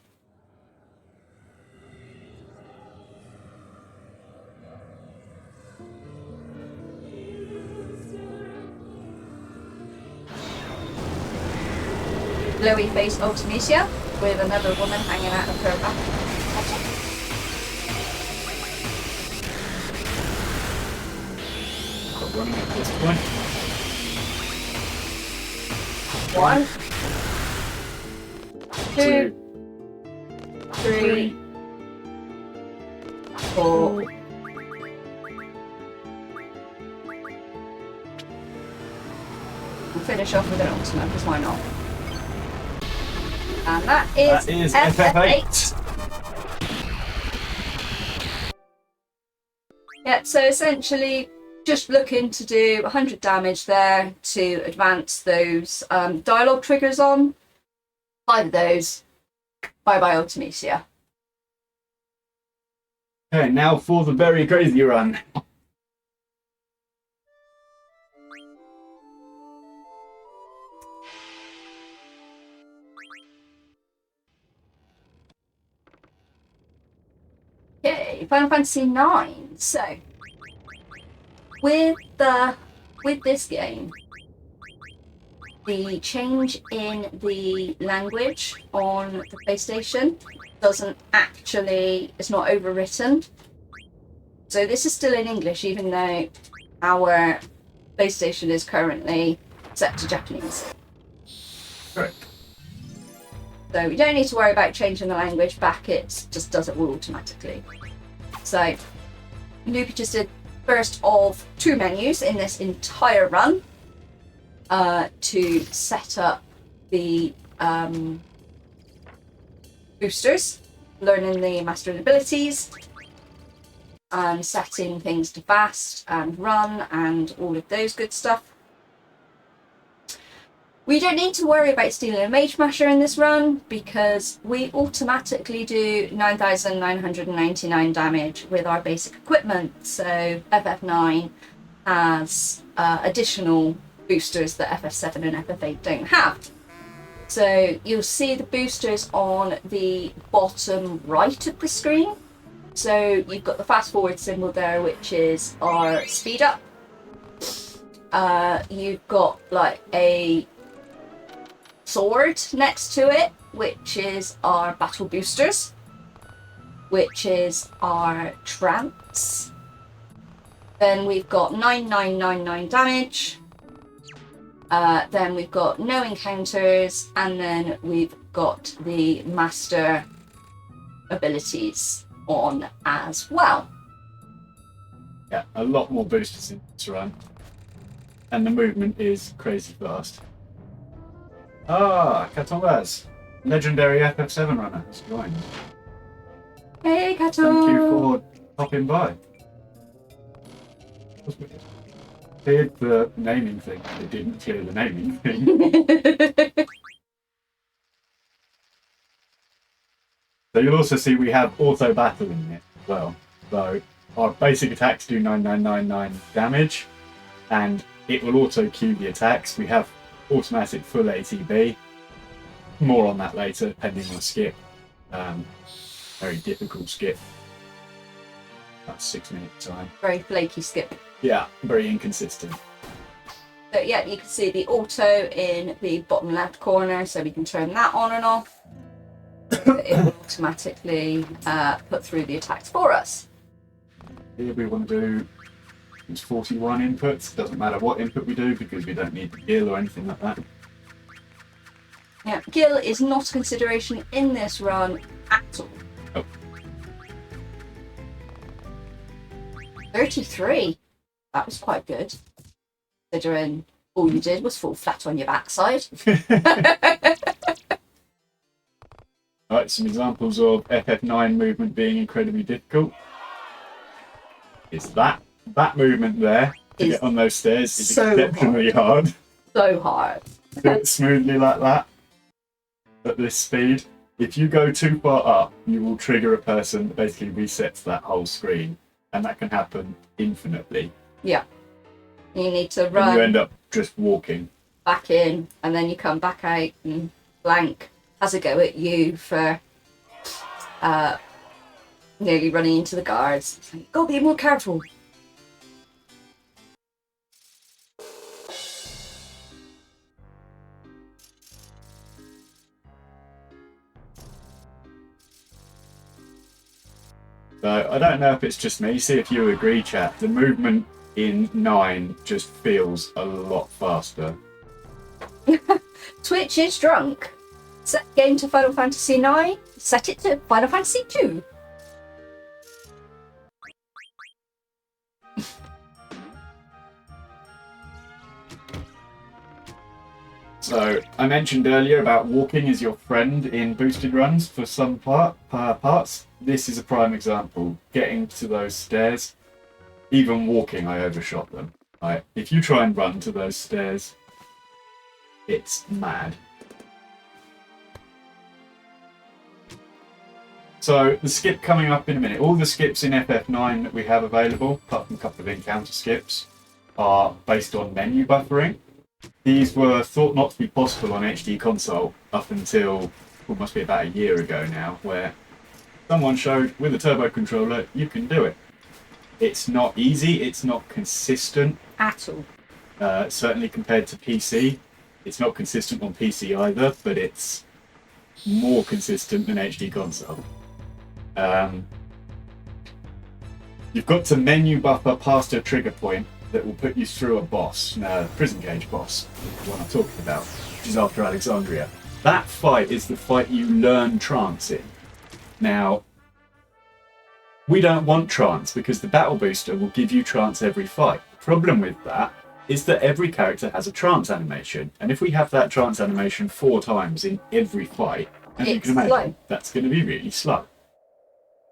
glowy face Ultimecia with another woman hanging out of her back. Got running at this point. 1, 2, 3, 4. We'll finish off with an ultimate, because why not? And that is FF8. Yeah, so essentially just looking to do 100 damage there to advance those dialogue triggers on. 5 of those. Bye-bye Ultimecia. Okay, now for the very crazy run. Okay, Final Fantasy IX. So, with this game, the change in the language on the PlayStation doesn't actually, it's not overwritten. So this is still in English, even though our PlayStation is currently set to Japanese. Correct. So we don't need to worry about changing the language back, it just does it all automatically. So Loopy just did first of 2 menus in this entire run to set up the boosters, learning the mastered abilities, and setting things to fast and run and all of those good stuff. We don't need to worry about stealing a Mage Masher in this run because we automatically do 9,999 damage with our basic equipment. So FF9 has additional boosters that FF7 and FF8 don't have. So you'll see the boosters on the bottom right of the screen. So you've got the fast forward symbol there, which is our speed up. You've got like a sword next to it, which is our battle boosters, which is our trance. Then we've got 9999 damage. Then we've got no encounters, and then we've got the master abilities on as well. Yeah, a lot more boosters in this run. And the movement is crazy fast. Ah, Katombaz, legendary FF7 runner, has joined. Hey, Kato! Thank you for popping by. Cleared the naming thing. They didn't clear the naming thing. So you'll also see we have auto battle in it as well. So our basic attacks do 9999 damage, and it will auto queue the attacks. We have automatic full ATB. More on that later, depending on the skip. Very difficult skip. About 6 minutes time. Very flaky skip. Yeah, very inconsistent. So yeah, you can see the auto in the bottom left corner, so we can turn that on and off. It will automatically put through the attacks for us. Here we want to do, it's 41 inputs. Doesn't matter what input we do because we don't need the gill or anything like that. Yeah, Gil is not a consideration in this run at all. Oh. 33. That was quite good, considering all you did was fall flat on your backside. Right, some examples of FF9 movement being incredibly difficult. It's that movement there to get on those stairs is so exceptionally hard. So hard. Do it smoothly like that at this speed. If you go too far up, you will trigger a person that basically resets that whole screen, and that can happen infinitely. Yeah. You need to And run you end up just walking. back in, and then you come back out and blank has a go at you for nearly running into the guards. It's like, gotta be more careful. So I don't know if it's just me. See if you agree, chat. The movement in 9 just feels a lot faster. Twitch is drunk. Set game to Final Fantasy 9. Set it to Final Fantasy 2. So I mentioned earlier about walking as your friend in boosted runs for some parts. This is a prime example. Getting to those stairs, even walking, I overshot them. Right? If you try and run to those stairs, it's mad. So the skip coming up in a minute. All the skips in FF9 that we have available, apart from a couple of encounter skips, are based on menu buffering. These were thought not to be possible on HD console up until, well, must be about a year ago now, where someone showed with a turbo controller you can do it. It's not easy, it's not consistent. At all. Certainly compared to PC. It's not consistent on PC either, but it's more consistent than HD console. You've got to menu buffer past a trigger point that will put you through a boss, prison cage boss, the one I'm talking about, which is after Alexandria. That fight is the fight you learn trance in. Now, we don't want trance because the battle booster will give you trance every fight. The problem with that is that every character has a trance animation, and if we have that trance animation 4 times in every fight, as you can imagine, slow. that's going to be really slow.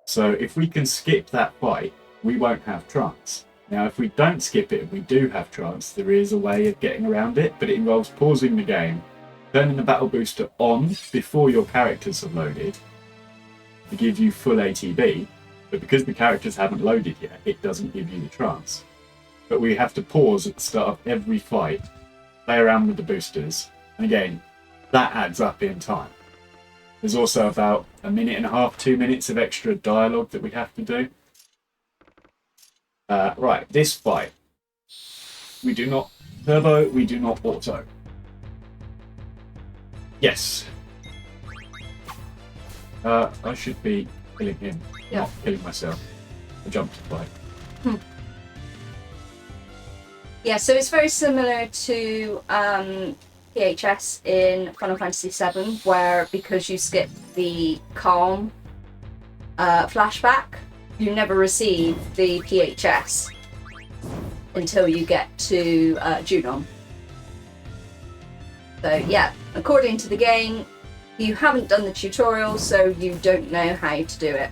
So if we can skip that fight, we won't have trance. Now, if we don't skip it and we do have trance, there is a way of getting around it, but it involves pausing the game, turning the battle booster on before your characters are loaded to give you full ATB, but because the characters haven't loaded yet, it doesn't give you the trance. But we have to pause at the start of every fight, play around with the boosters, and again, that adds up in time. There's also about 1.5 minutes, 2 minutes of extra dialogue that we have to do. Right, this fight. We do not turbo, we do not auto. Yes. I should be killing him, not killing myself. I jumped to fight. Yeah, so it's very similar to PHS in Final Fantasy VII, where because you skip the calm flashback, you never receive the PHS until you get to Junon. So yeah, according to the game, you haven't done the tutorial, so you don't know how to do it.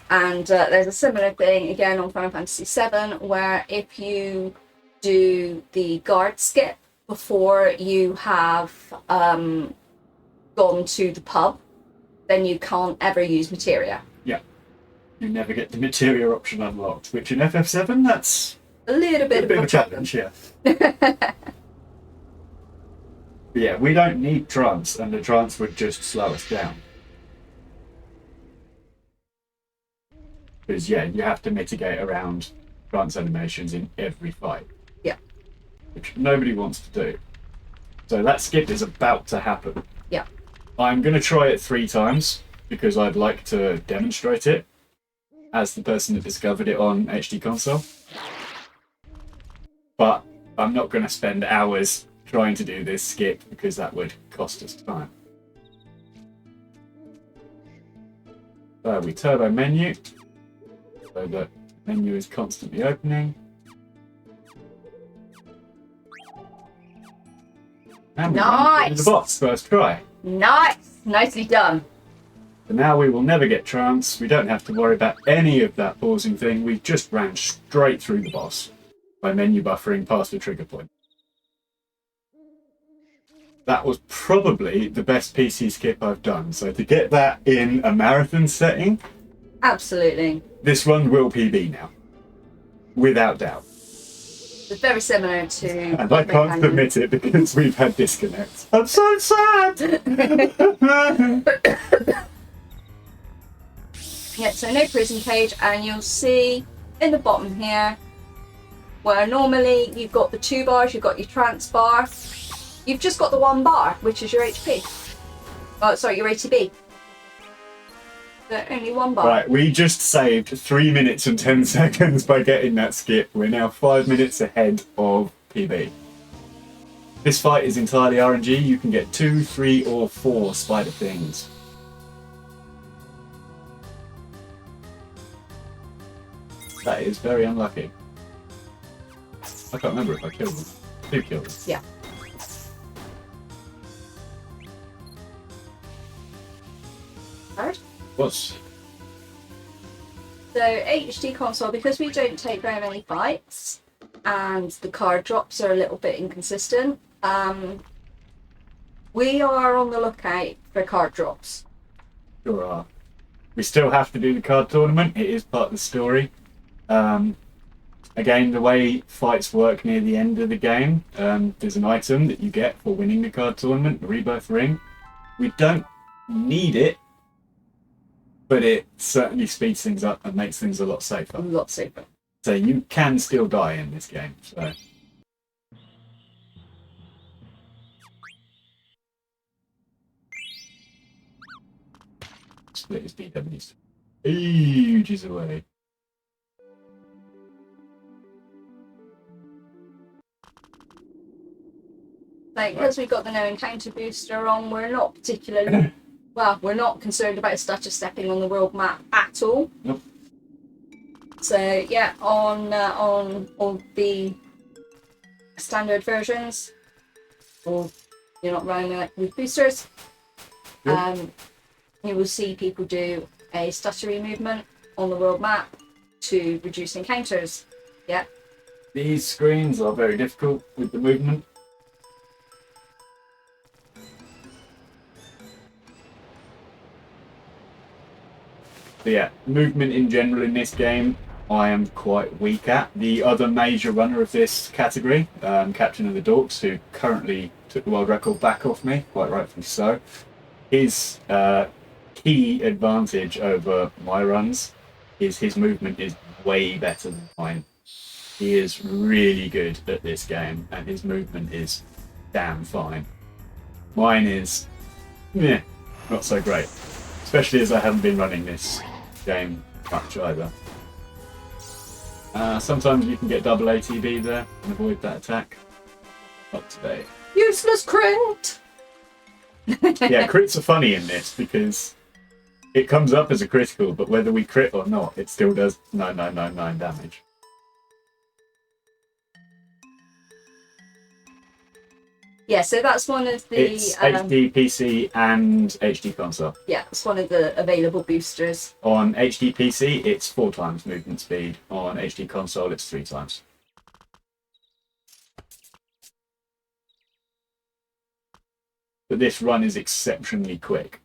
And there's a similar thing again on Final Fantasy VII, where if you do the guard skip before you have gone to the pub, then you can't ever use materia. Yeah. You never get the materia option unlocked, which in FF7, that's A little bit of a challenge, yeah. But yeah, we don't need trance, and the trance would just slow us down. Because yeah, you have to mitigate around trance animations in every fight. Yeah. Which nobody wants to do. So that skip is about to happen. Yeah. I'm going to try it 3 times because I'd like to demonstrate it as the person that discovered it on HD console. But I'm not going to spend hours trying to do this skip because that would cost us time. So we turbo menu, so the menu is constantly opening. And we Nice! the boss first try. Nice! Nicely done. So now we will never get trance. We don't have to worry about any of that pausing thing. We just ran straight through the boss by menu buffering past the trigger point. That was probably the best PC skip I've done. So to get that in a marathon setting, Absolutely. this one will PB now. Without doubt. It's very similar to... And I can't submit it because we've had disconnects. I'm so sad! Yeah, so no prison cage, and you'll see in the bottom here, where normally you've got the 2 bars, you've got your trance bar, you've just got the 1 bar, which is your HP. Oh, sorry, your ATB. only one bar. Right, we just saved 3 minutes and 10 seconds by getting that skip. We're now 5 minutes ahead of PB. This fight is entirely RNG. You can get 2, 3, or 4 spider things. That is very unlucky. I can't remember if I killed them. 2 killed them. Yeah. Third. What's... So HD console, because we don't take very many fights and the card drops are a little bit inconsistent, we are on the lookout for card drops. Sure are. We still have to do the card tournament. It is part of the story. Again, the way fights work near the end of the game, there's an item that you get for winning the card tournament, the Rebirth Ring. We don't need it, but it certainly speeds things up and makes things a lot safer. A lot safer. So you can still die in this game. So. Split his BWs. Ages away. Like, because we've got the no encounter booster on, we're not particularly... well, we're not concerned about stutter stepping on the world map at all. Nope. So, yeah, on all the standard versions, or you're not running with boosters, Yep. you will see people do a stuttery movement on the world map to reduce encounters. Yeah. These screens are very difficult with the movement. But yeah, movement in general in this game, I am quite weak at. The other major runner of this category, Captain of the Dorks, who currently took the world record back off me, quite rightfully so, his key advantage over my runs is his movement is way better than mine. He is really good at this game, and his movement is damn fine. Mine is, not so great, especially as I haven't been running this game much either. Sometimes you can get double ATB there and avoid that attack. Not today. Useless crit! Yeah, crits are funny in this because it comes up as a critical, but whether we crit or not, it still does 9999 damage. Yeah, so that's one of the... It's HD PC and HD console. Yeah, it's one of the available boosters. On HD PC, it's 4 times movement speed. On HD console, it's 3 times. But this run is exceptionally quick.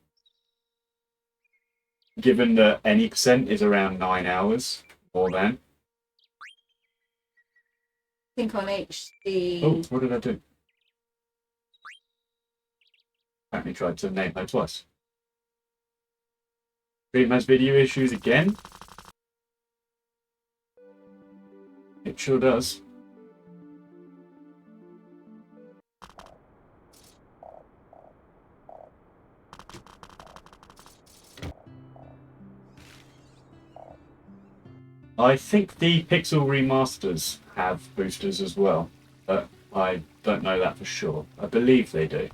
Given that any percent is around 9 hours or then. I think on HD... Oh, what did I do? Apparently tried to name her twice. Stream has video issues again? It sure does. I think the Pixel remasters have boosters as well, but I don't know that for sure. I believe they do.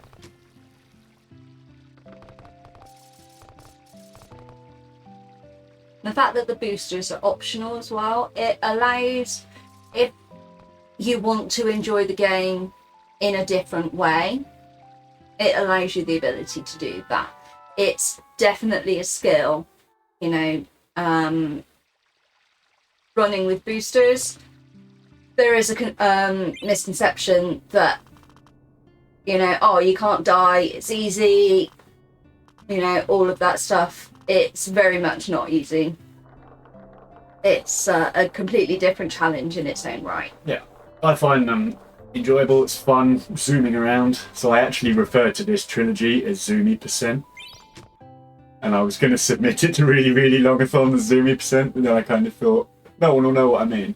The fact that the boosters are optional as well, it allows, if you want to enjoy the game in a different way, it allows you the ability to do that. It's definitely a skill, you know, running with boosters. There is a misconception that, you know, oh, you can't die, it's easy, you know, all of that stuff. It's very much not easy. It's a completely different challenge in its own right. Yeah, I find them enjoyable, it's fun, zooming around. So I actually refer to this trilogy as Zoomy percent. And I was going to submit it to really, really longathon as Zoomy percent, but then I kind of thought, no one will know what I mean.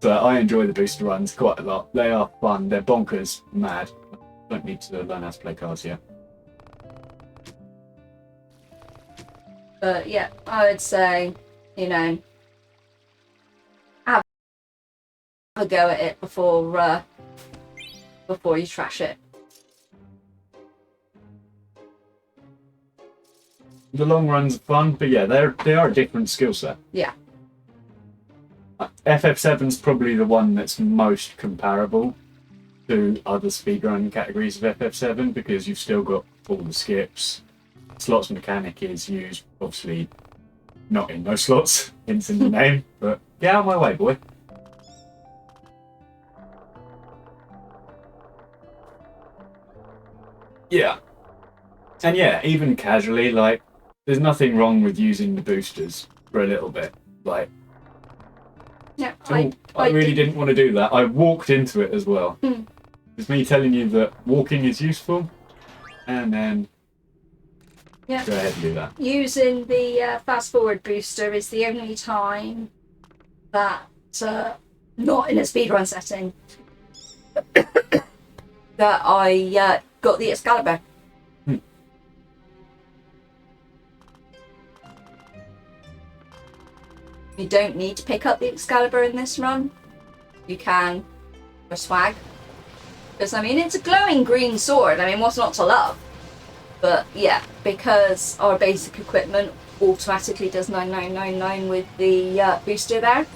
So I enjoy the booster runs quite a lot. They are fun, they're bonkers, mad. Don't need to learn how to play cards yet. But yeah, I would say, you know, have a go at it before you trash it. The long runs are fun, but yeah, they are a different skill set. Yeah. FF7's probably the one that's most comparable to other speedrun categories of FF7 because you've still got all the skips. Slots mechanic is used, obviously not in those slots, hints in the name, but get out of my way, boy. Yeah. And yeah, even casually, like, there's nothing wrong with using the boosters for a little bit. Like, Yeah, I really didn't want to do that. I walked into it as well. Mm. It's me telling you that walking is useful, and then Yeah. go ahead and do that. Using the fast forward booster is the only time that, not in a speedrun setting, that I got the Excalibur. You don't need to pick up the Excalibur in this run. You can for swag. Because, I mean, it's a glowing green sword. I mean, what's not to love? But, yeah, because our basic equipment automatically does 9999 with the booster there,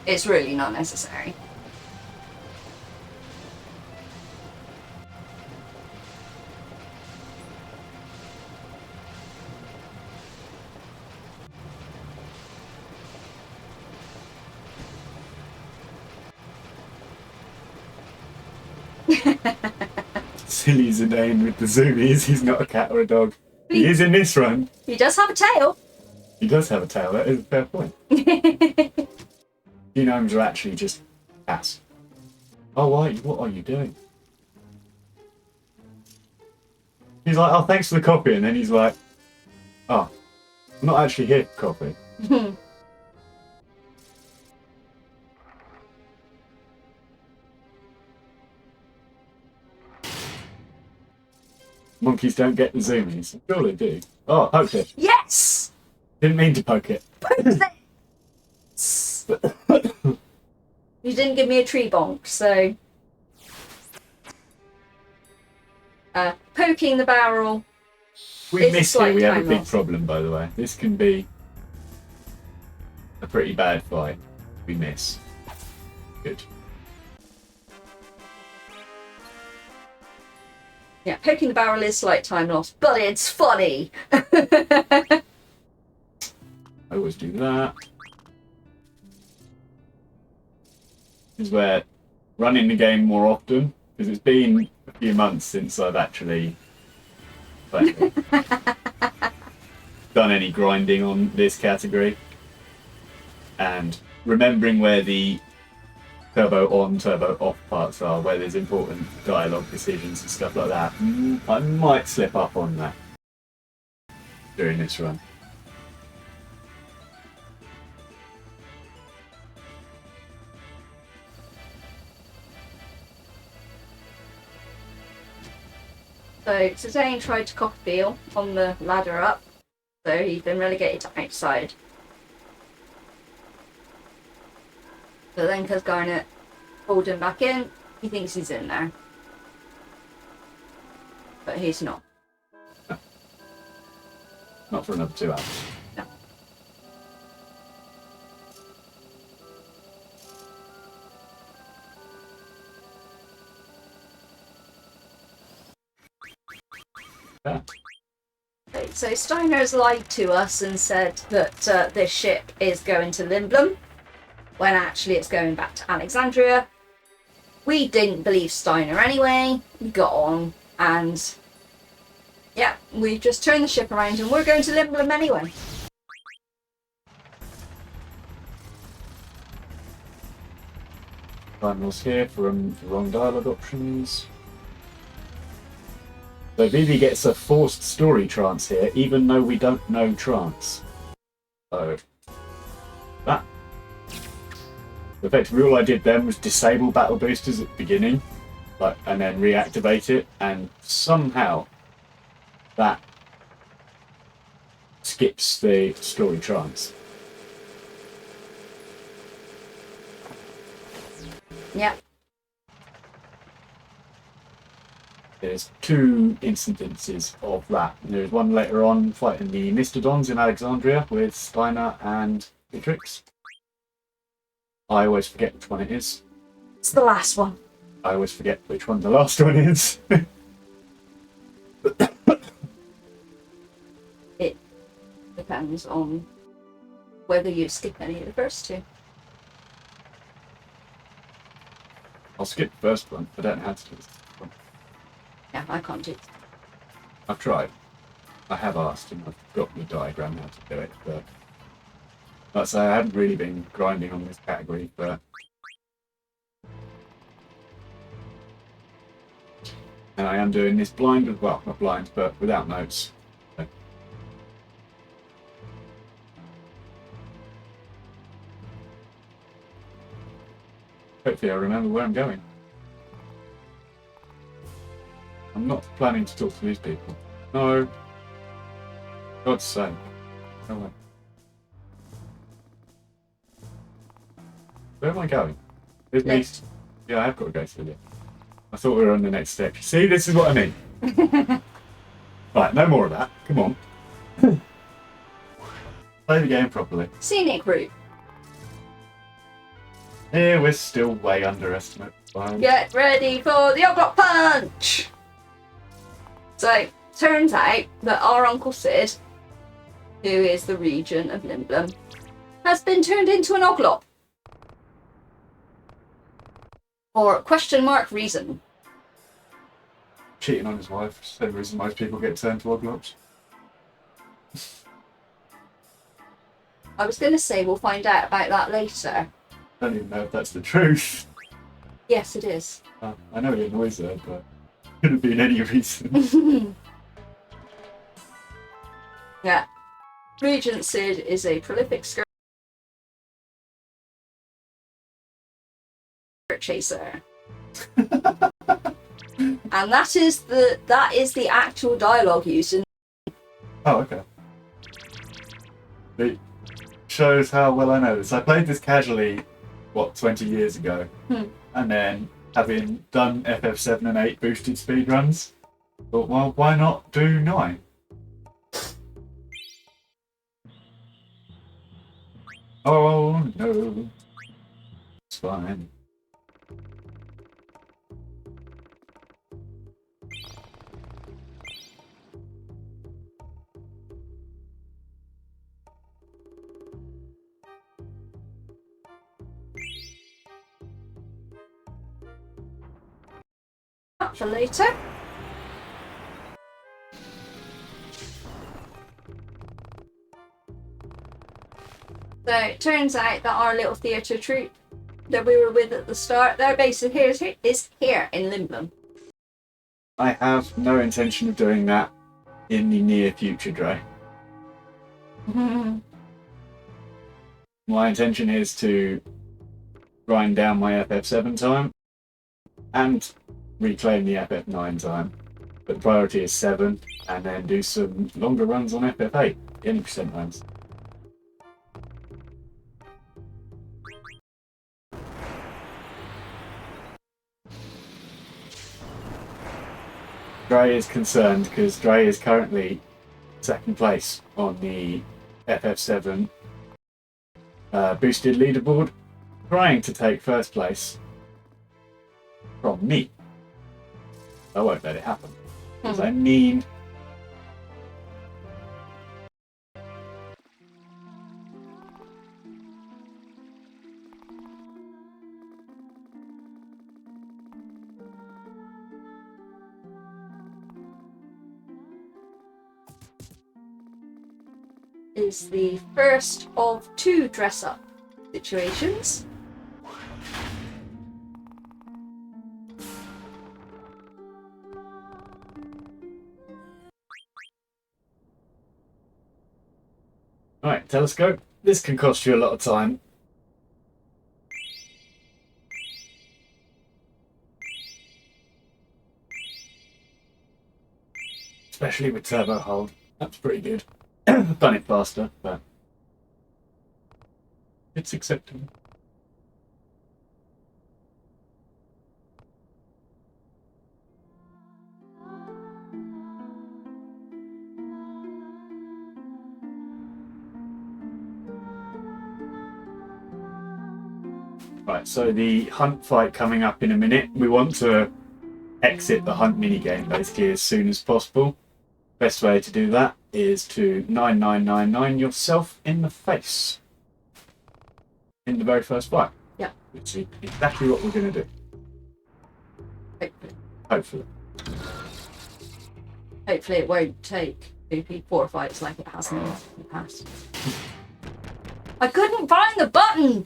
it's really not necessary. Silly Zidane with the zoomies. He's not a cat or a dog. He is in this run. He does have a tail. He does have a tail. That is a fair point. Genomes are actually just cats. Oh, what are you doing? He's like, oh, thanks for the coffee. And then he's like, oh, I'm not actually here for coffee. Monkeys don't get the zoomies. Sure they do. Oh, poked it. Yes! Didn't mean to poke it. You didn't give me a tree bonk, so... poking the barrel. We It's a miss here. slight We have a time big loss. problem, by the way. This can be a pretty bad fight. We miss. Good. Yeah, poking the barrel is slight time loss, but it's funny. I always do that. This is where running the game more often, because it's been a few months since I've actually done any grinding on this category, and remembering where the turbo on, turbo off parts are, where there's important dialogue decisions and stuff like that. I might slip up on that during this run. So Zidane tried to cock Beal on the ladder up, so he's been relegated to outside. But then because Garnet pulled him back in, he thinks he's in there. But he's not. Not for another 2 hours. No. Yeah. Okay, so Steiner's lied to us and said that this ship is going to Limblum, when actually it's going back to Alexandria. We didn't believe Steiner anyway. We got on, and yeah, we just turned the ship around and we're going to Limblum anyway. Finals here from the wrong dialogue options. So Vivi gets a forced story trance here, even though we don't know trance. So that. Effectively all I did then was disable battle boosters at the beginning, like, and then reactivate it, and somehow that skips the story trance. Yeah. There's 2 instances of that. There's one later on fighting the Mystodons in Alexandria with Steiner and Beatrix. I always forget which one it is. It's the last one. I always forget which one the last one is. It depends on whether you skip any of the first 2. I'll skip the first one. I don't know how to do this. Yeah, I can't do it. I've tried. I have asked, and I've got the diagram how to do it, but like I say, I haven't really been grinding on this category, but and I am doing this blind, well, not blind, but without notes. So. Hopefully I remember where I'm going. I'm not planning to talk to these people. No. God's sake. No way. Where am I going? There's me. Next. Yeah, I have got to go through it. I thought we were on the next step. See, this is what I mean. Right, no more of that. Come on. Play the game properly. Scenic route. Here, we're still way underestimate. Fine. Get ready for the Oglot Punch! So, turns out that our Uncle Sid, who is the regent of Limblum, has been turned into an Oglot. For question mark reason. Cheating on his wife. Same reason most people get turned to Oglops. I was going to say we'll find out about that later. I don't even know if that's the truth. Yes, it is. I know he annoys her, but could have been any reason. Yeah. Regent Sid is a prolific skirt chaser. And that is the actual dialogue used in. Oh, okay. It shows how well I know this. I played this casually, 20 years ago? And then, having done FF7 and 8 boosted speedruns, thought, well, why not do 9? Oh, no. It's fine. For later. So it turns out that our little theatre troupe that we were with at the start, their base is here in Limblum. I have no intention of doing that in the near future, Dre. My intention is to grind down my FF7 time and reclaim the FF9 time. But the priority is 7, and then do some longer runs on FF8, 80% runs. Dre is concerned because Dre is currently 2nd place on the FF7 boosted leaderboard, trying to take 1st place from me. I won't let it happen because I mean. Is the first of 2 dress-up situations. Alright, telescope. This can cost you a lot of time. especially with turbo hold. That's pretty good. I've done it faster, but it's acceptable. Right, so the hunt fight coming up in a minute. We want to exit the hunt minigame basically as soon as possible. Best way to do that is to 9999 yourself in the face in the very first fight. Yeah. Which is exactly what we're going to do. Hopefully. Hopefully it won't take 4 fights like it has in the past. I couldn't find the button!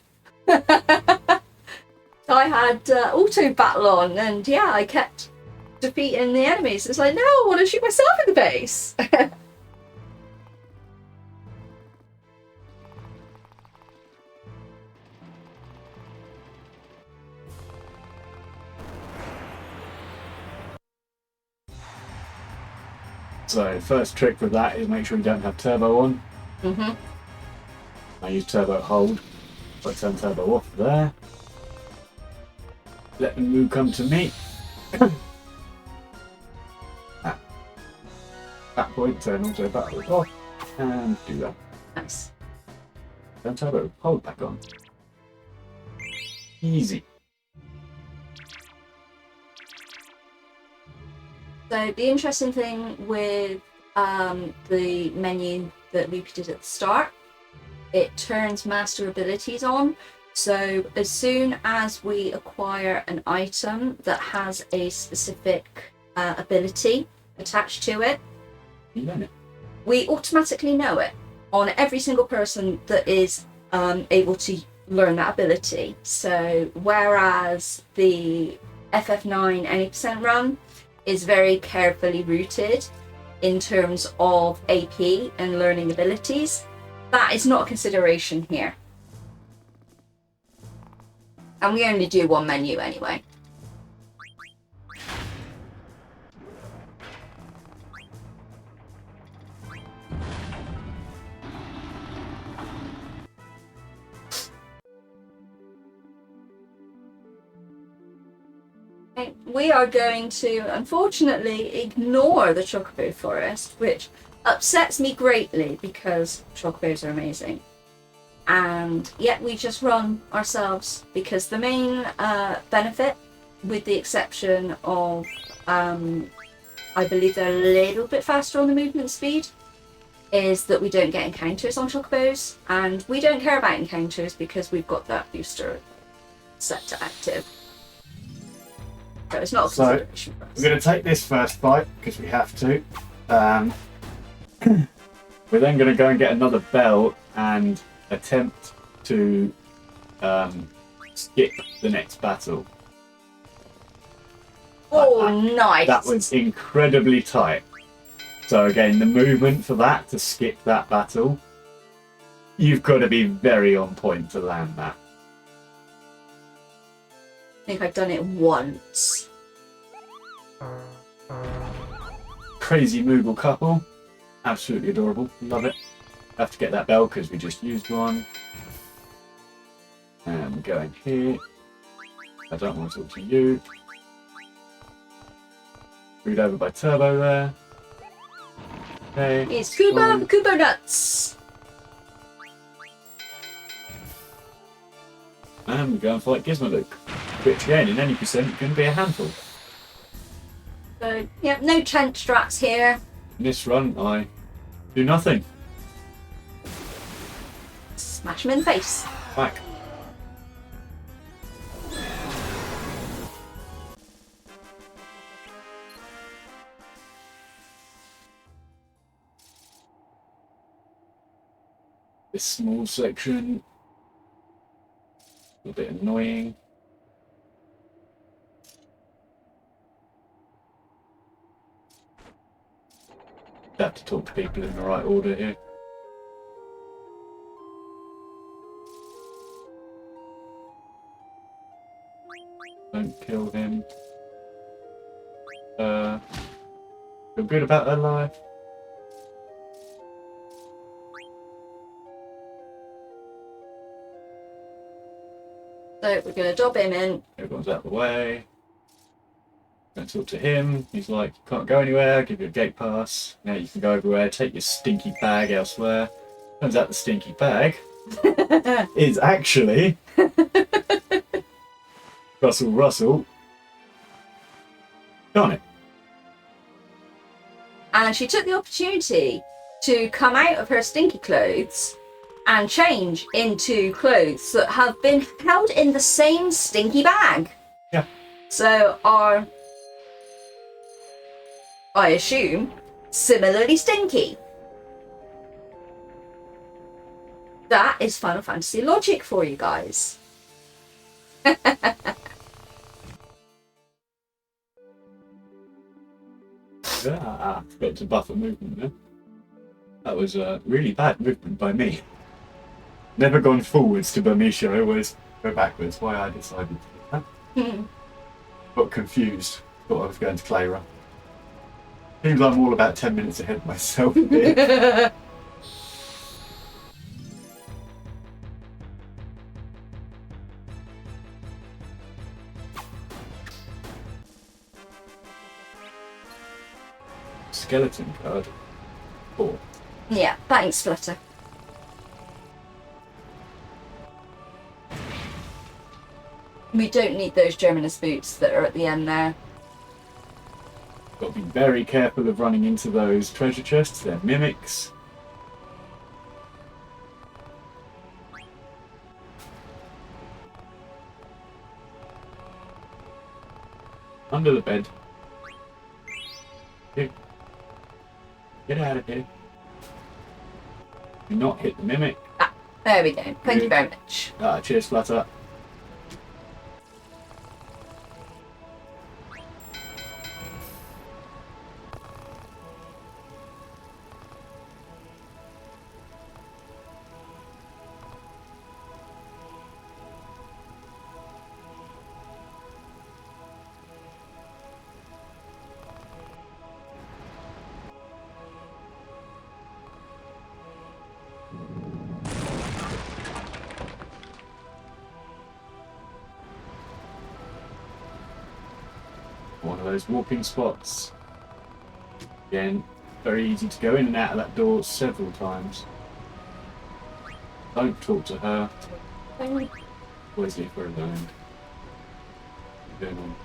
I had auto battle on, and yeah, I kept defeating the enemies. It's like, no, I want to shoot myself in the face! So first trick with that is make sure you don't have turbo on. Mm-hmm. I use turbo hold. I turn turbo off there. Let the move come to me. At that point, turn auto battle off and do that. Nice. Turn turbo hold back on. Easy. So the interesting thing with the menu that Luke did at the start, it turns master abilities on. So as soon as we acquire an item that has a specific ability attached to it, You learn it. we automatically know it on every single person that is able to learn that ability. So whereas the FF9 any% run is very carefully rooted in terms of AP and learning abilities, that is not a consideration here. And we only do one menu anyway. Okay, we are going to, unfortunately, ignore the Chocobo Forest, which upsets me greatly because Chocobos are amazing. And yet we just run ourselves because the main benefit, with the exception of, I believe they're a little bit faster on the movement speed, is that we don't get encounters on Chocobos, and we don't care about encounters because we've got that booster set to active. So it's not a So, consideration for us. We're going to take this first fight because we have to. We're then going to go and get another bell and attempt to skip the next battle. Oh, nice! That was incredibly tight. So again, the movement for that, to skip that battle, you've got to be very on point to land that. I think I've done it once. Crazy Moogle couple. Absolutely adorable. Love it. Have to get that bell because we just used one. And we're going here. I don't want to talk to you. Screwed over by turbo there. Okay. It's Kubo Kubo Nuts! And we're going for like Gizmo which again, in any percent, can be a handful. So, yeah, no tent strats here. In this run, I do nothing. Smash him in the face. Back. This small section, a bit annoying. Have to talk to people in the right order here. Don't kill him. Go Feel good about her life. So we're going to dob him in. Everyone's out of the way. Going to talk to him. He's like, can't go anywhere. Give you a gate pass. Now you can go everywhere. Take your stinky bag elsewhere. Turns out the stinky bag is actually Russell. Darn it. And she took the opportunity to come out of her stinky clothes and change into clothes that have been held in the same stinky bag. Yeah. So are, I assume, similarly stinky. That is Final Fantasy logic for you guys. Ah, forgot to buffer movement there. That was really bad movement by me. Never gone forwards to Burmisha, I always go backwards. Why I decided to do that. Got confused. Thought I was going to Clayra. Seems I'm all about 10 minutes ahead of myself here. Skeleton card. 4. Yeah, thanks, Flutter. We don't need those Germanus boots that are at the end there. Got to be very careful of running into those treasure chests. They're mimics. Under the bed. Here. Get out of here. Do not hit the mimic. Ah, there we go. Thank you very much. Cheers, Flutter. One of those walking spots. Again, very easy to go in and out of that door several times. Don't talk to her. Always leave her alone. What's going on?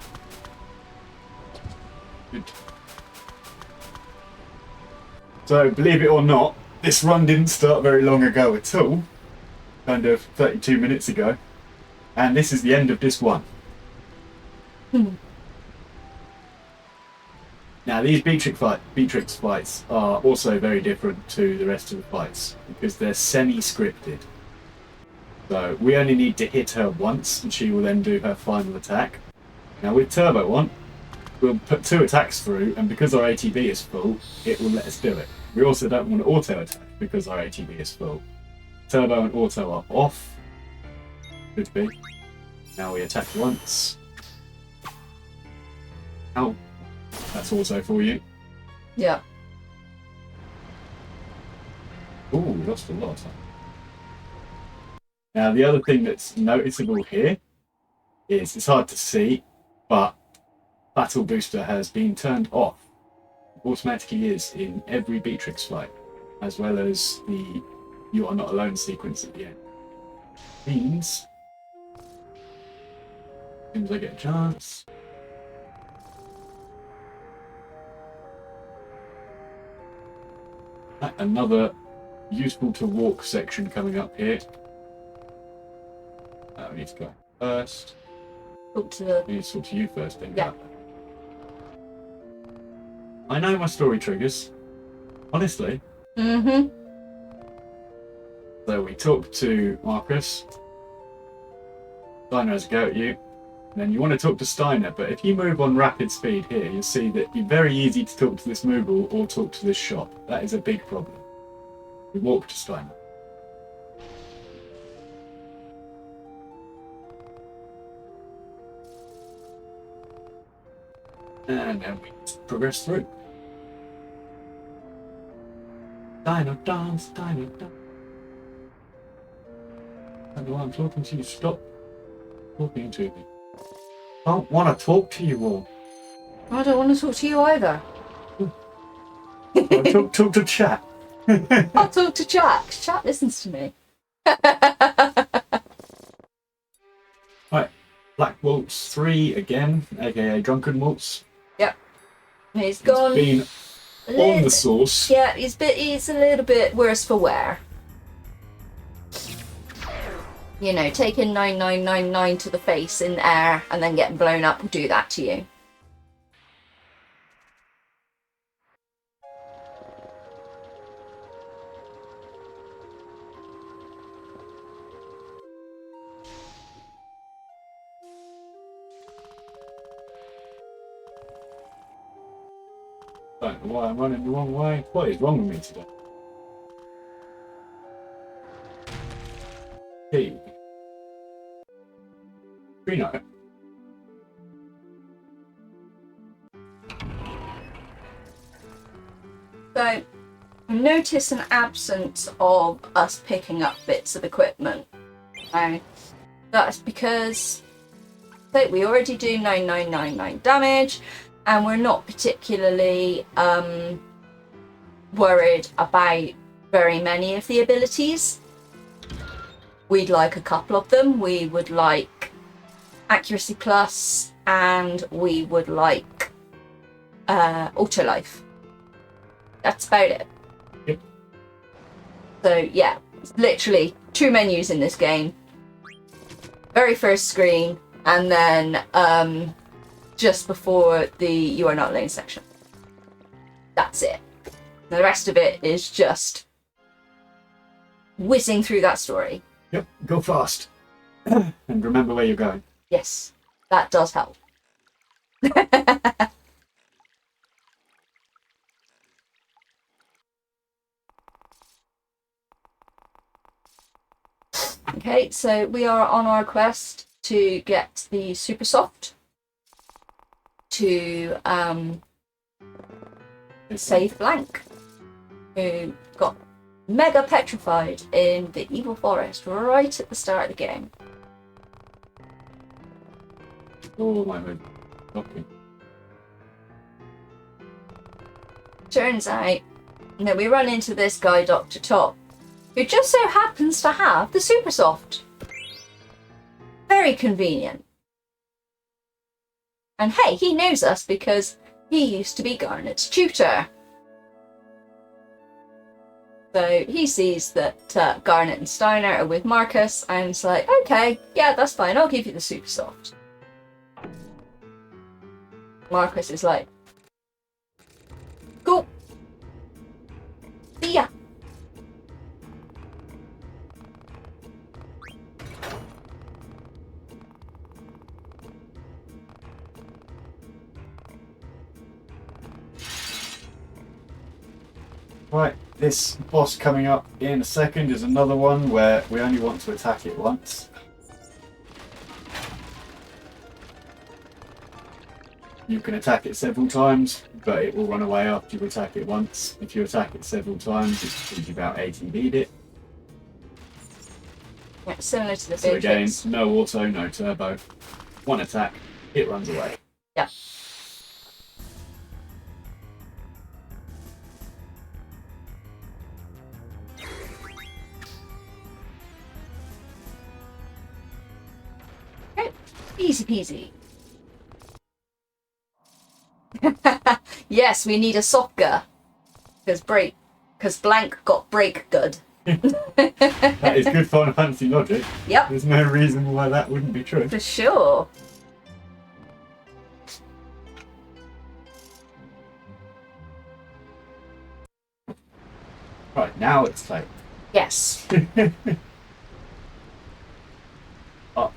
Good. So, believe it or not, this run didn't start very long ago at all. Kind of 32 minutes ago. And this is the end of this one. Now these Beatrix fights are also very different to the rest of the fights because they're semi-scripted. So we only need to hit her once and she will then do her final attack. Now with Turbo on, we'll put 2 attacks through and because our ATB is full, it will let us do it. We also don't want to auto attack because our ATB is full. Turbo and auto are off. Could be. Now we attack once. Ow. That's also for you. Yeah. Ooh, we lost a lot of time. Now, the other thing that's noticeable here is it's hard to see, but Battle Booster has been turned off. It automatically is in every Beatrix fight, as well as the You Are Not Alone sequence at the end. Means, as soon as I get a chance. Another useful to walk section coming up here. We need to go first. Talk to the... We need to talk to you first then. Yeah. I know my story triggers. Honestly. Mm-hmm. So we talk to Marcus. Steiner has a go at you. And then you want to talk to Steiner, but if you move on rapid speed here, you'll see that it'd be very easy to talk to this Moogle or talk to this shop. That is a big problem. We walk to Steiner. And then we progress through. Dino dance, dino dance. And while I'm talking to you, stop talking to me. I don't want to talk to you all. I don't want to talk to you either. Talk to chat. I'll talk to Jack. Chat listens to me. Right, Black Waltz 3 again, aka Drunken Waltz. Yep. He's gone. Been on the sauce. Yeah, he's a little bit worse for wear. You know, taking 9999 to the face in the air and then getting blown up will do that to you. I don't know why I'm running the wrong way. What is wrong with me today? Hey. Reno. So, notice an absence of us picking up bits of equipment. Now, that's because we already do 9999 damage, and we're not particularly worried about very many of the abilities. We'd like a couple of them. We would like Accuracy Plus, and we would like Auto Life. That's about it. Yep. So yeah, it's literally 2 menus in this game. Very first screen, and then just before the You Are Not Alone section. That's it. The rest of it is just whizzing through that story. Yep, go fast. And remember where you're going. Yes, that does help. Okay, so we are on our quest to get the Super Soft to save Blank, who got mega petrified in the Evil Forest right at the start of the game. Oh my god. Okay. Turns out that we run into this guy, Dr. Top, who just so happens to have the Super Soft. Very convenient. And hey, he knows us because he used to be Garnet's tutor. So he sees that Garnet and Steiner are with Marcus, and he's like, okay, yeah, that's fine, I'll give you the Super Soft. Marcus is like, cool. See ya. Right, this boss coming up in a second is another one where we only want to attack it once. You can attack it several times, but it will run away after you attack it once. If you attack it several times, it gives you about 80 beat it. Yeah, similar to the So again, Beatrix. no auto, no turbo. One attack, it runs away. Yeah. Okay, easy peasy. Yes, we need a soccer. Because Blank got break good. That is good Final Fantasy logic. Yep, There's no reason why that wouldn't be true. for sure. Right, now it's like Yes. up,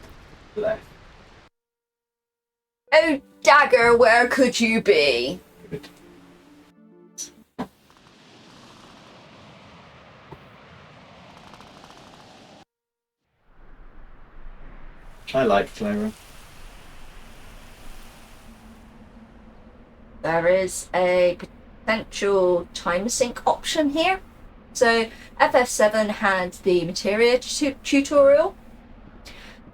left. Oh, Dagger, where could you be? Good. I like Clara. There is a potential time sync option here. So FF7 had the materia tutorial.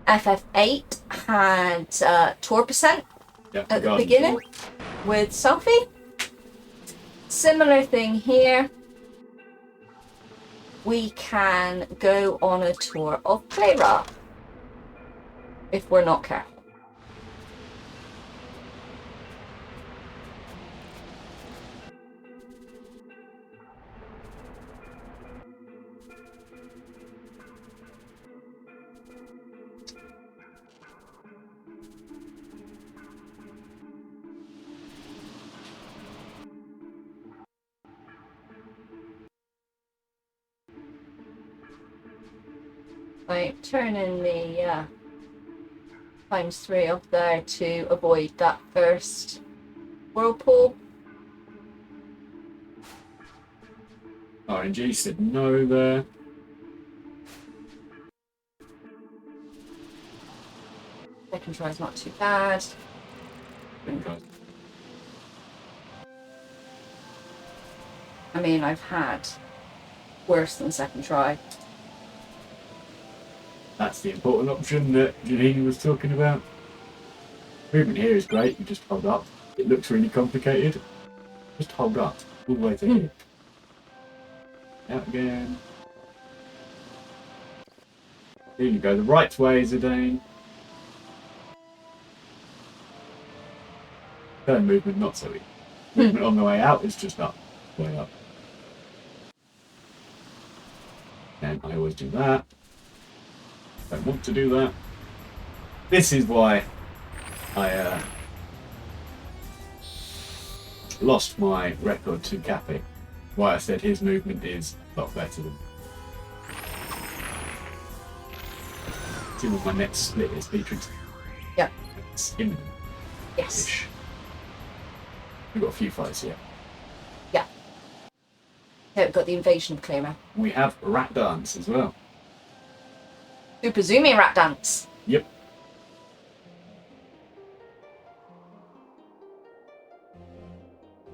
FF8 had tour percent Yeah, at the garden beginning tour. with Selfie. Similar thing here. We can go on a tour of Playra if we're not careful. I'm turning the ×3 up there to avoid that first whirlpool. RNG said no there. Second try's not too bad. I mean, I've had worse than second try. That's the important option that Janine was talking about. Movement here is great, you just hold up. It looks really complicated. Just hold up all the way to here. Out again. Here you go, the right way, Zidane. Turn movement, not so easy. Movement on the way out is just up, way up. And I always do that. Don't want to do that. This is why I lost my record to Cappy. Why I said his movement is a lot better than. See what my next split is, Beatrix. Yeah. It's imminent. Yes. We've got a few fights yet. Yeah. Yeah, we've got the invasion of Clara. We have Rat Dance as well. Super Zoomy Rat Dance. Yep.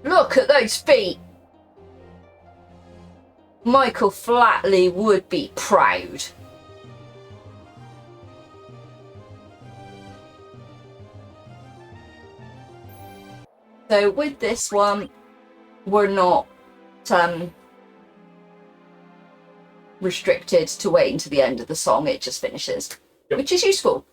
Look at those feet. Michael Flatley would be proud. So with this one, we're not restricted to wait until the end of the song. It just finishes, Yep. which is useful.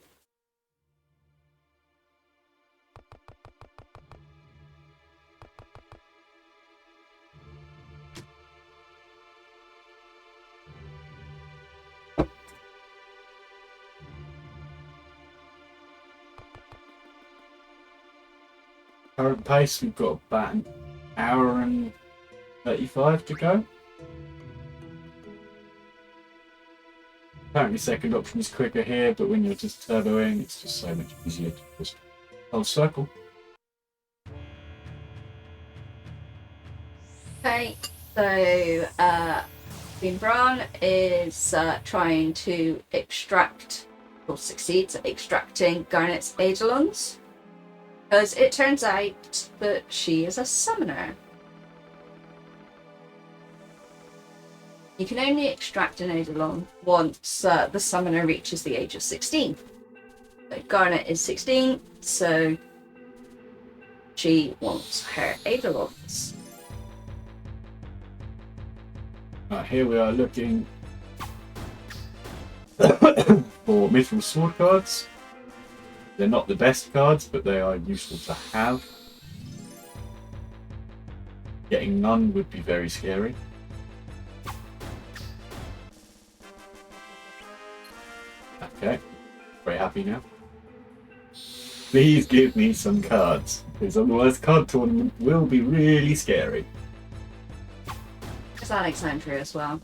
Current pace, we've got about an hour and 35 to go. Apparently second option is quicker here, but when you're just turboing, it's just so much easier to just hold circle. Okay, so Queen Bran is trying to extract, or succeeds at extracting Garnet's Eidolons. Because it turns out that she is a summoner. You can only extract an Eidolon once the summoner reaches the age of 16. So Garnet is 16, so she wants her Eidolons. Right, here we are looking for Mithril Sword cards. They're not the best cards, but they are useful to have. Getting none would be very scary. Okay, very happy now. Please give me some cards, because otherwise card tournament will be really scary. There's Alexandria as well.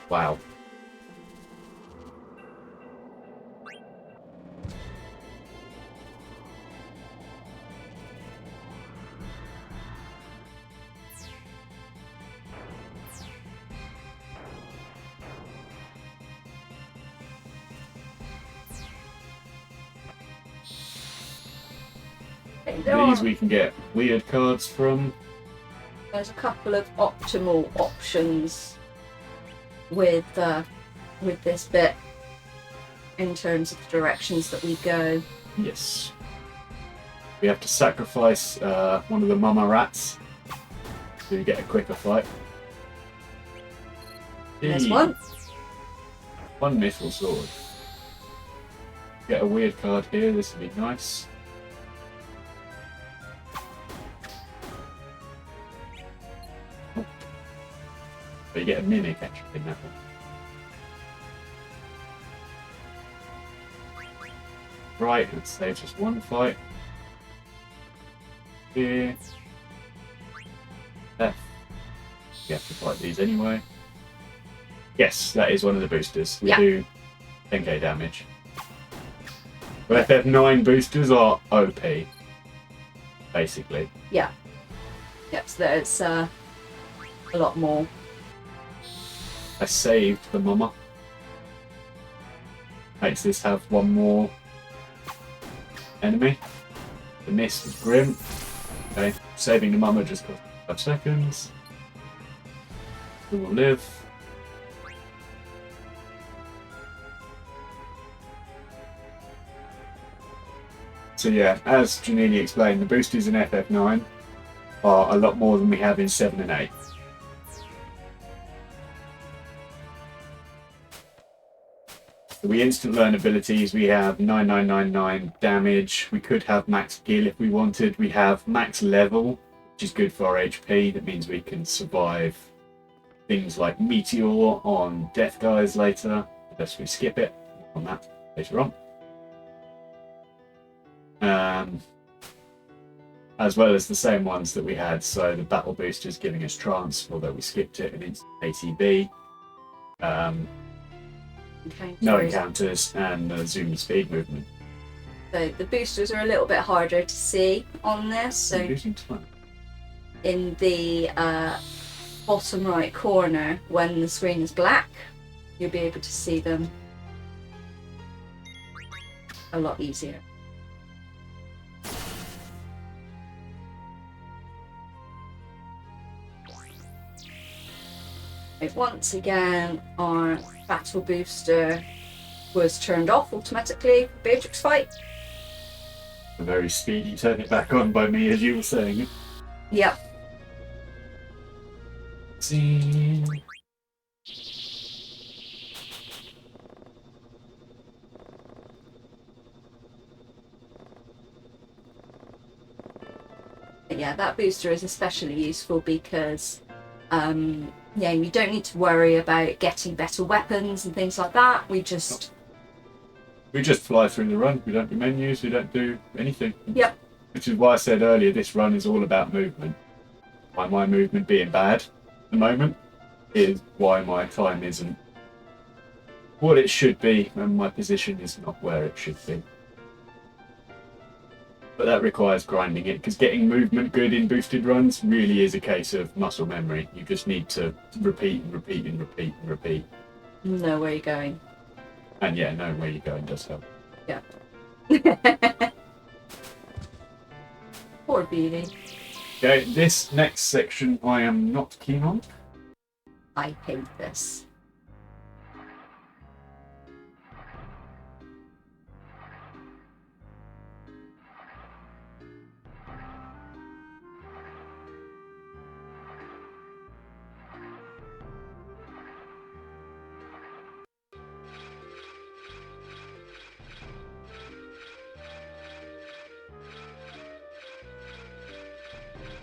Wow. These we can get weird cards from. There's a couple of optimal options with this bit in terms of the directions that we go. Yes. We have to sacrifice one of the mama rats to get a quicker fight. There's one. One missile sword. Get a weird card here, this would be nice. Oh. But you get a mimic actually in that one. Right, it saves us one fight. Here. F. You have to fight these anyway. Yes, that is one of the boosters. We do 10k damage. But FF9 boosters are OP, basically. Yeah. Yep, so there's a lot more. I saved the mama. Makes this have one more enemy. The miss was grim. Okay, saving the mama just cost 5 seconds. We will live. So yeah, as Janini explained, the boosters in FF9 are a lot more than we have in 7 and 8. So we instant learn abilities, we have 9999 damage, we could have max skill if we wanted, we have max level, which is good for our HP, that means we can survive things like Meteor on Death Guys later, unless we skip it on that later on. As well as the same ones that we had, so the battle boosters giving us trance, although we skipped it, and instant ATB, no encounters, and zoom speed movement. So the boosters are a little bit harder to see on this. So in the bottom right corner, when the screen is black, you'll be able to see them a lot easier. Once again, our battle booster was turned off automatically for Beatrix fight. A very speedy turn it back on by me, as you were saying. Yep. See. Yeah, that booster is especially useful because yeah, you don't need to worry about getting better weapons and things like that. We just fly through the run. We don't do menus, we don't do anything. Yep. Which is why I said earlier, this run is all about movement. By my movement being bad at the moment is why my time isn't what it should be and my position is not where it should be. But that requires grinding it, because getting movement good in boosted runs really is a case of muscle memory. You just need to repeat and repeat and repeat and repeat. Know where you're going. And yeah, knowing where you're going does help. Yeah. Poor Beanie. Okay, this next section I am not keen on. I hate this.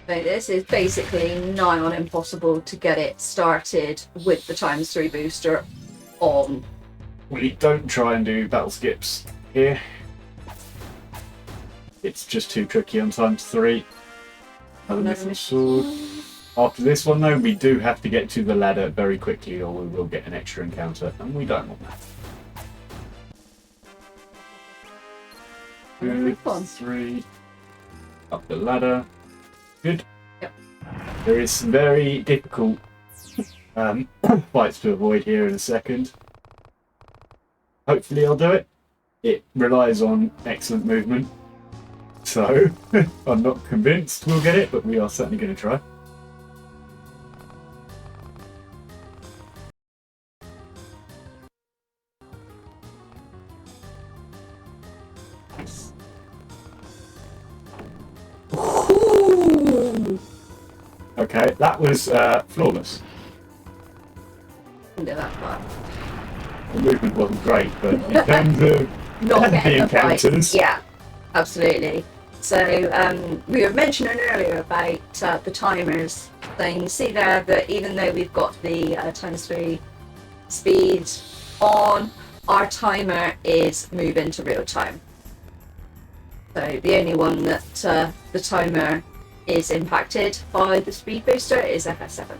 So this is basically nigh on impossible to get it started with the ×3 booster on. We don't try and do battle skips here. It's just too tricky on ×3. Another missile sword. After this one though, we do have to get to the ladder very quickly or we will get an extra encounter, and we don't want that. Good, 3. Up the ladder. Good. Yep. There is some very difficult fights to avoid here in a second. Hopefully I'll do it. It relies on excellent movement. So, I'm not convinced we'll get it, but we are certainly going to try. Ooh. Okay, that was flawless. Didn't do that far. The movement wasn't great, but in terms of Not the getting the fight. encounters, Yeah, absolutely. So we were mentioning earlier about the timers thing. You see there that even though we've got the times 3 speed on, our timer is moving to real time. So the only one that the timer is impacted by the speed booster is FF7.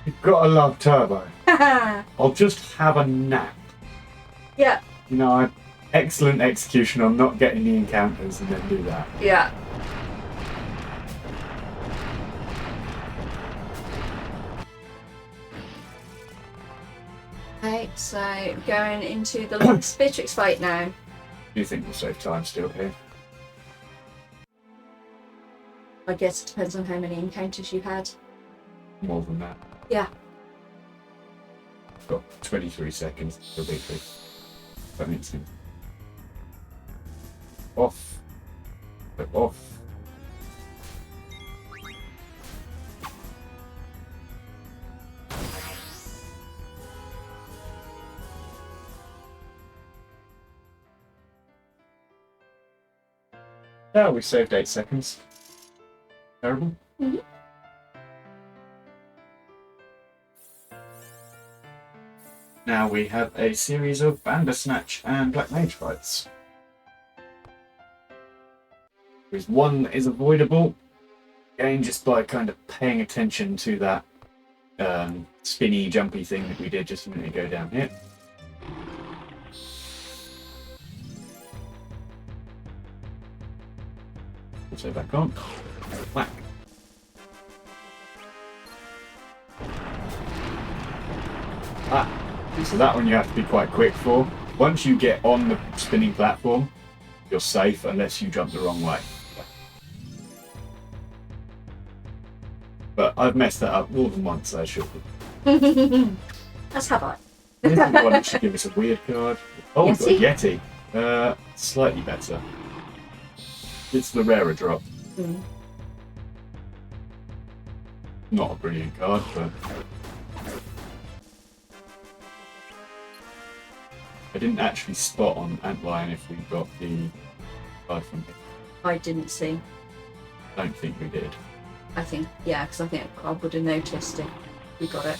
you've got to love Turbo. I'll just have a nap. Yeah, You know, excellent execution on not getting the encounters and then do that. yeah. Okay, so going into the last Beatrix fight now. Do you think we'll save time still here? I guess it depends on how many encounters you had. More than that. Yeah. I've got 23 seconds to beat it. That makes sense. Off. But off. Yeah, we saved 8 seconds. Terrible. Mm-hmm. Now we have a series of Bandersnatch and Black Mage fights. There's one that is avoidable, again just by kind of paying attention to that spinny, jumpy thing that we did just a minute ago down here. Also back on. Whack. So that one you have to be quite quick for. Once you get on the spinning platform, you're safe unless you jump the wrong way. But I've messed that up more than once, I should have. That's how I. This is the one that should give us a weird card. Oh, we've got a Yeti? Yeti. Slightly better. It's the rarer drop. Mm. Not a brilliant card, but I didn't actually spot on Antlion if we got the card from him. I didn't see. I don't think we did. I think, yeah, because I think I would have noticed if we got it.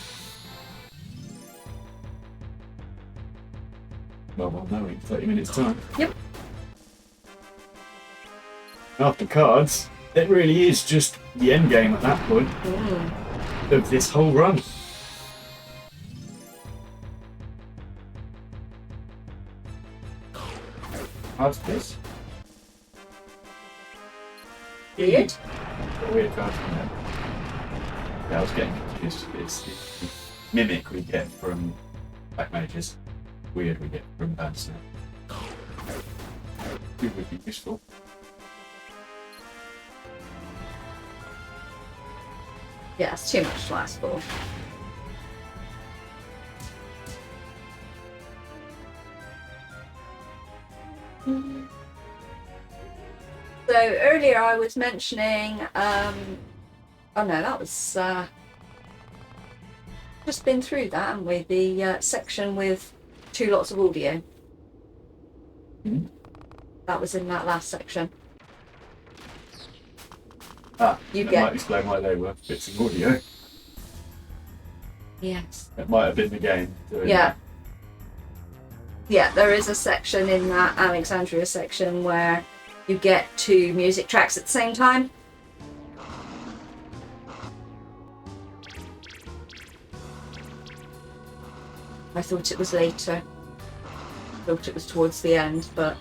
Well, we'll know in 30 minutes' time. Yep. After cards, it really is just the end game at that point of this whole run. Cards, please. Weird. Weird cards from there. Yeah, I was getting confused. It's the mimic we get from Black Mages. Weird we get from Bandersnatch. It would be useful. Yeah, it's too much to ask for. So earlier I was mentioning, oh no, that was just been through that, haven't we? The section with 2 lots of audio. Mm-hmm. That was in that last section. You might explain why they were bits of audio. Yes. It might have been the game doing Yeah. that. Yeah, there is a section in that Alexandria section where you get 2 music tracks at the same time. I thought it was later. I thought it was towards the end, but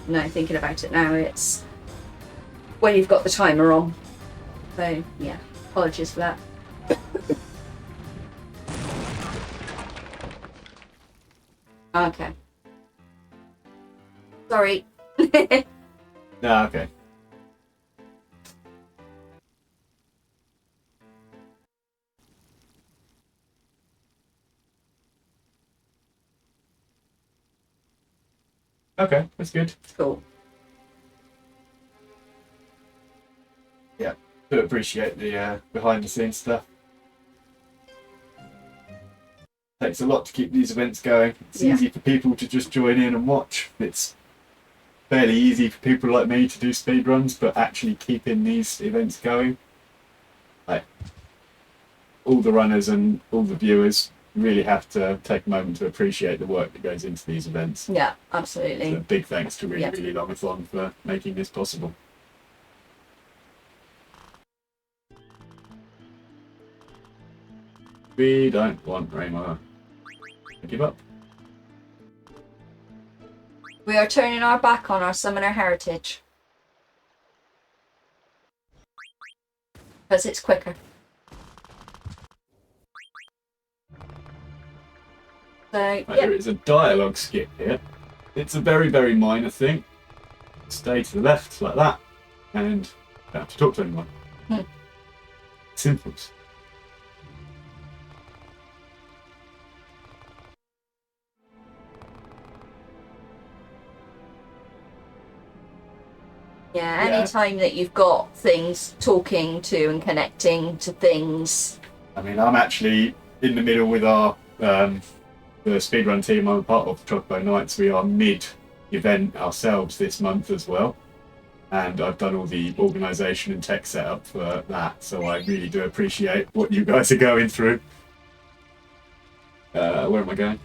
no, thinking about it now, it's when you've got the timer on. So, yeah, apologies for that. Okay. Sorry. No, okay. Okay, that's good. Cool. Yeah, do appreciate the behind the scenes stuff. Takes a lot to keep these events going. It's Yeah. easy for people to just join in and watch. It's fairly easy for people like me to do speedruns, but actually keeping these events going, like all the runners and all the viewers really have to take a moment to appreciate the work that goes into these events. Yeah, So absolutely. big thanks to Really Yeah. Really Longathon for making this possible. We don't want Raymar to give up. We are turning our back on our summoner heritage. Because it's quicker. So, Right, yeah. there is a dialogue skip here. It's a very, very minor thing. Stay to the left like that, and you don't have to talk to anyone. Hmm. Simples. Yeah, Yeah. anytime that you've got things talking to and connecting to things. I mean, I'm actually in the middle with our the speedrun team I'm a part of, Chocobo Nights. We are mid-event ourselves this month as well, and I've done all the organisation and tech setup for that, so I really do appreciate what you guys are going through. Where am I going?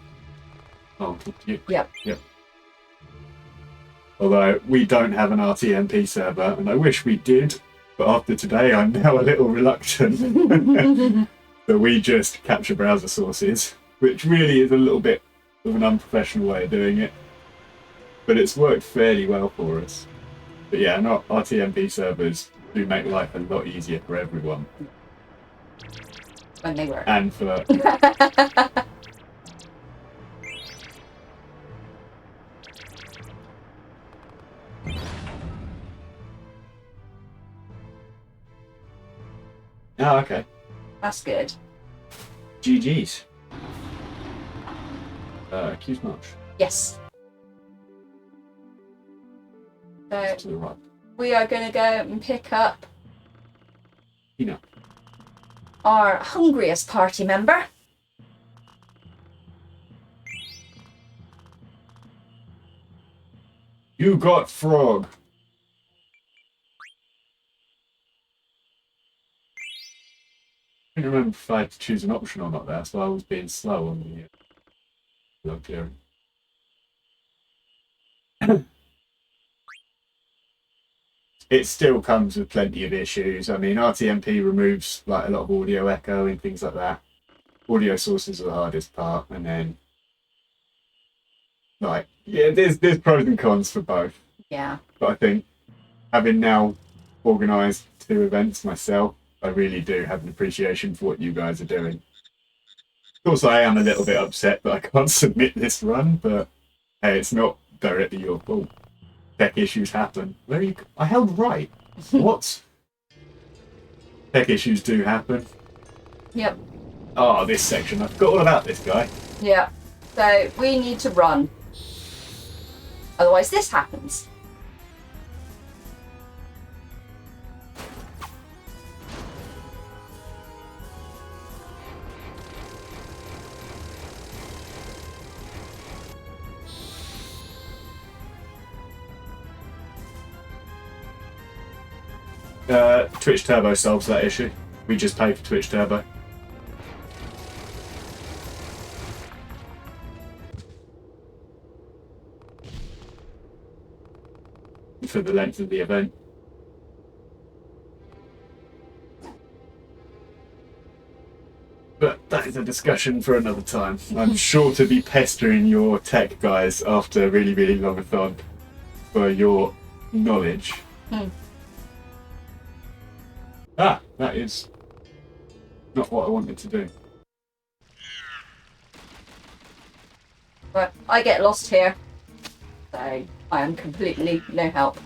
Oh, I'll talk to you. Yep. Yep. Although we don't have an RTMP server, and I wish we did, but after today I'm now a little reluctant. So we just capture browser sources, which really is a little bit of an unprofessional way of doing it. But it's worked fairly well for us. But yeah, not RTMP servers do make life a lot easier for everyone. When they work. And for oh, okay. That's good. GG's. Accused March. Yes. So To the right. we are going to go and pick up Tina. our hungriest party member. You got frog. I couldn't remember if I had to choose an option or not there, so I was being slow on the log clearing. It still comes with plenty of issues. I mean, RTMP removes like a lot of audio echo and things like that. Audio sources are the hardest part, and then like yeah, there's pros and cons for both. Yeah. But I think having now organised 2 events myself, I really do have an appreciation for what you guys are doing. Of course, I am a little bit upset that I can't submit this run, but hey, it's not directly your fault. Tech issues happen. Where are you? I held right. What? Tech issues do happen. Yep. Oh, this section. I forgot all about this guy. Yeah. So we need to run. Otherwise this happens. Twitch Turbo solves that issue. We just pay for Twitch Turbo. For the length of the event. But that is a discussion for another time. I'm sure to be pestering your tech guys after Really Really Longathon for your knowledge. Ah, that is not what I wanted to do. But I get lost here. So I am completely no help.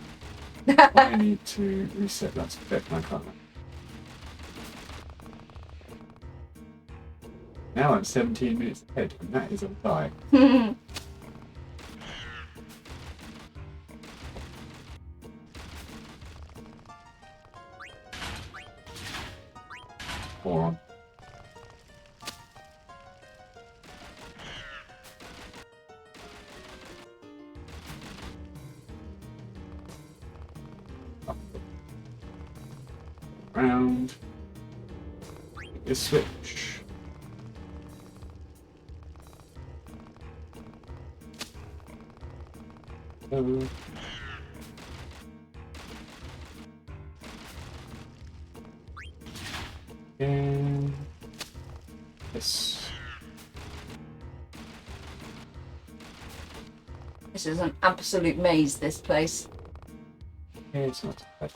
I need to reset that spec, I can't. Now I'm 17 minutes ahead, and that is a lie. Moron. Round. You switch. Over. And this. This is an absolute maze, this place. Yeah, it's not bad.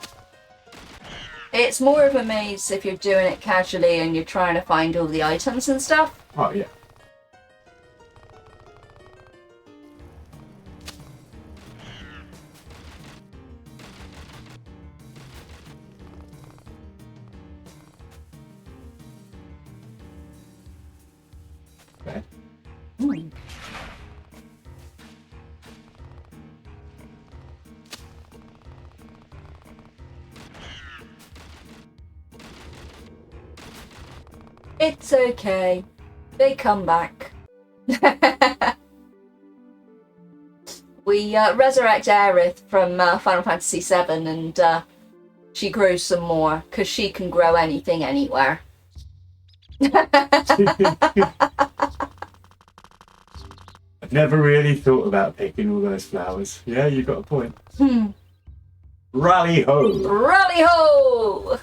It's more of a maze if you're doing it casually and you're trying to find all the items and stuff. Oh, yeah. Okay. It's okay. They come back. We resurrect Aerith from Final Fantasy VII and she grows some more because she can grow anything anywhere. I've never really thought about picking all those flowers. Yeah, you've got a point. Rally ho! Rally ho!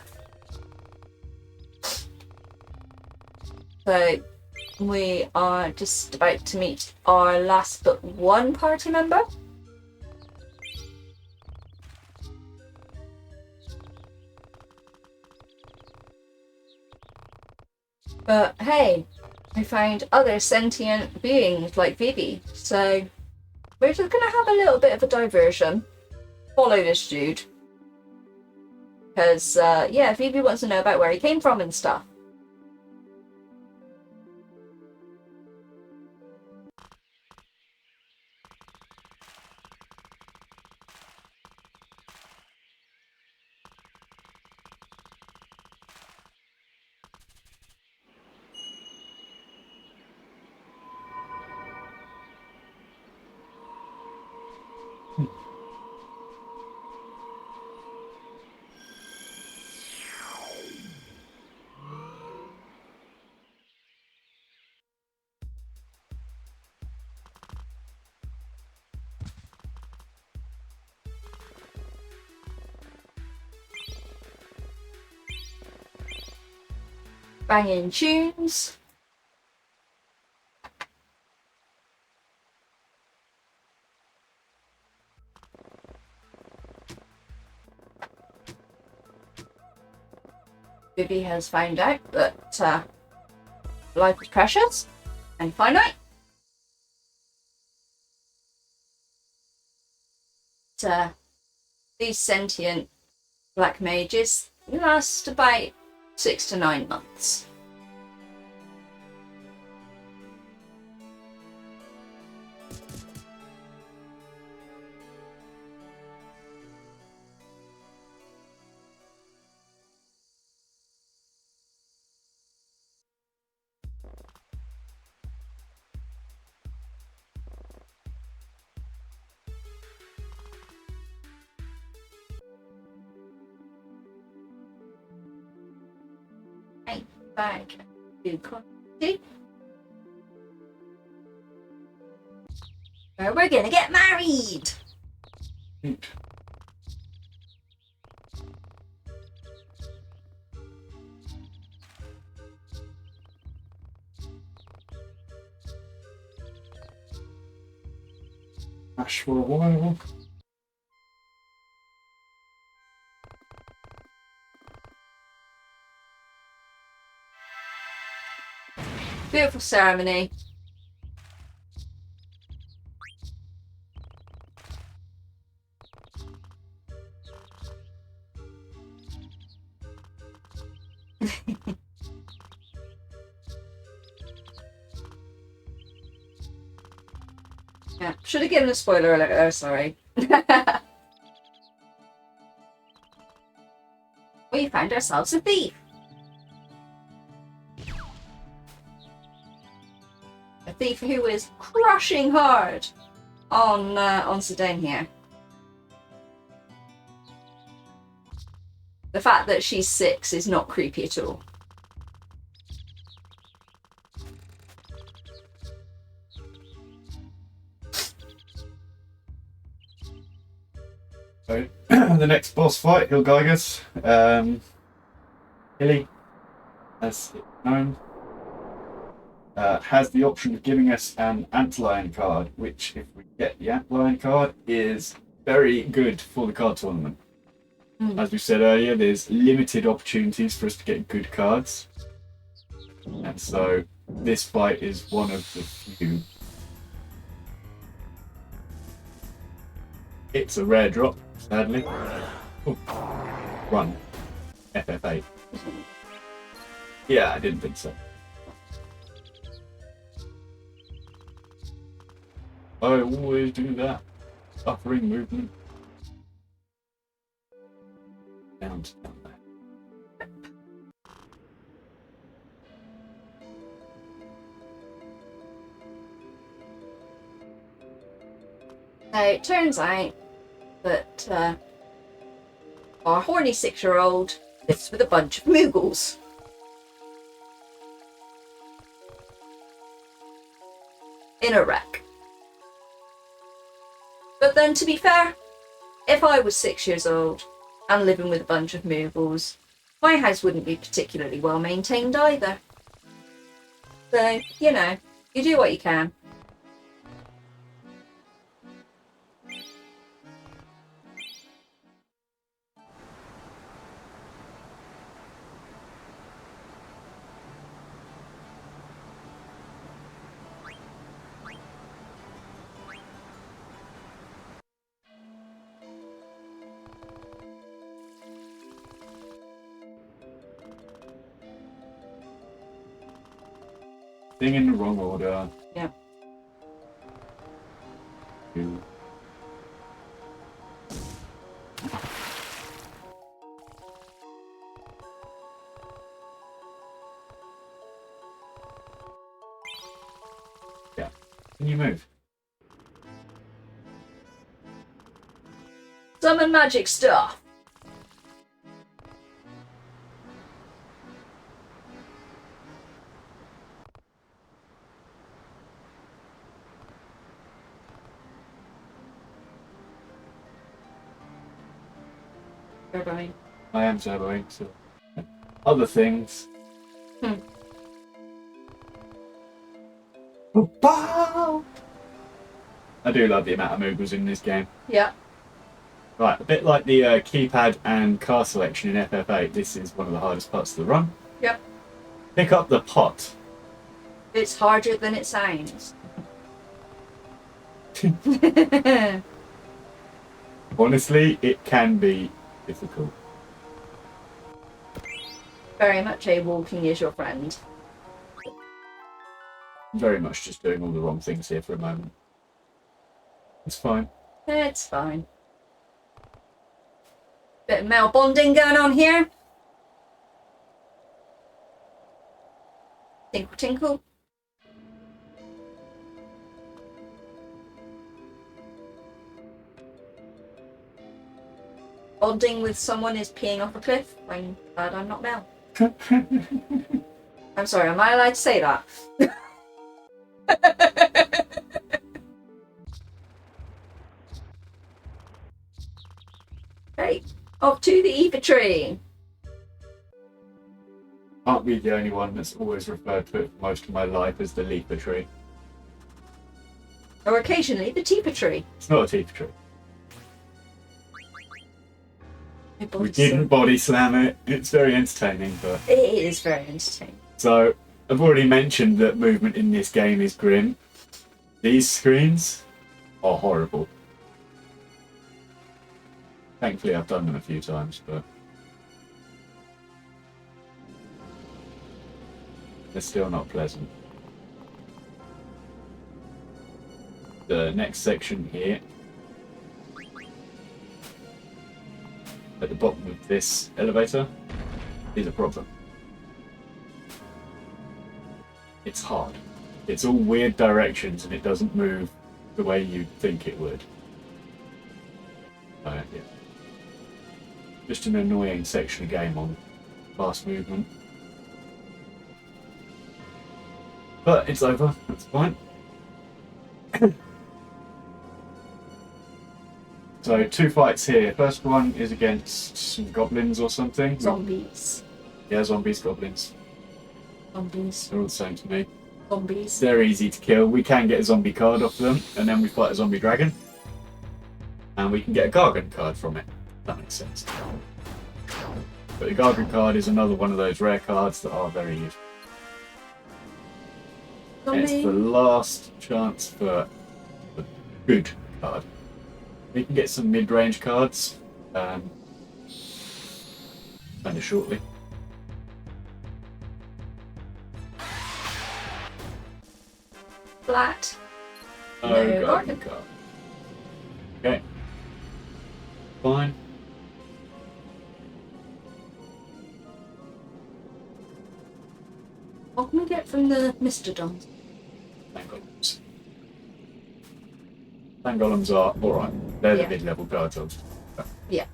So we are just about to meet our last but one party member. But hey, we found other sentient beings like Vivi, so we're just gonna have a little bit of a diversion. Follow this dude. Because, yeah, Vivi wants to know about where he came from and stuff. Banging tunes. Vivi has found out that life is precious and finite. These sentient black mages last about 6 to 9 months. Back to country. Where we're gonna get married. Neat. Ash for a while. Beautiful ceremony. Yeah, should have given a spoiler alert. Oh, sorry. We found ourselves a thief. Thief who is crushing hard on Sedan here. The fact that she's 6 is not creepy at all. So, the next boss fight, Hilgigas. Hilly, as it's known, has the option of giving us an Antlion card, which, if we get the Antlion card, is very good for the card tournament. As we said earlier, there's limited opportunities for us to get good cards. And so this fight is one of the few. It's a rare drop, sadly. Ooh. Run. FF8. Yeah, I didn't think so. I always do that. Suffering movement. Down there. Now, it turns out that our horny 6-year-old lives with a bunch of Moogles. In a wreck. But then, to be fair, if I was 6 years old and living with a bunch of Moogles, my house wouldn't be particularly well maintained either. So, you know, you do what you can. Thing in the wrong order. Yeah. You. Yeah. Can you move? Summon magic stuff. Turboing. I am turboing, so other things. Bow! I do love the amount of Moogles in this game. Yeah. Right, a bit like the keypad and car selection in FF8, this is one of the hardest parts of the run. Yep. Pick up the pot. It's harder than it sounds. Honestly, it can be difficult. Very much a walking is your friend. Very much just doing all the wrong things here for a moment. It's fine. It's fine. Bit of male bonding going on here. Tinkle tinkle. Bonding with someone is peeing off a cliff. I'm glad I'm not Mel. I'm sorry, am I allowed to say that? Right, off to the Eva tree. Aren't we the only one that's always referred to it for most of my life as the leaper tree? Or occasionally the Teepa tree. It's not a teeper tree. My We body's didn't body slam it. It's very entertaining, but... It is very entertaining. So, I've already mentioned that movement in this game is grim. These screens are horrible. Thankfully, I've done them a few times, but... they're still not pleasant. The next section here, at the bottom of this elevator, is a problem. It's hard. It's all weird directions and it doesn't move the way you'd think it would. Yeah. Just an annoying section of game on fast movement. But it's over, that's fine. So 2 fights here. First one is against some goblins or something. Zombies. Yeah, zombies, goblins. Zombies. They're all the same to me. Zombies. They're easy to kill. We can get a zombie card off them, and then we fight a zombie dragon. And we can get a Gargant card from it. That makes sense. But the Gargant card is another one of those rare cards that are very useful. And it's the Zombie. last chance for a good card. We can get some mid-range cards kind of shortly. Flat. No No Gargant Gargant. card. Okay. Fine. What can we get from the Mistodons? Thangolems. Thangolems are alright. They're Yeah. the mid-level cards. Yeah.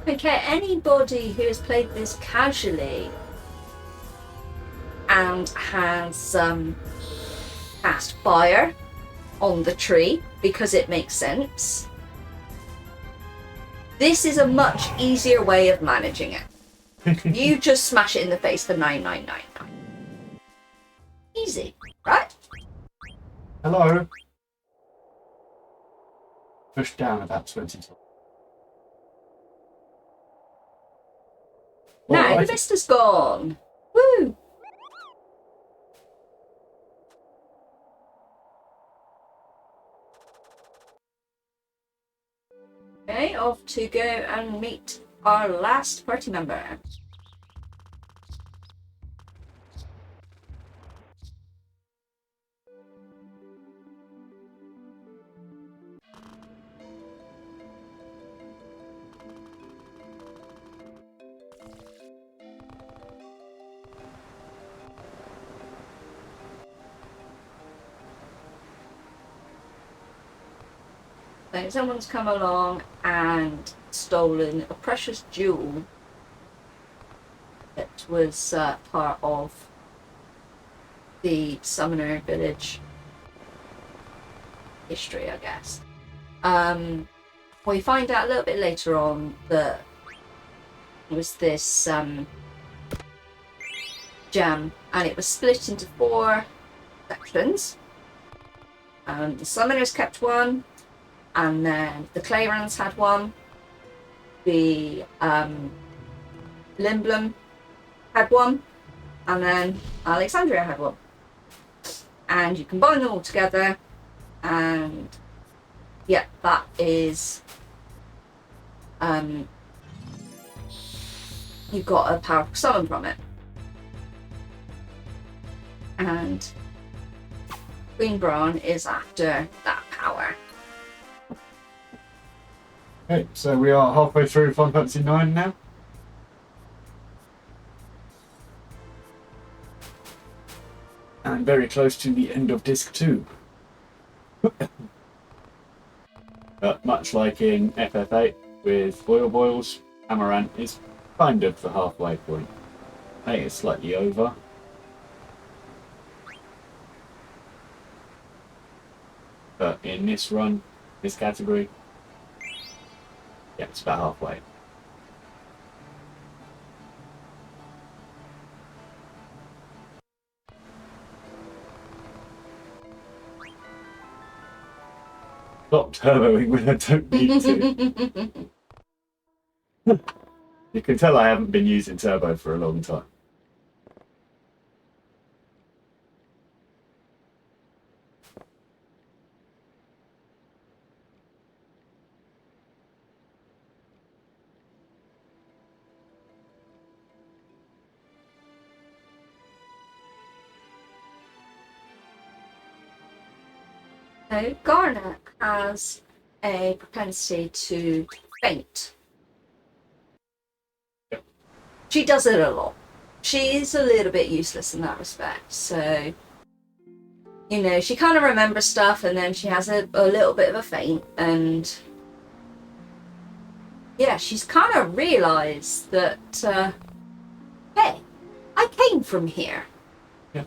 Okay, anybody who has played this casually and has cast fire on the tree because it makes sense, this is a much easier way of managing it. You just smash it in the face for 9999. Easy, right? Hello. Push down about 20 times. Now Alright. the mist is gone. Woo! Okay, off to go and meet our last party member. So someone's come along and stolen a precious jewel that was part of the Summoner Village history, I guess. We find out a little bit later on that it was this gem, and it was split into 4 sections. The Summoners kept one, and then the Clayrons had one, the Limblum had one, and then Alexandria had one. And you combine them all together, and yeah, that is you got a powerful summon from it. And Queen Braun is after that power. Okay, so we are halfway through Final Fantasy IX now. And very close to the end of Disc 2. Much like in FF8 with Oil Boils, Amaranth is kind of the halfway point. I think it's slightly over. But in this run, this category, yeah, it's about halfway. Stop turboing when I don't need to. You can tell I haven't been using turbo for a long time. So Garnet has a propensity to faint. Yep. she does it a lot. She's a little bit useless in that respect. So, you know, she kind of remembers stuff and then she has a little bit of a faint. And yeah, she's kind of realised that, hey, I came from here. Yeah.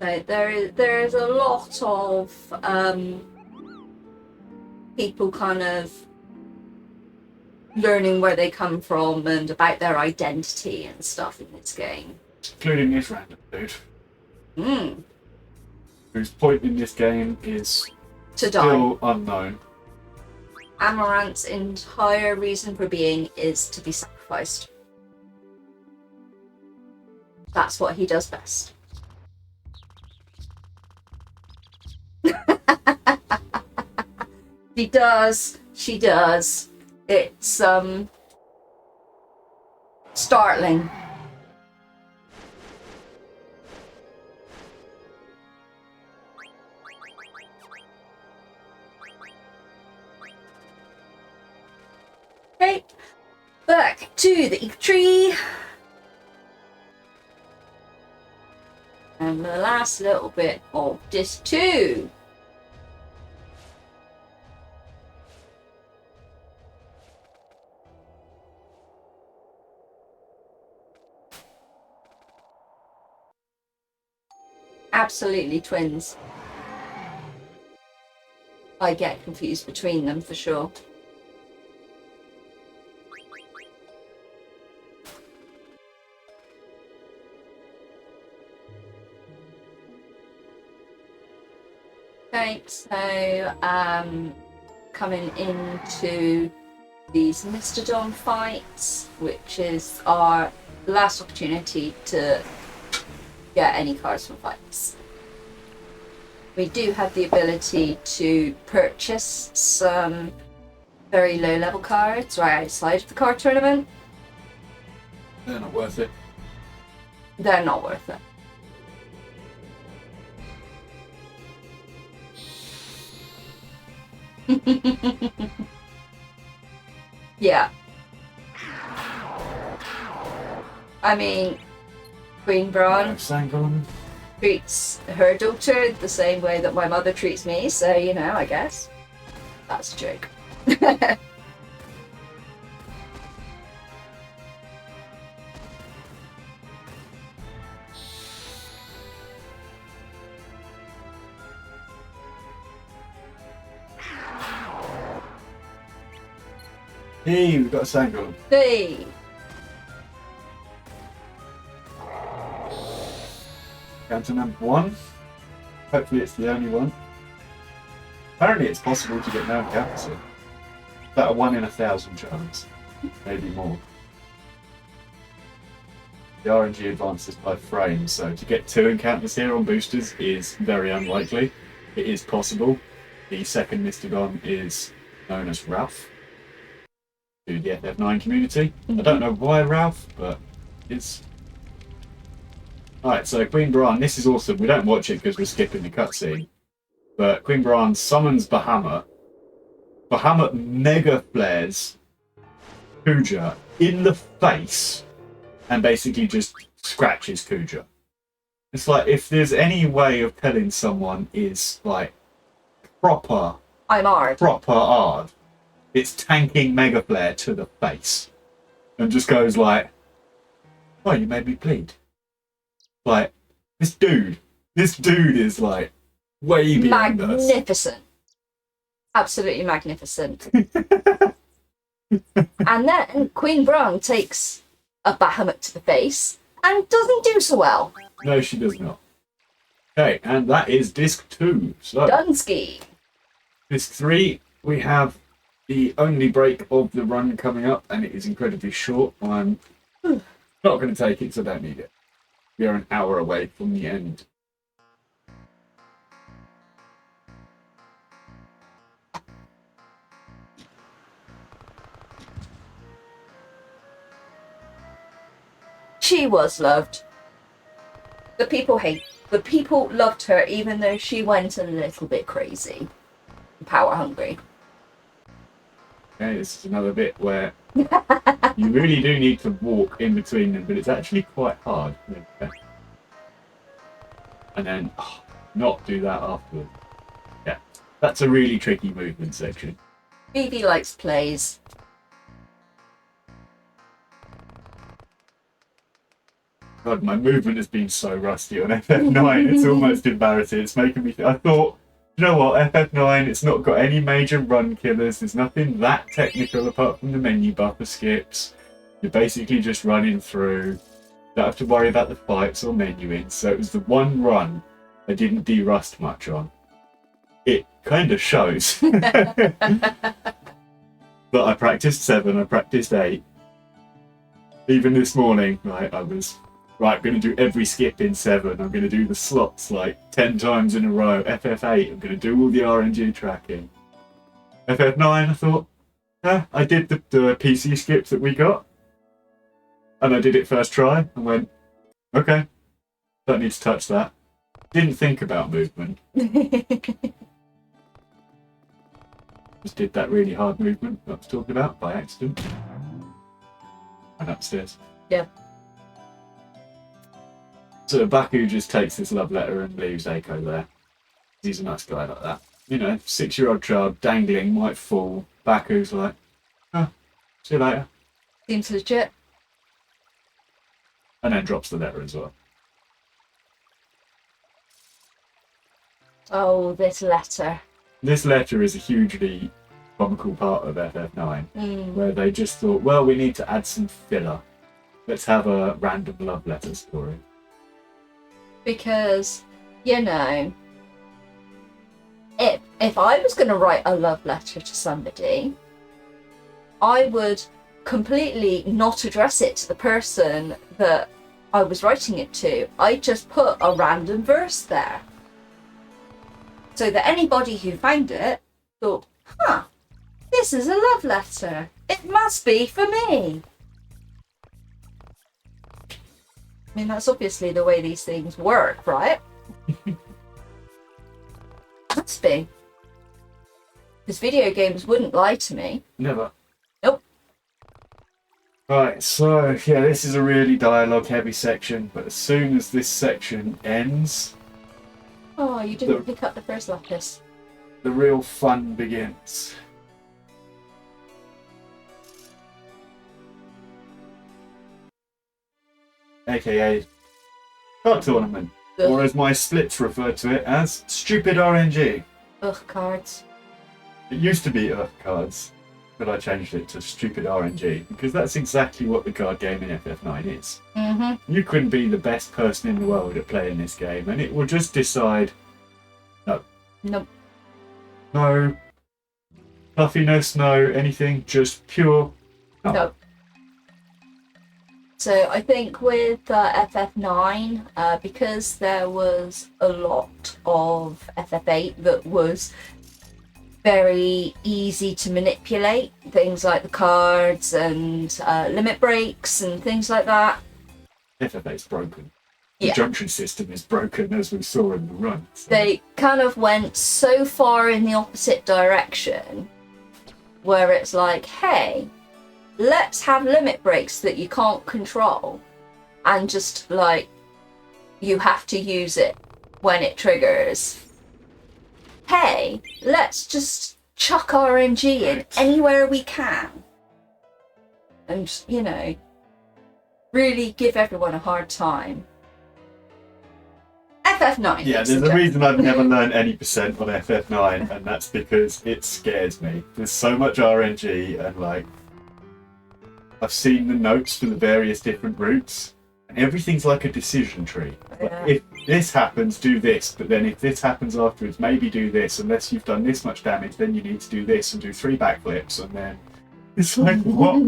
So there is a lot of people kind of learning where they come from and about their identity and stuff in this game. Including this random dude, Mm. whose point in this game is To die. still unknown. Amaranth's entire reason for being is to be sacrificed. That's what he does best. She does. It's startling. Okay, back to the tree. And the last little bit of this too. Absolutely twins. I get confused between them for sure. Okay, so coming into these Mistodon fights, which is our last opportunity to get any cards from fights. We do have the ability to purchase some very low level cards right outside of the card tournament. They're not worth it. They're not worth it. Yeah. I mean, Queen Braun Sangon. treats her daughter the same way that my mother treats me, so you know, I guess. That's a joke. Hey, we've got a Sangon. Hey! Counter number 1. Hopefully it's the only one. Apparently it's possible to get no encounters in. About a 1 in 1,000 chance. Maybe more. The RNG advances by frames, so to get 2 encounters here on boosters is very unlikely. It is possible. The second Mistodon is known as Ralph to the FF9 community. I don't know why Ralph, but it's... Alright, so Queen Braun, this is awesome. We don't watch it because we're skipping the cutscene. But Queen Braun summons Bahamut. Bahamut mega flares Kuja in the face and basically just scratches Kuja. It's like, if there's any way of telling someone is like proper hard, it's tanking Mega Flare to the face and just goes like, oh, you made me bleed. Like, this dude is like way beyond us. Magnificent. Absolutely magnificent. And then Queen Braun takes a Bahamut to the face and doesn't do so well. No, she does not. Okay, and that is disc 2. So, Dunsky. disc 3, we have the only break of the run coming up, and it is incredibly short. I'm not going to take it, so I don't need it. We are an hour away from the end. She was loved. The people hate. the people loved her, even though she went a little bit crazy, power hungry. Okay, this is another bit where you really do need to walk in between them, but it's actually quite hard. Okay. And then not do that afterwards. Yeah, that's a really tricky movement section. Phoebe likes plays. God, my movement has been so rusty on FF9, it's almost embarrassing. It's making me I thought, you know what, FF9, it's not got any major run killers, there's nothing that technical apart from the menu buffer skips. You're basically just running through, don't have to worry about the fights or menuing, so it was the one run I didn't de-rust much on. It kind of shows. But I practiced 7, I practiced 8. Even this morning, right, I was, right, I'm going to do every skip in 7, I'm going to do the slots like 10 times in a row. FF8, I'm going to do all the RNG tracking. FF9, I thought, I did the PC skips that we got. And I did it first try, and went, okay, don't need to touch that. Didn't think about movement. Just did that really hard movement that I was talking about by accident. And upstairs. Yeah. So Baku just takes this love letter and leaves Eiko there. He's a nice guy like that. You know, 6-year-old child dangling, might fall. Baku's like, oh, see you later. Seems legit. And then drops the letter as well. Oh, this letter. This letter is a hugely comical part of FF9, where they just thought, well, we need to add some filler. Let's have a random love letter story. Because, you know, if I was going to write a love letter to somebody, I would completely not address it to the person that I was writing it to. I'd just put a random verse there. So that anybody who found it thought, this is a love letter. It must be for me. I mean, that's obviously the way these things work, right? Must be. Because video games wouldn't lie to me. Never. Nope. Right, so, yeah, this is a really dialogue-heavy section, but as soon as this section ends, Oh, you didn't pick up the first lapis. the real fun begins. AKA card tournament, Ugh. or as my splits refer to it as, stupid RNG. Ugh, cards. It used to be Earth cards, but I changed it to stupid RNG, because that's exactly what the card game in FF9 is. Mm-hmm. You couldn't be the best person in the world at playing this game, and it will just decide, Nope. no, fluffiness, no, anything, just pure no. Nope. So I think with FF9, because there was a lot of FF8 that was very easy to manipulate, things like the cards and limit breaks and things like that. FF8's broken. The Yeah. junction system is broken, as we saw in the run. So. They kind of went so far in the opposite direction where it's like, hey, let's have limit breaks that you can't control and just like you have to use it when it triggers. Hey, let's just chuck RNG in anywhere we can and, you know, really give everyone a hard time. FF9. Yeah, there's a reason I've never learned any percent on FF9, and that's because it scares me. There's so much RNG, and like, I've seen the notes for the various different routes, and everything's like a decision tree. Like, Yeah. if this happens, do this, but then if this happens afterwards, maybe do this. Unless you've done this much damage, then you need to do this and do 3 backflips, and then it's like, what?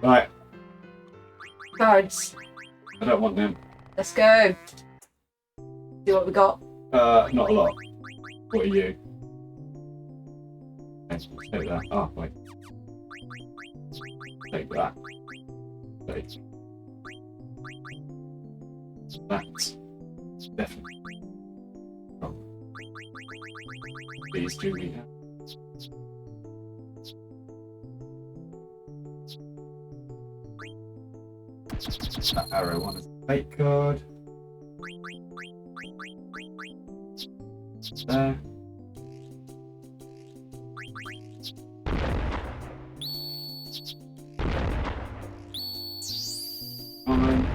Right, Cards. I don't want them. Let's go. See what we got. Not a lot. What are you? Let's take that. Oh, wait. Take that. Take. That's definitely wrong. Please do we have. That arrow one is a fake card. There. Fine.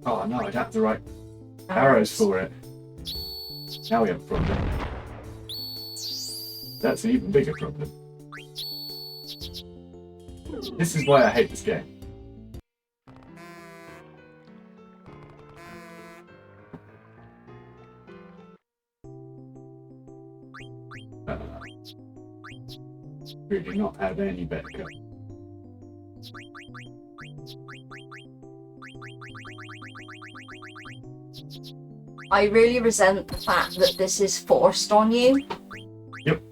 Oh no, I don't have the right arrows for it. Now we have a problem. That's an even bigger problem. This is why I hate this game. Really not have any better go. I really resent the fact that this is forced on you. Yep.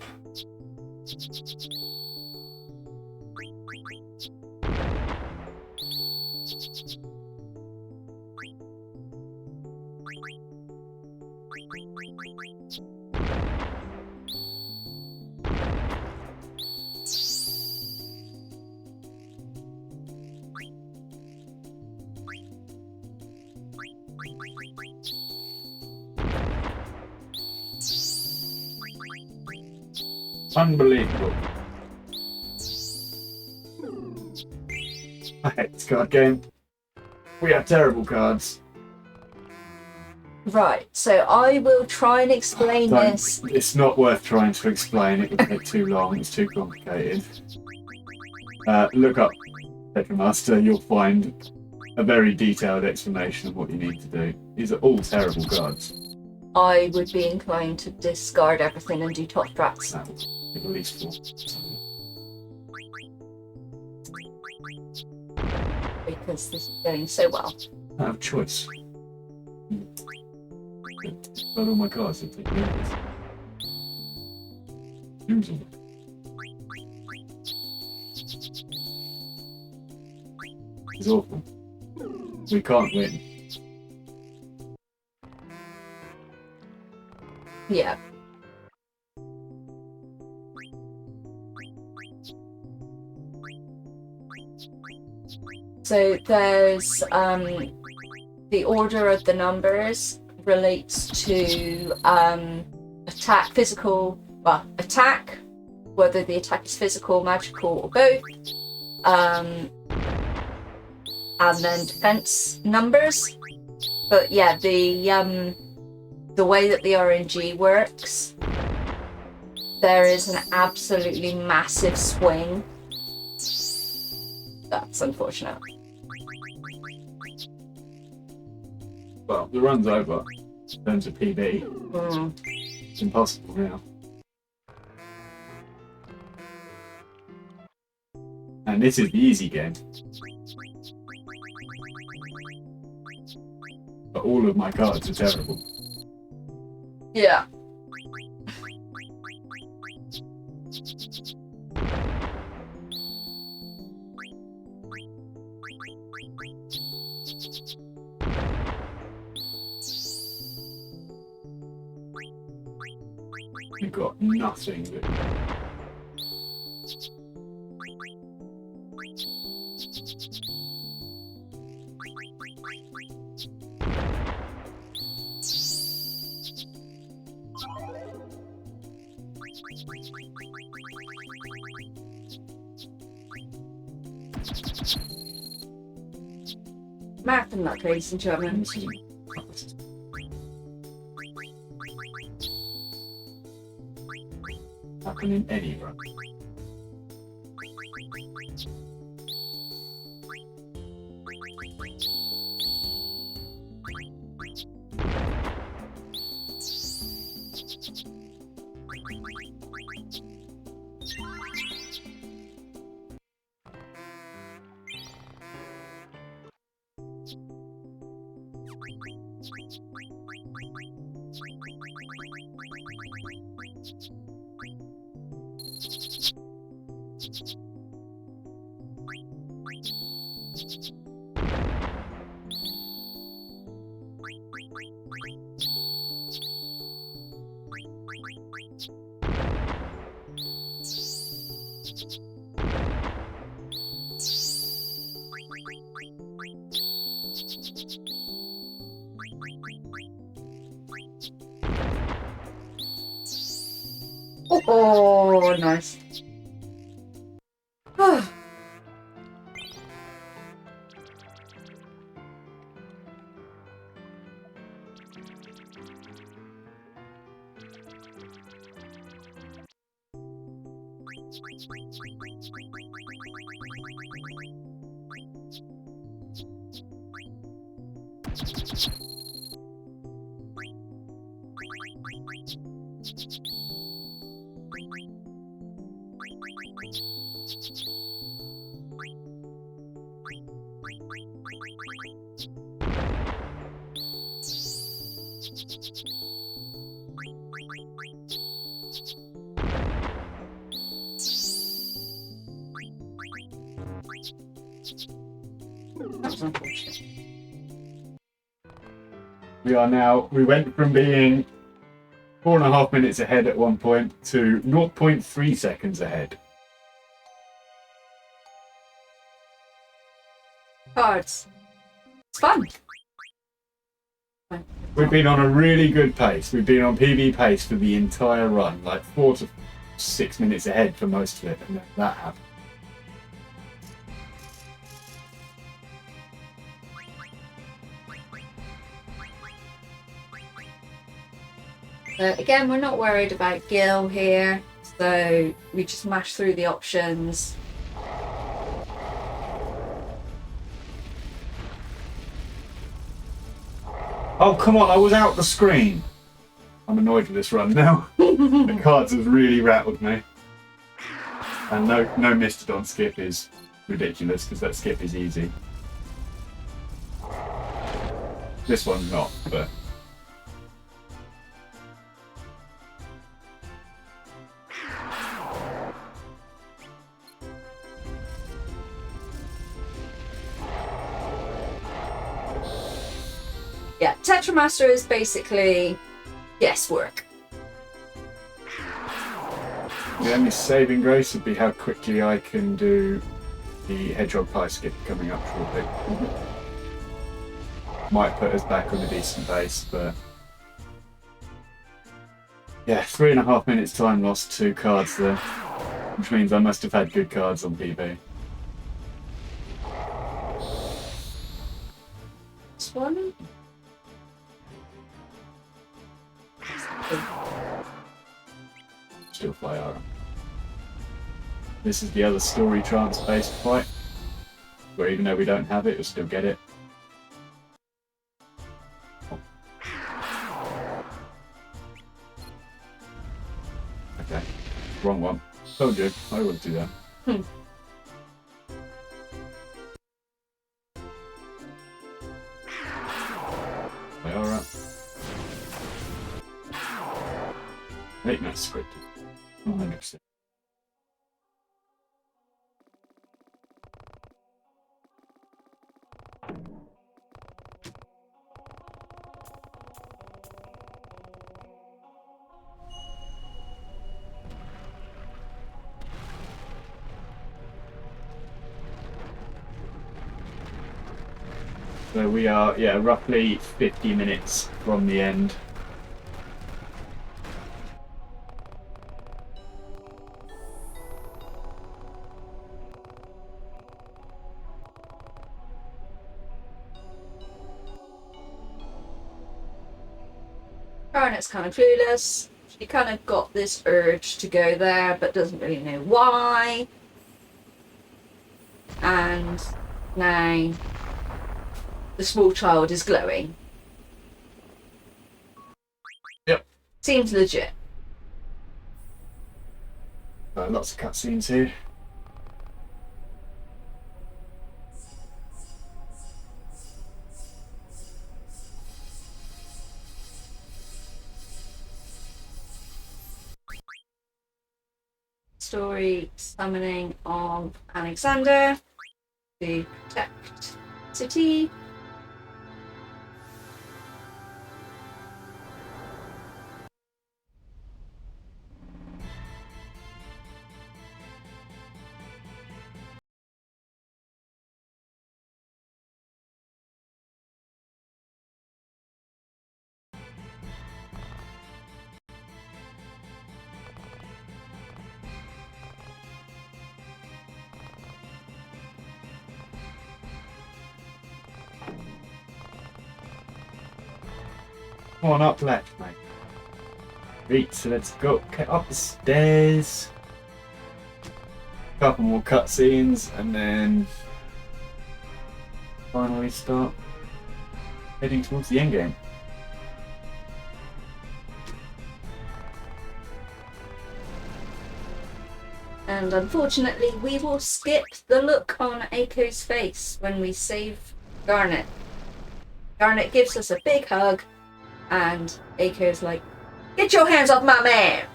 Unbelievable. I hate this card game. We have terrible cards. Right, so I will try and explain this. It's not worth trying to explain. It would take too long. It's too complicated. Look up Master. You'll find a very detailed explanation of what you need to do. These are all terrible cards. I would be inclined to discard everything and do top tracks. That would be at least 4. Because this is going so well. I have choice. But all my cards are taking this. Use them. It's awful. We can't win. Yeah. So there's the order of the numbers relates to attack, attack, whether the attack is physical, magical, or both, and then defense numbers. But yeah, the way that the RNG works, there is an absolutely massive swing. That's unfortunate. Well, the run's over in terms of PB. It's impossible now. And this is the easy game. But all of my cards are terrible. Yeah. We've got nothing that... Marathon luck, ladies and gentlemen. Happen in any run. Oh, nice. That was unfortunate. We went from being 4.5 minutes ahead at one point to 0.3 seconds ahead. Cards. It's fun. We've been on a really good pace. We've been on PB pace for the entire run, like 4 to 6 minutes ahead for most of it, and then that happened. Again, we're not worried about Gil here, so we just mash through the options. Oh, come on, I was out the screen. I'm annoyed with this run now. The cards have really rattled me. And no Mistodon skip is ridiculous, because that skip is easy. This one's not, but... Yeah, Tetramaster is basically guesswork. The only saving grace would be how quickly I can do the Hedgehog Pie skip coming up shortly. Might put us back on a decent pace, but... Yeah, 3.5 minutes time lost, 2 cards there. Which means I must have had good cards on PB. This one? Still fly Ara. This is the other story trance based fight, where even though we don't have it, we'll still get it. Okay, wrong one. Told you, I would do that. Fly Ara. I think that's scripted. 100%. So we are, yeah, roughly 50 minutes from the end. Garnet's kind of clueless. She kind of got this urge to go there, but doesn't really know why. And now the small child is glowing. Yep. Seems legit. Lots of cutscenes here. Story summoning of Alexander to protect city. Come on, up left, mate. Right, so let's go up the stairs. Couple more cutscenes, and then finally start heading towards the end game. And unfortunately, we will skip the look on Aiko's face when we save Garnet. Garnet gives us a big hug, and Aiko's like, "Get your hands off my man!"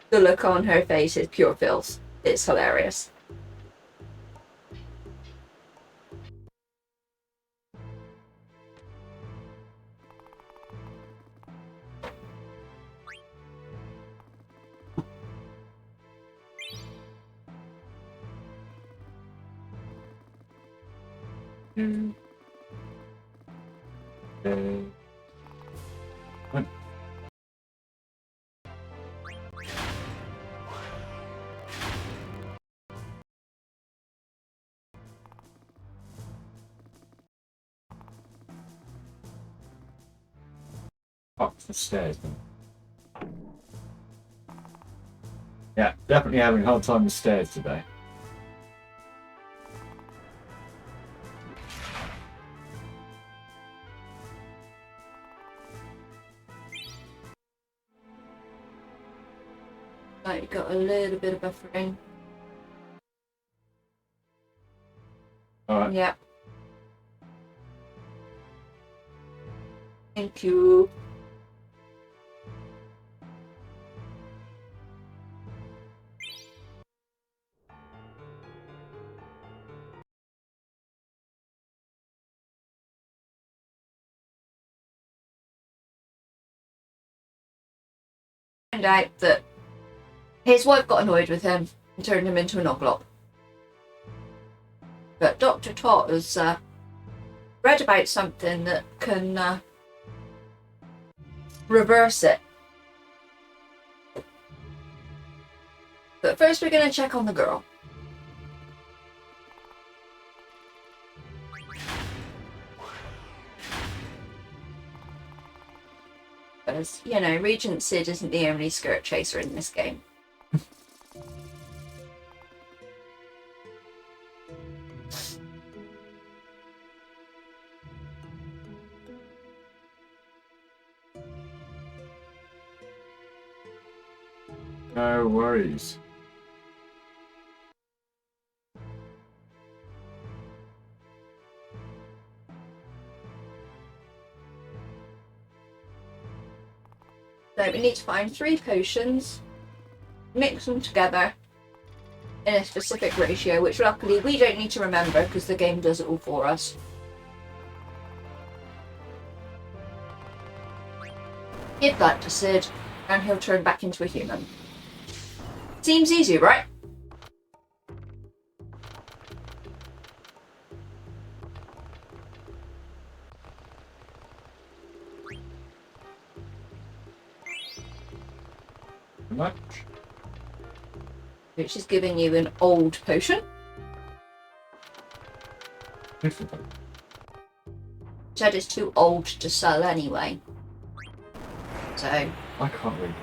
The look on her face is pure filth. It's hilarious. What? Up the stairs then. Yeah, definitely having a hard time with stairs today. Like, got a little bit of buffering. Alright. Yep. Thank you. Found out that his wife got annoyed with him and turned him into an oglop. But Dr. Tot has read about something that can reverse it. But first we're going to check on the girl. Because, you know, Regent Sid isn't the only skirt chaser in this game. No worries. So we need to find 3 potions, mix them together in a specific ratio, which luckily we don't need to remember because the game does it all for us. Give that to Sid, and he'll turn back into a human. Seems easy, right? Much. Which is giving you an old potion. Difficult. Said it's too old to sell anyway. So I can't read.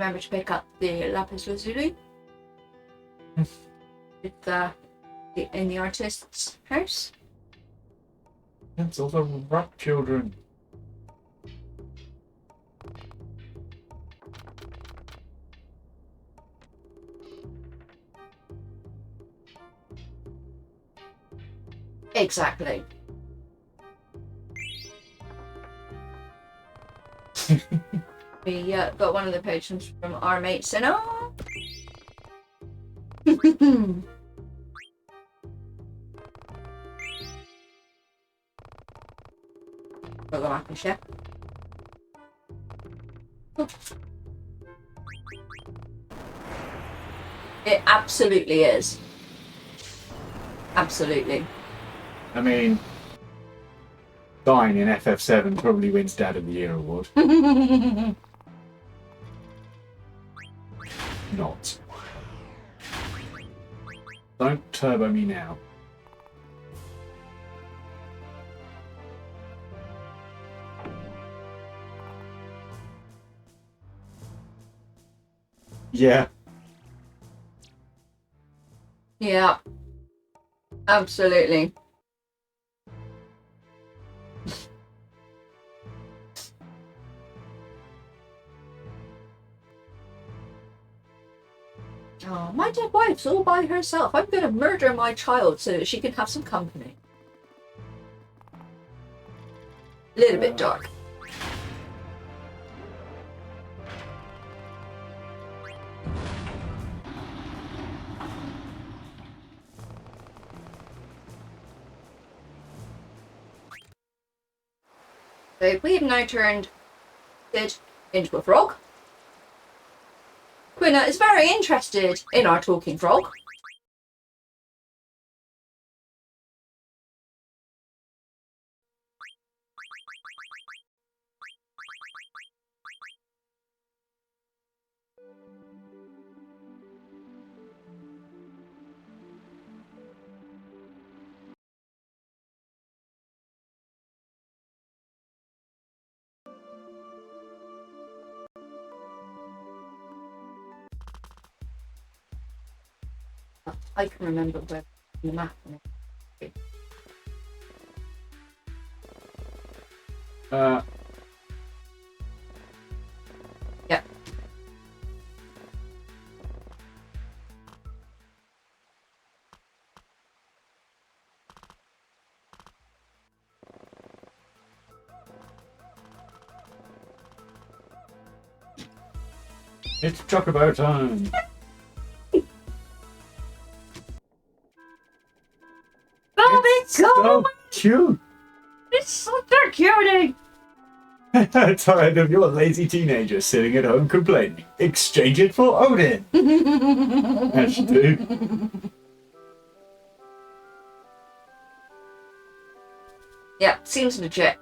remember to pick up the lapis lazuli. In the artist's house. It's all the rat children. Exactly. We got one of the potions from our mate Sinner. Got the map and shit. It absolutely is. Absolutely. I mean, dying in FF7 probably wins Dad of the Year award. not. Don't turbo me now. Yeah. Yeah. Absolutely. Oh, my dead wife's all by herself. I'm gonna murder my child so that she can have some company. A little bit dark. So we have now turned Sid into a frog. Quina is very interested in our talking frog. I can remember where the map on it. Yeah. It's chocobo time. Oh, It's so cute. It's such a cutie! Tired of your lazy teenager sitting at home complaining. Exchange it for Odin. As you do. Yeah, seems legit.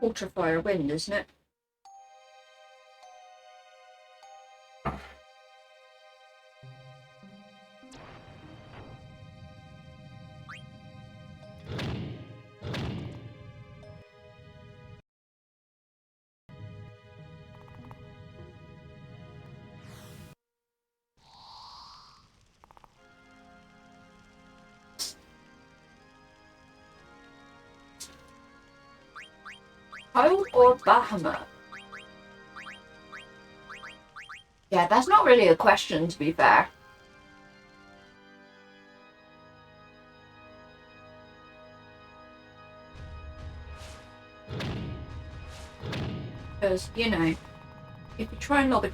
Water, fire, wind, isn't it? Home or Bahamut? Yeah, that's not really a question, to be fair. Because, you know, if you try and lob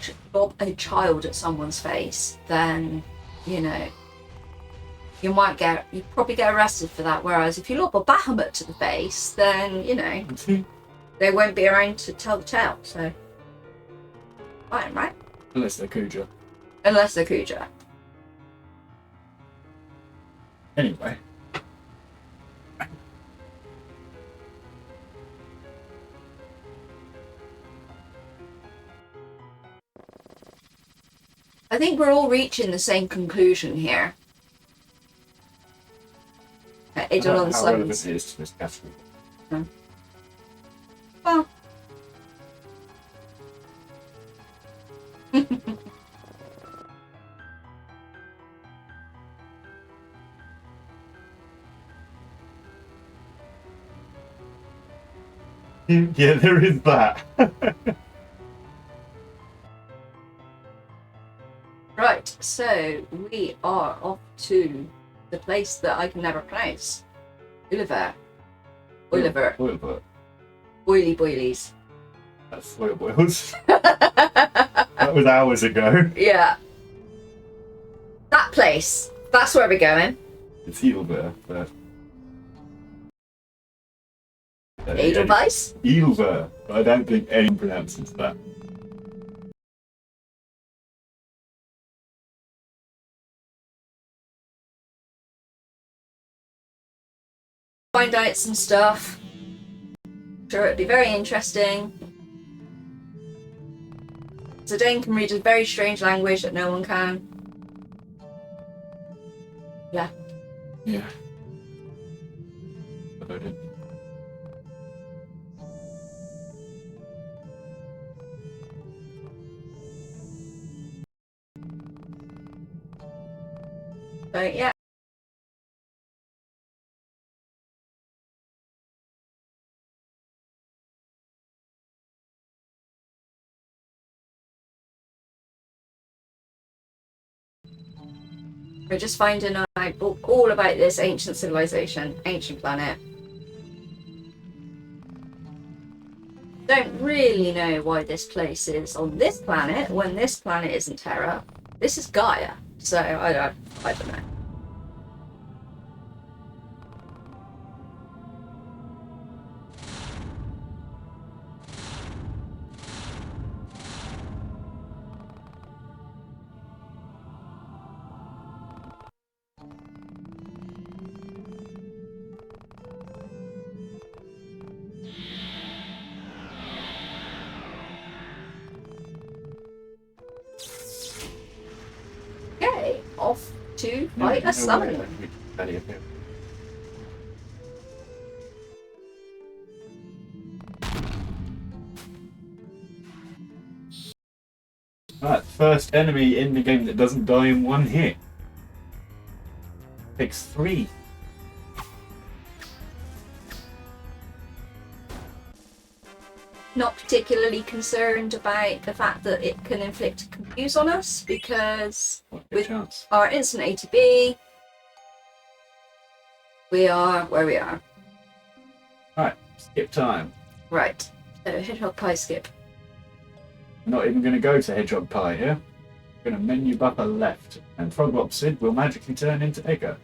a child at someone's face, then, you know, you'd probably get arrested for that. Whereas if you lob a Bahamut to the face, then, you know, they won't be around to tell the tale, so. Fine, right? Unless they're Kuja. Unless they're Kuja. Anyway. I think we're all reaching the same conclusion here. Eidolon How relevant Slums. it is to this category. Well. Yeah, there is that. Right, so we are off to the place that I can never pronounce. Uliver. Uliver. Oil, Oily boilies. that's oil boils. That was hours ago. Yeah. That place. That's where we're going. It's Edelver, but... Edelweiss? Edelver, but I don't think anyone pronounces that. Find out some stuff. Sure, it'd be very interesting. Zidane can read a very strange language that no one can. Yeah. Yeah. About it. So, yeah. We're just finding out all about this ancient civilization, ancient planet. Don't really know why this place is on this planet when this planet isn't Terra. This is Gaia, so I don't know. Okay, off to fight a summoner. Right, first enemy in the game that doesn't die in one hit. Takes 3. Not particularly concerned about the fact that it can inflict confuse on us because What a with chance. our instant ATB, we are where we are. Right, skip time. Right, so Hedgehog Pie skip. I'm not even going to go to Hedgehog Pie here. I'm going to menu buffer left, and Froglop Sid will magically turn into Egger.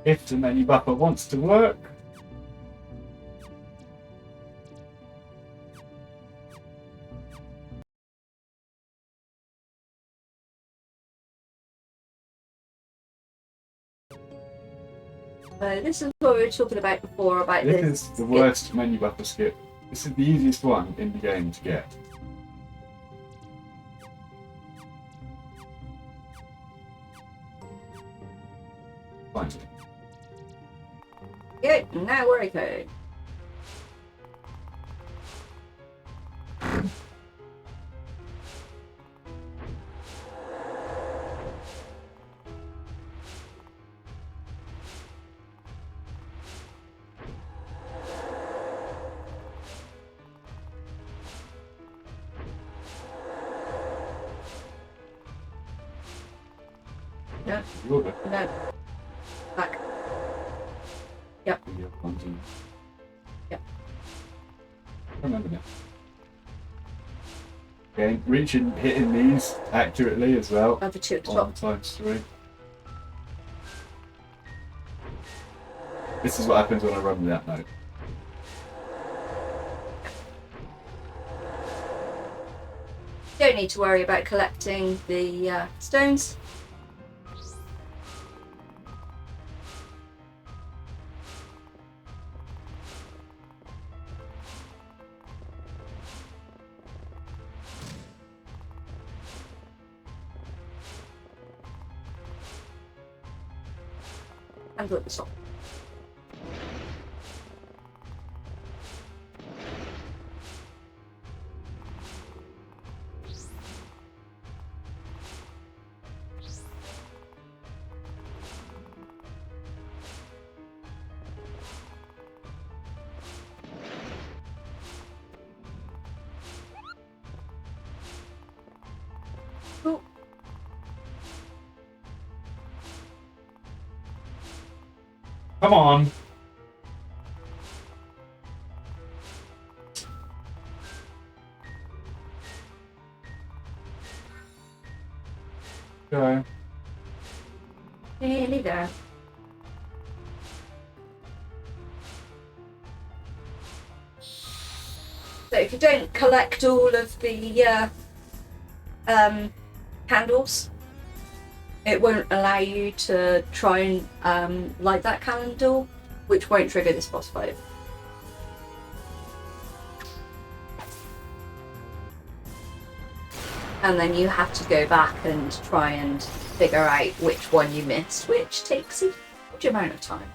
If the menu buffer wants to work, This is what we were talking about before about this this. is the worst menu buffer skip. This is the easiest one in the game to get. Finally. Good, now we're okay. No, You're good. no. Back. Yep. You're fine. Yep. Remember now. Okay, hitting these accurately as well. Over 2 at the 1 top. times 3. This is what happens when I run with that note. Don't need to worry about collecting the stones. And go at the top. Oh. Come on. Go. Nearly there. So if you don't collect all of the candles, it won't allow you to try and light that candle, which won't trigger this boss fight. And then you have to go back and try and figure out which one you missed, which takes a huge amount of time.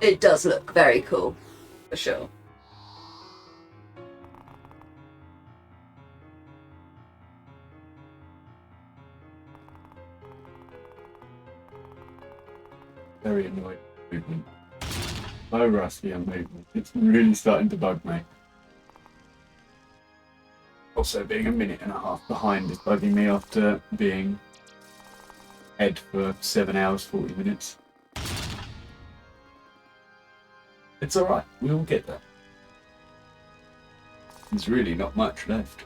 It does look very cool, for sure. Very annoyed with movement. So rusty on movement. It's really starting to bug me. Also, being a minute and a half behind is bugging me after being head for 7 hours, 40 minutes. It's alright, we'll get there. There's really not much left.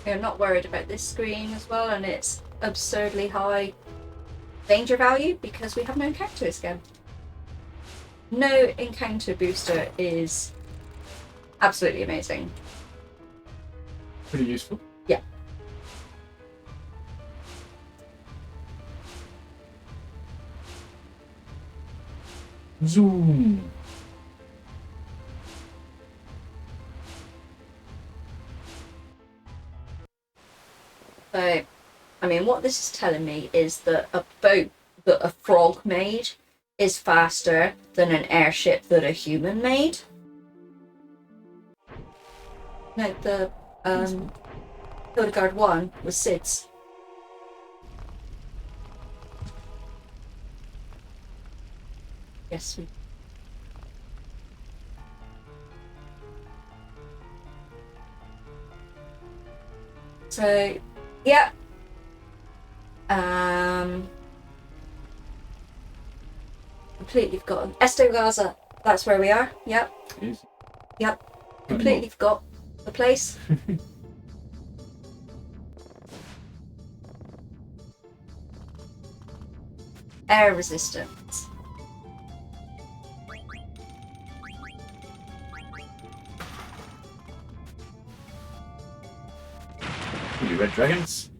I'm not worried about this screen as well, and it's absurdly high danger value because we have no encounters again. No encounter booster is absolutely amazing. Pretty useful. Yeah. Zoom. So, I mean, what this is telling me is that a boat that a frog made is faster than an airship that a human made. No, the Hildegard 1 was Sid's. Yes, we. So, yeah. Completely forgotten. Esto Gaza. That's where we are. Yep. Easy. Yep. Completely forgot the place. Air resistance. You red dragons.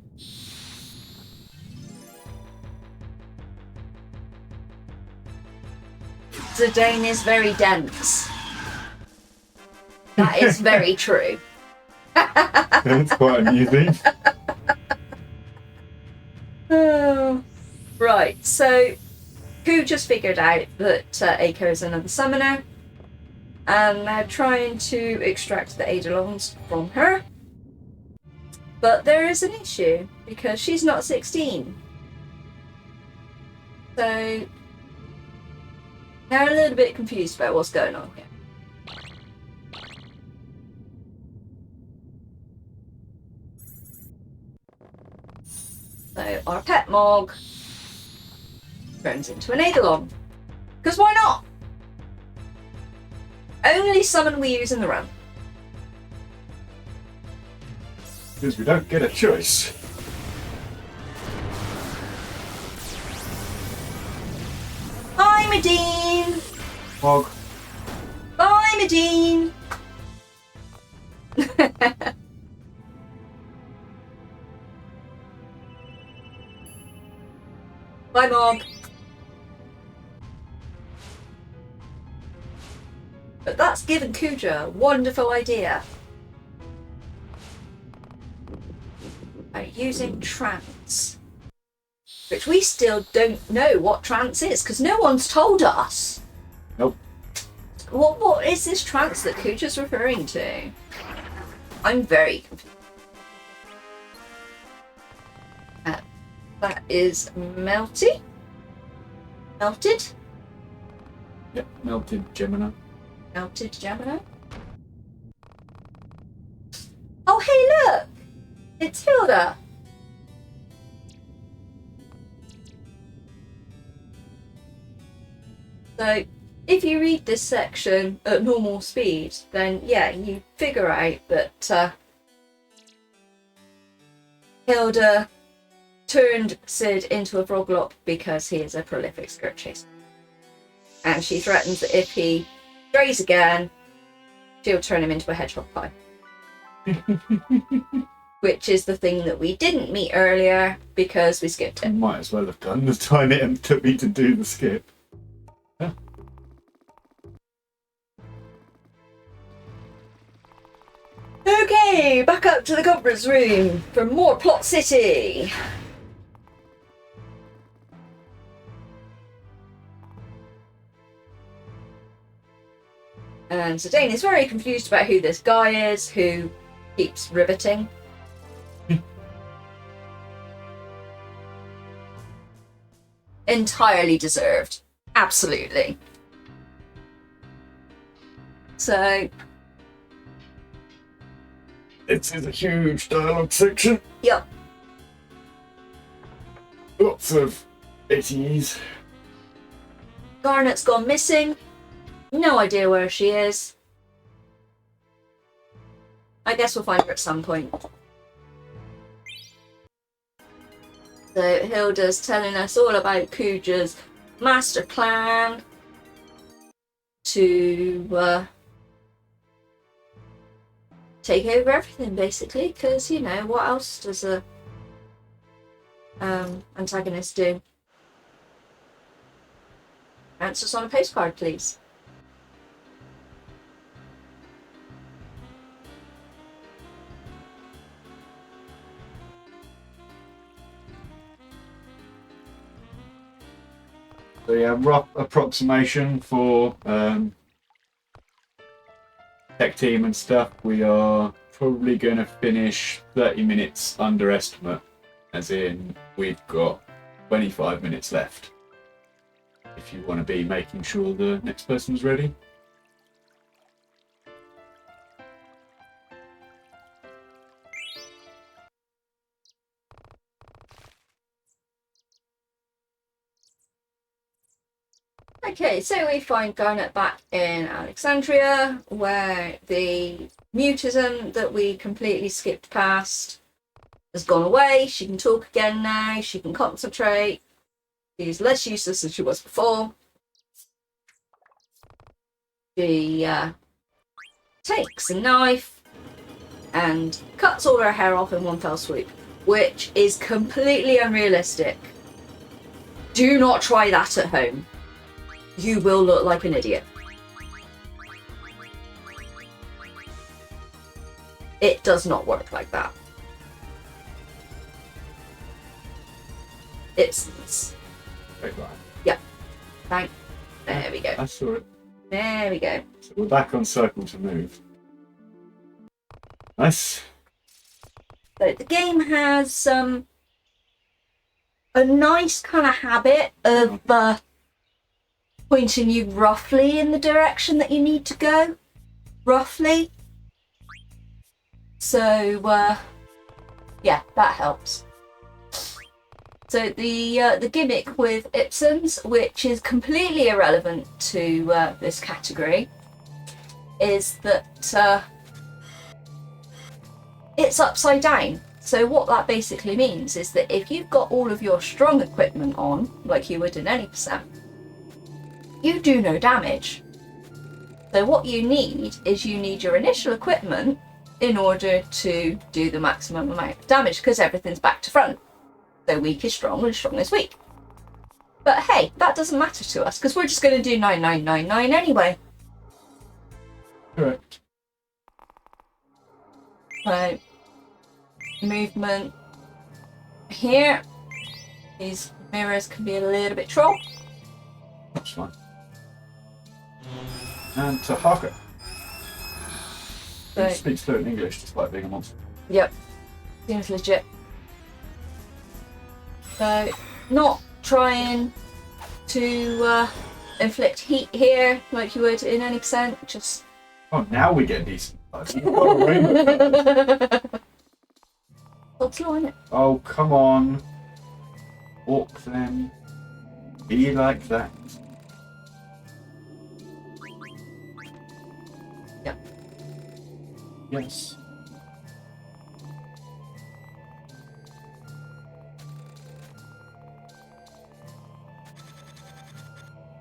Zidane is very dense. That is very true. That's quite amusing. Oh. Right, so who just figured out that Aiko is another summoner, and they're trying to extract the Eidolons from her. But there is an issue, because she's not 16. So they're a little bit confused about what's going on here. So our pet Mog turns into an Eidolon. Because why not? Only summon we use in the run. Because we don't get a choice. Bye, Medine! Mog. Bye, Medine! Bye, Mog. But that's given Kuja a wonderful idea. About using trance. which we still don't know what trance is because no one's told us. Nope. What is this trance that Kuja's referring to? I'm very confused. That is Melty? Melted? Yep, melted Gemini. Melted Gemini? Oh, hey, look! It's Hilda! So, if you read this section at normal speed, then yeah, you figure out that Hilda turned Sid into a froglop because he is a prolific skirt chaser. And she threatens that if he strays again, she'll turn him into a hedgehog pie. Which is the thing that we didn't meet earlier because we skipped it. Might as well have done the time it took me to do the skip. Yeah. Okay, back up to the conference room for more Plot City. And Zidane is very confused about who this guy is who keeps riveting. Entirely deserved. Absolutely. So... This is a huge dialogue section. Yep. Lots of ATEs. Garnet's gone missing. No idea where she is. I guess we'll find her at some point. So Hilda's telling us all about Kuja's master plan to take over everything, basically, because, you know, what else does a antagonist do? Answer us on a postcard, please. So yeah, rough approximation for tech team and stuff. We are probably going to finish 30 minutes under estimate, as in we've got 25 minutes left. If you want to be making sure the next person's ready. Okay, so we find Garnet back in Alexandria, where the mutism that we completely skipped past has gone away. She can talk again now, she can concentrate. She's less useless than she was before. She takes a knife and cuts all her hair off in one fell swoop, which is completely unrealistic. Do not try that at home. You will look like an idiot. It does not work like that. It's Wait, right. yeah. Thank. There we go. I saw it. There we go. So we're back on circle to move. Nice. So the game has a nice kind of habit of pointing you roughly in the direction that you need to go. Roughly. So yeah, that helps. So the gimmick with Ipsons, which is completely irrelevant to this category, is that it's upside down. So what that basically means is that if you've got all of your strong equipment on, like you would in any percent, you do no damage. So what you need is you need your initial equipment in order to do the maximum amount of damage, because everything's back to front. So weak is strong and strong is weak. But hey, that doesn't matter to us because we're just going to do 9999 anyway. Correct. So, movement here is Mirrors can be a little bit troll. That's fine. And Tahaka. So, He speaks fluent English despite being a monster. yep. Seems legit. So, not trying to inflict heat here like you would in any percent, just... Oh, now we get decent fights. We've got a rainbow colours. What's on it? Oh, come on. Walk then. Be like that. Yep. Yes.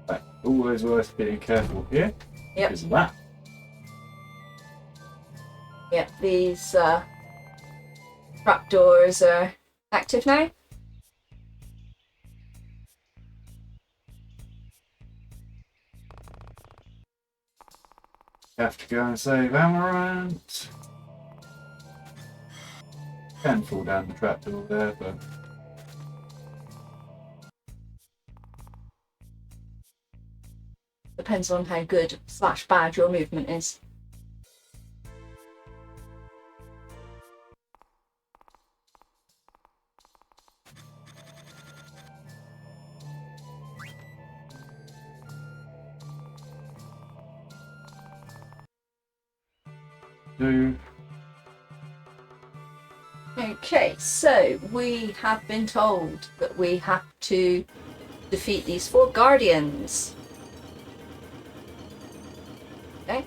Right. Always worth being careful here. Yep. Because of that. Yep, these trapdoors are active now. Have to go and save Amaranth. Can fall down the trapdoor there, but Depends on how good / bad your movement is. do. Okay, so we have been told that we have to defeat these 4 guardians. Okay.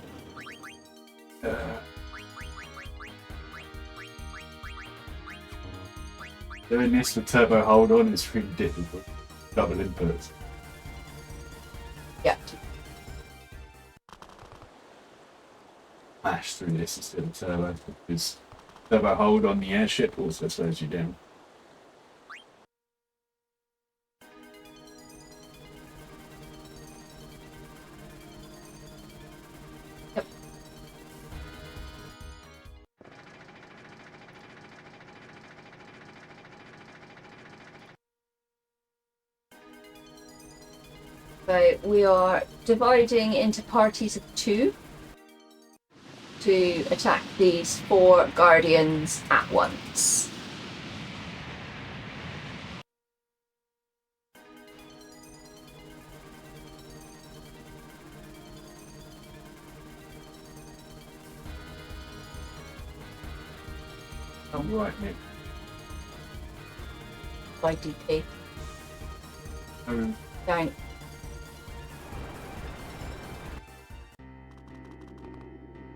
Doing this with turbo hold on is really difficult. Double inputs. Yep. Mash through this instead of turbo because turbo hold on the airship also slows you down. Yep. So we are dividing into parties of 2 to attack these 4 guardians at once. Right, Nick. By DP. Down.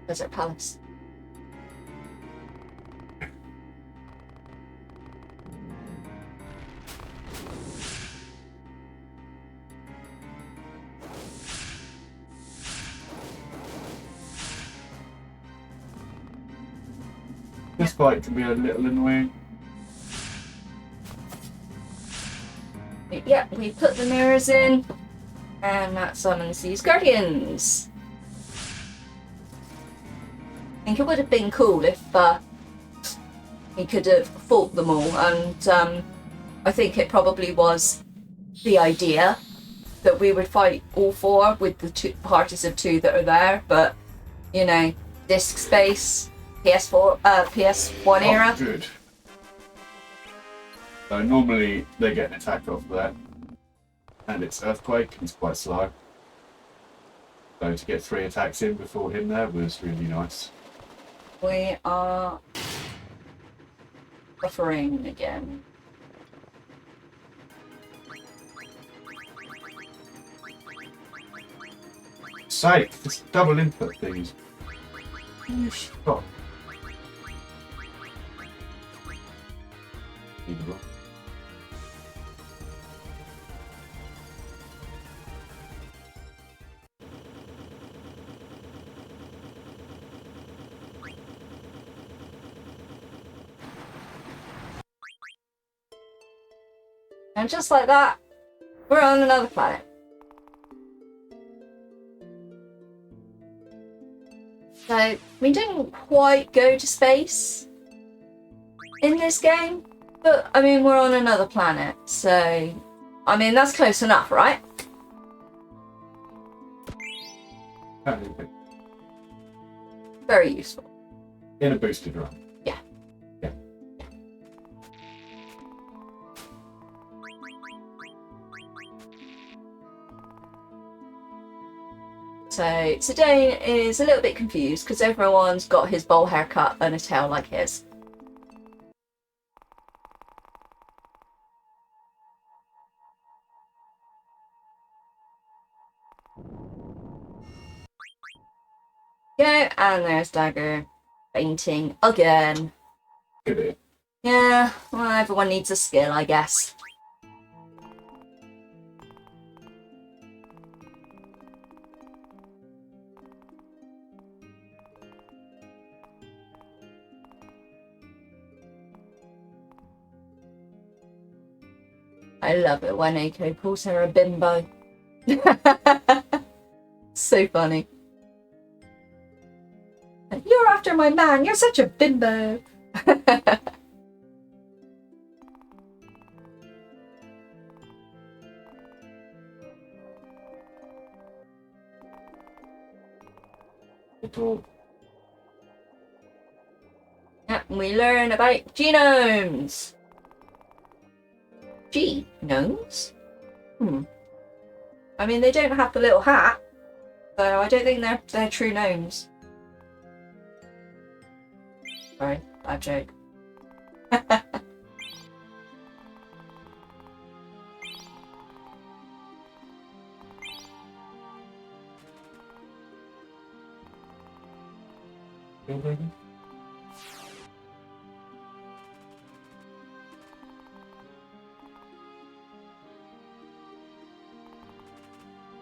Desert Palace. This fight can be a little annoying. Yeah, we put the mirrors in, and that summons these guardians. I think it would have been cool if he could have fought them all, and I think it probably was the idea that we would fight all 4 with the 2 parties of 2 that are there, but you know, disk space, PS4, PS1 era. Oh, good. So normally they get an attack off that, and it's Earthquake, it's quite slow. So to get 3 attacks in before him there was really nice. We are buffering again. Sake, this double input thing is... You stop. Evil. And just like that, we're on another planet. So, we didn't quite go to space in this game, but I mean, we're on another planet, so I mean, that's close enough, right? Very useful. In a boosted run. Yeah. Yeah. So Zidane is a little bit confused because everyone's got his bowl haircut and a tail like his. Yeah, and there's Dagger fainting again. Good. Yeah, well, everyone needs a skill, I guess. I love it when Aiko calls her a bimbo. So funny. You're after my man, you're such a bimbo. Yeah, and we learn about genomes. Genomes? I mean, they don't have the little hat, so I don't think they're true gnomes. Sorry, bad joke.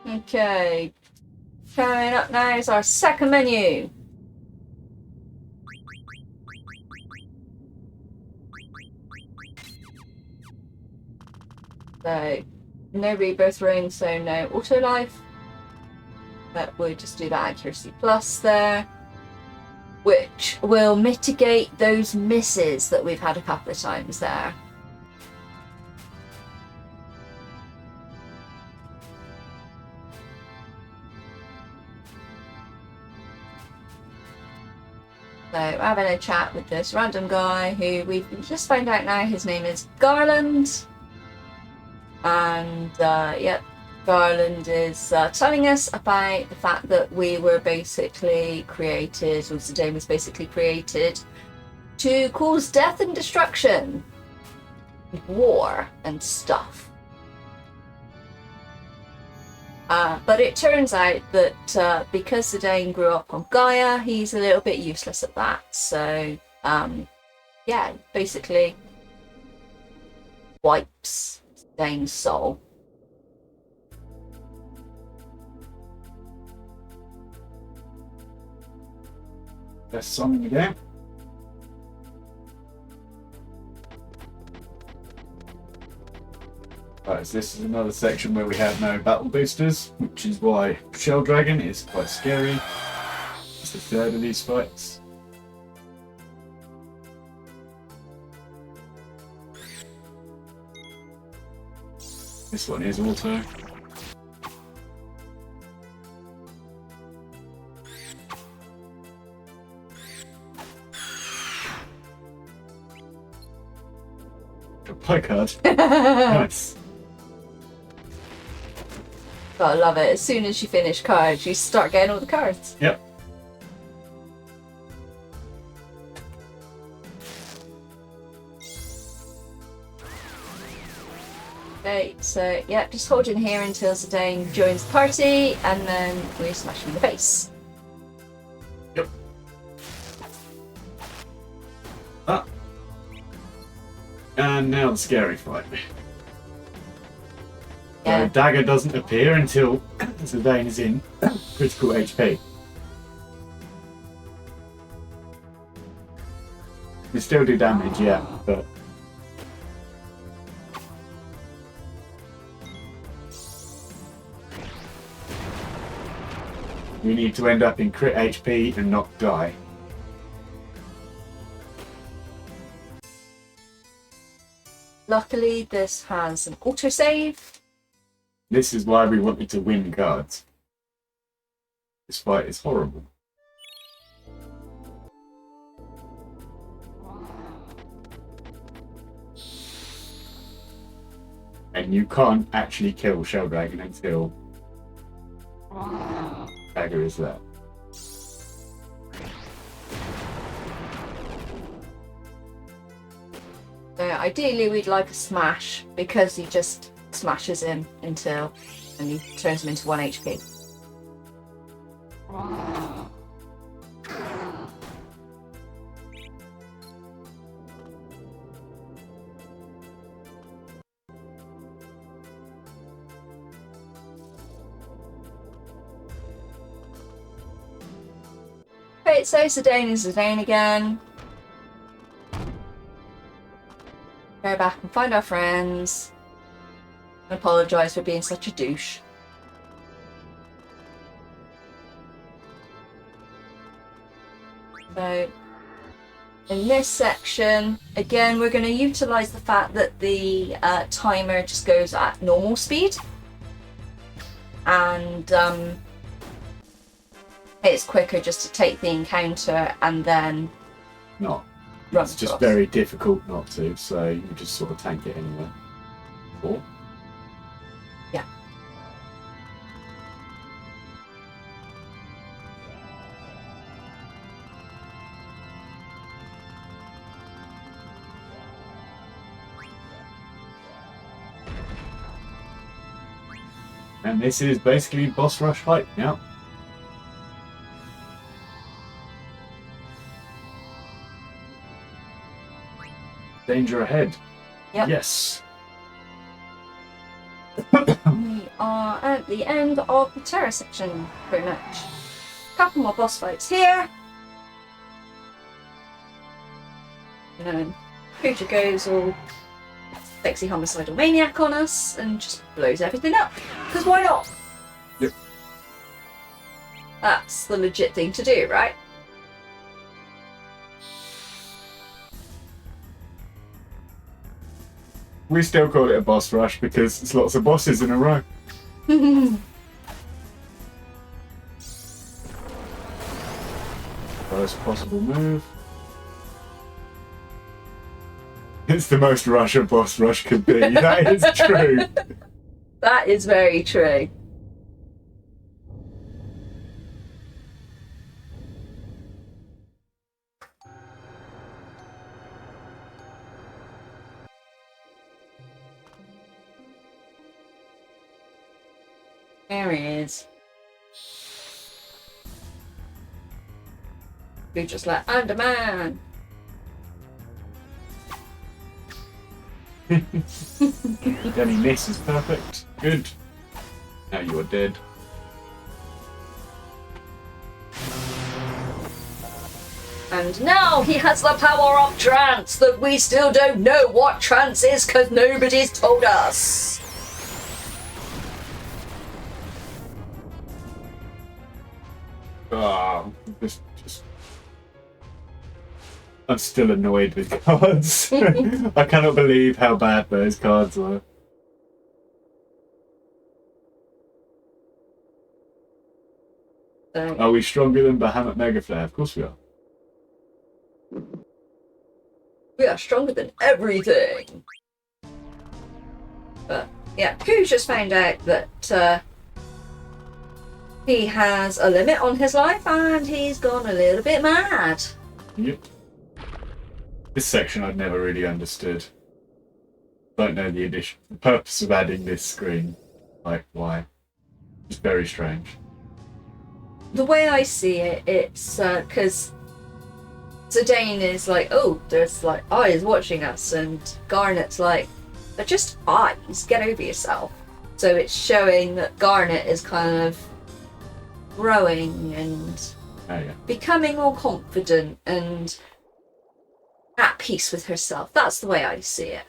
Okay, coming up now is our second menu. So, no rebirth ring, so no auto life. But we'll just do that accuracy plus there, which will mitigate those misses that we've had a couple of times there. So having a chat with this random guy who we've just found out now his name is Garland. And yep, Garland is telling us about the fact that we were basically created, or Zidane was basically created to cause death and destruction, war and stuff. But it turns out that because Zidane grew up on Gaia, he's a little bit useless at that. So, yeah, basically wipes Zidane's soul. Best song in the game. Right, so this is another section where we have no battle boosters, which is why Shell Dragon is quite scary. It's the third of these fights. This one is auto. A pie card. Nice. Gotta love it. As soon as you finish cards, you start getting all the cards. Yep. Okay, so yeah, just hold in here until Zidane joins the party, and then we smash him in the face. Yep. Ah. And now the scary fight. Yeah. The dagger doesn't appear until Zidane is in critical HP. You still do damage, yeah, but we need to end up in crit HP and not die. luckily this has an autosave. This is why we wanted to win cards. This fight is horrible. And you can't actually kill Shell Dragon until Dagger is there. So ideally we'd like a smash, because he just smashes him until, and he turns him into 1 HP. Right, so Zidane is Zidane again. Go back and find our friends. And apologise for being such a douche. So, in this section, again, we're going to utilise the fact that the timer just goes at normal speed. And it's quicker just to take the encounter and then Not. run It's just across. very difficult not to, so you just sort of tank it anyway. Or Yeah. and this is basically boss rush hype now. Danger ahead. Yep. Yes. We are at the end of the terror section, pretty much. Couple more boss fights here. And then Creature goes all sexy homicidal maniac on us and just blows everything up. Because why not? Yep. That's the legit thing to do, right? We still call it a boss rush because it's lots of bosses in a row. First possible move. It's the most rush a boss rush could be. That is true. That is very true. There he is. You just like, I'm the man. Any miss is perfect. Good. Now you are dead. And now he has the power of trance that we still don't know what trance is because nobody's told us. Just. I'm still annoyed with cards. I cannot believe how bad those cards were. So, Are we stronger than Bahamut Mega Flare? Of course we are. we are stronger than everything. But yeah, Pooh just found out that he has a limit on his life and he's gone a little bit mad. Yep. This section I've never really understood. Don't know the purpose of adding this screen. Like, why? It's very strange. The way I see it, it's because Zidane is like, oh, there's like eyes watching us, and Garnet's like, they're just eyes, get over yourself. So it's showing that Garnet is kind of growing and Oh yeah. becoming more confident and at peace with herself. That's the way I see it.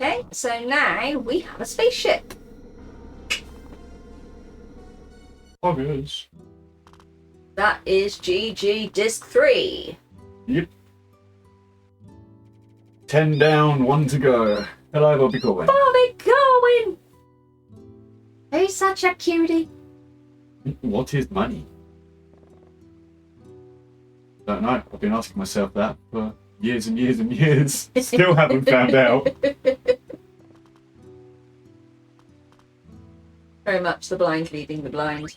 Okay, so now we have a spaceship. Poggers. That is GG Disc 3. Yep. 10 down, 1 to go. Hello, Bobby Corwin. Bobby Corwin! Who's such a cutie? What is money? Don't know. I've been asking myself that for years and years and years. Still haven't found out. Very much the blind leading the blind.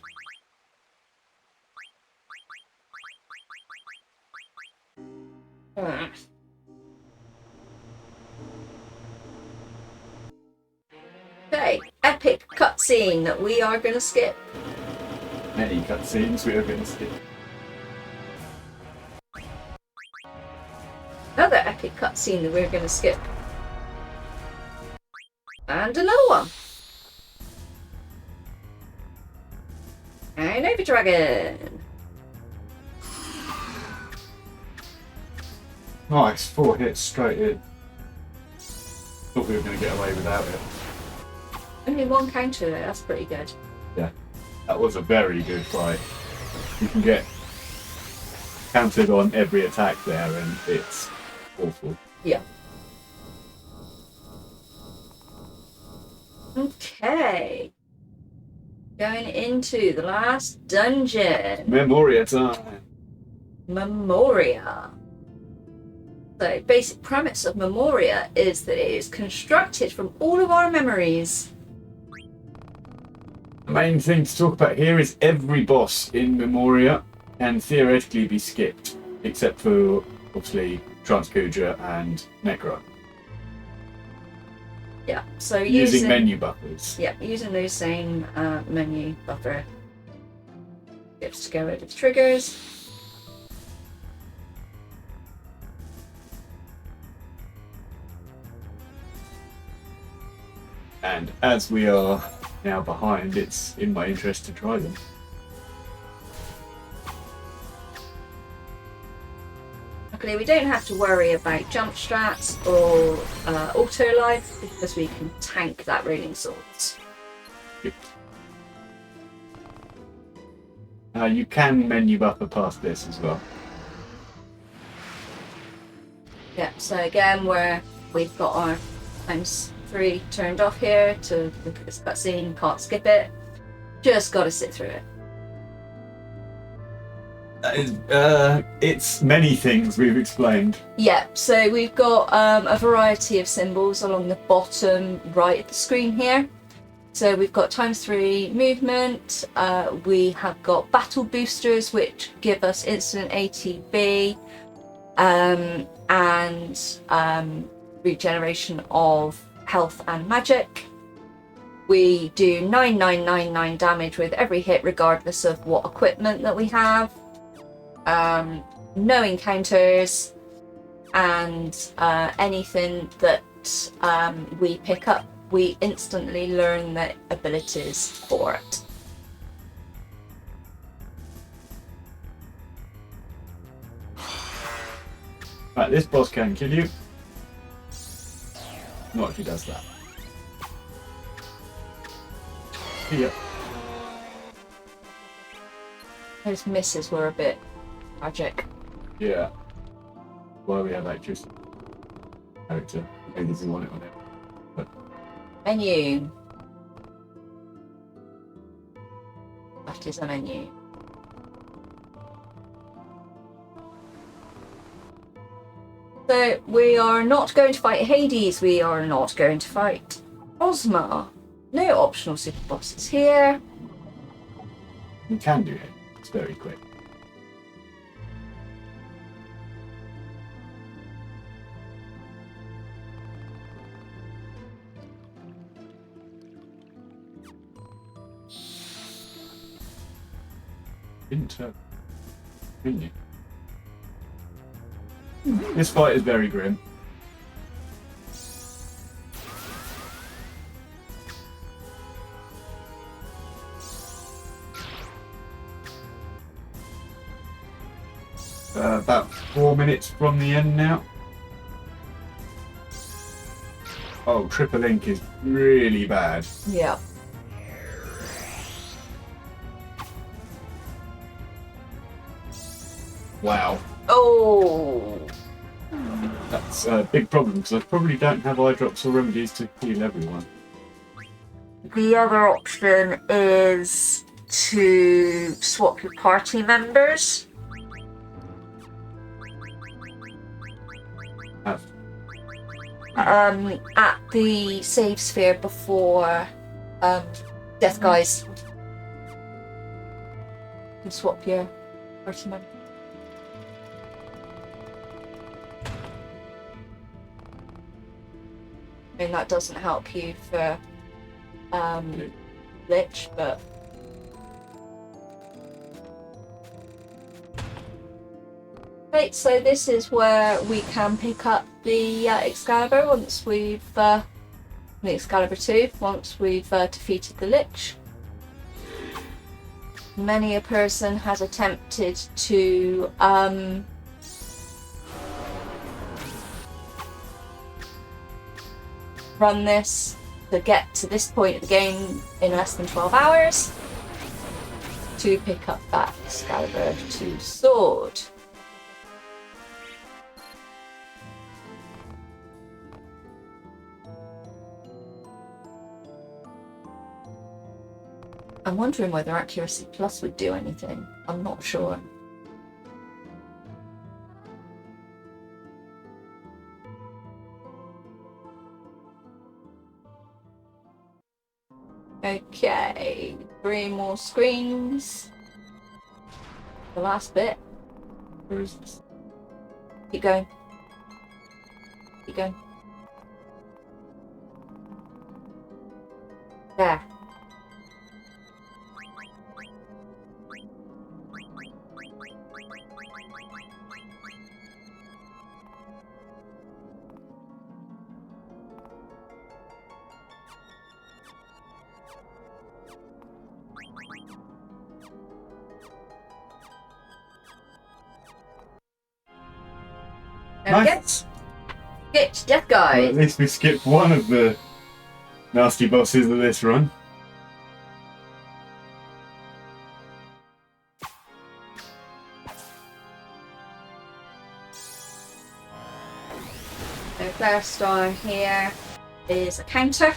Okay, epic cutscene that we are going to skip. Many cutscenes we are going to skip. Another epic cutscene that we're going to skip. And another one. And Over Dragon. Nice, 4 hits straight in. Thought we were going to get away without it. Only one counter there, that's pretty good. Yeah, that was a very good fight. You can get countered on every attack there and it's awful. Yeah. Okay. Going into the last dungeon. Memoria time. Memoria. The basic premise of Memoria is that it is constructed from all of our memories. The main thing to talk about here is every boss in Memoria can theoretically be skipped, except for, obviously, Transkuja and Necro. Yeah, so Using menu buffers. Yeah, using those same menu buffer tips to go rid of the triggers. And as we are now behind, it's in my interest to try them. Luckily, we don't have to worry about jump strats or auto life because we can tank that Rolling Swords. You can menu buffer past this as well. Yeah, so again, we've got our ×3 turned off here to look at this cutscene, can't skip it, just got to sit through it. It's many things we've explained. Yeah, so we've got a variety of symbols along the bottom right of the screen here. So we've got ×3 movement, we have got battle boosters which give us instant ATB, and regeneration of health and magic. We do 9999 damage with every hit regardless of what equipment that we have. No encounters, and anything that we pick up, we instantly learn the abilities for it. Right, this boss can kill you. Not if he does that. Yeah. Those misses were a bit tragic. Yeah. Why we have actress character. Maybe we want it on it. But Menu. That is a menu. So we are not going to fight Hades, we are not going to fight Ozma. No optional super bosses here. we can do it. It's very quick. Didn't you? This fight is very grim. About 4 minutes from the end now. Oh, triple link is really bad. Yeah. Wow. Oh. That's a big problem because I probably don't have eye drops or remedies to heal everyone. The other option is to swap your party members. Have. At the save sphere before Death Guys. You can swap your party member. I mean, that doesn't help you for Lich, but right, so this is where we can pick up the Excalibur once we've the Excalibur 2 once we've defeated the Lich. Many a person has attempted to run this to get to this point of the game in less than 12 hours to pick up that Excalibur 2 sword. I'm wondering whether Accuracy Plus would do anything. I'm not sure. Okay, 3 more screens. The last bit. Keep going. Keep going. There. There we go. Nice. Get Death Well, Guy. at least we skipped one of the nasty bosses of this run. The first star here is a counter.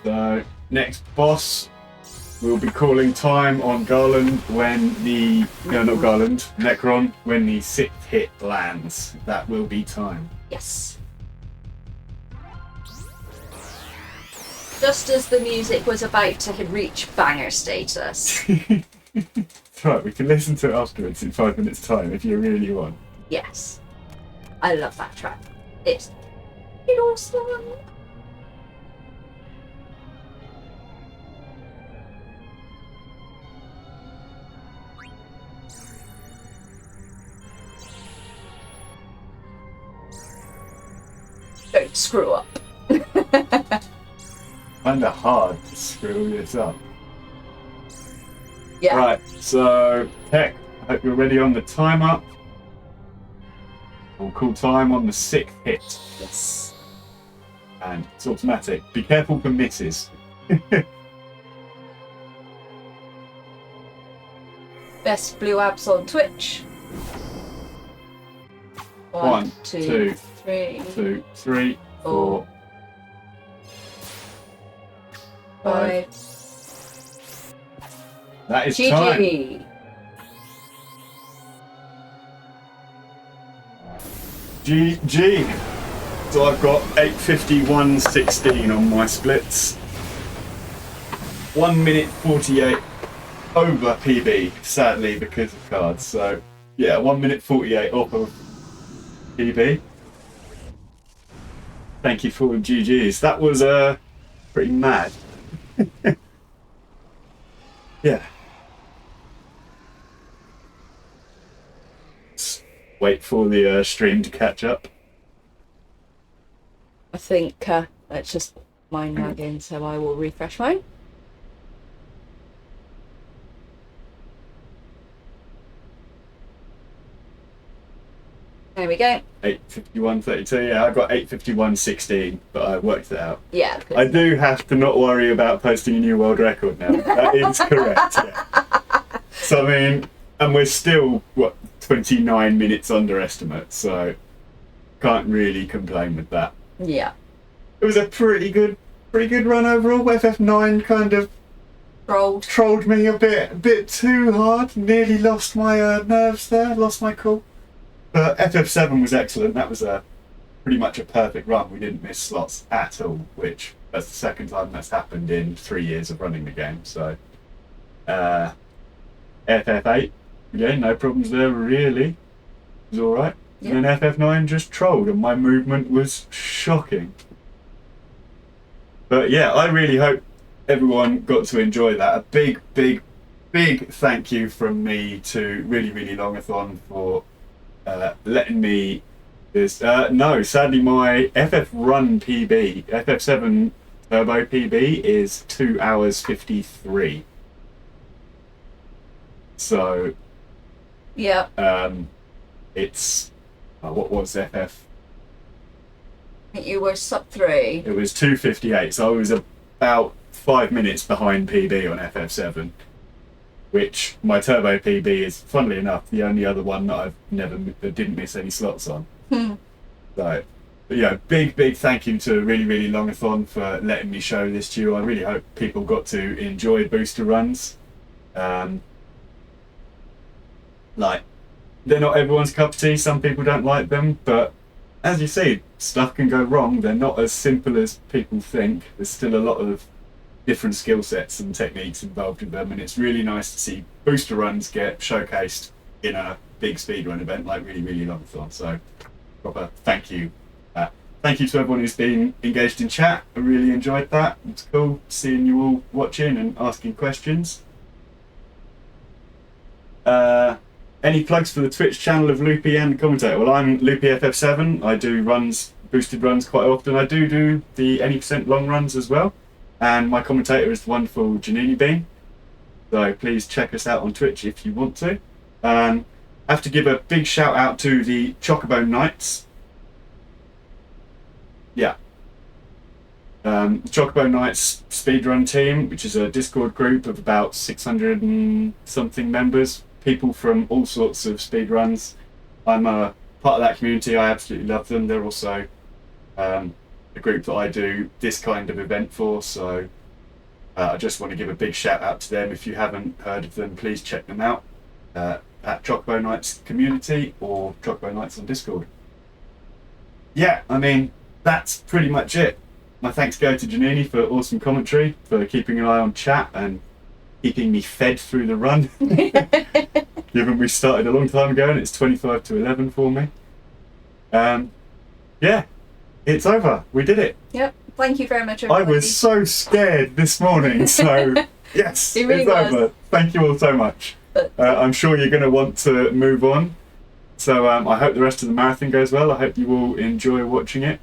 So, next boss, we'll be calling time on Garland when the... No, not Garland. Necron, when the 6th hit lands. That will be time. Yes. Just as the music was about to reach banger status. That's right, we can listen to it afterwards in 5 minutes' time if you really want. Yes. I love that track. It's awesome. Don't screw up. Kinda hard to screw this up. Yeah. Right, so, Tech, I hope you're ready on the timer. We'll call time on the 6th hit. Yes. And it's automatic. Be careful for misses. Best blue abs on Twitch. 1, 2, 3, 2, 3, 4, 5. That is time. GG. GG. So I've got 8:51.16 on my splits. 1 minute 48 over PB, sadly, because of cards. So yeah, 1 minute 48 off of PB. Thank you for GGs. That was pretty mad. Yeah. Let's wait for the stream to catch up. I think it's just mine lagging, so I will refresh mine. There we go. 8:51:32. Yeah, I got 8:51:16, but I worked it out. Yeah. 'cause- I do have to not worry about posting a new world record now. That is correct. Yeah. So I mean, and we're still 29 minutes under estimate, so can't really complain with that. Yeah. It was a pretty good run overall. FF9 kind of trolled me a bit too hard. Nearly lost my nerves there, lost my cool. But FF7 was excellent. That was pretty much a perfect run. We didn't miss slots at all, which that's the second time that's happened in 3 years of running the game. So FF8, again, no problems there really. It was alright. Yeah. And then FF9 just trolled and my movement was shocking. But yeah, I really hope everyone got to enjoy that. A big thank you from me to Really Longathon for letting me this. No, sadly my FF run PB, FF7 Turbo PB is 2 hours 53. So Yeah. it's what was FF? I think you were sub 3. It was 2:58, so I was about 5 minutes behind PB on FF7, which my Turbo PB is, funnily enough, the only other one that that didn't miss any slots on. So, but yeah, big thank you to Really Longathon for letting me show this to you. I really hope people got to enjoy booster runs. Like, they're not everyone's cup of tea. Some people don't like them, but as you see, stuff can go wrong. They're not as simple as people think. There's still a lot of different skill sets and techniques involved in them, and it's really nice to see booster runs get showcased in a big speedrun event like Really Longathon. So, proper thank you. Thank you to everyone who's been engaged in chat. I really enjoyed that. It's cool seeing you all watching and asking questions. Any plugs for the Twitch channel of Loopy and Commentator? Well, I'm Loopy FF7. I do boosted runs quite often. I do the any % long runs as well. And my commentator is the wonderful Janini Bean. So please check us out on Twitch if you want to. I have to give a big shout out to the Chocobo Knights. Yeah. Chocobo Knights speedrun team, which is a Discord group of about 600 and something members. People from all sorts of speedruns. I'm a part of that community. I absolutely love them. They're also a group that I do this kind of event for, so I just want to give a big shout out to them. If you haven't heard of them, please check them out at Chocobo Knights community or Chocobo Knights on Discord. Yeah, I mean, that's pretty much it. My thanks go to Janini for awesome commentary, for keeping an eye on chat and keeping me fed through the run. Given we started a long time ago and it's 25 to 11 for me. Yeah, it's over. We did it. Yep. Thank you very much, I everybody. was so scared this morning, so yes, It really it's was. over. Thank you all so much. But- I'm sure you're going to want to move on. So I hope the rest of the marathon goes well. I hope you all enjoy watching it.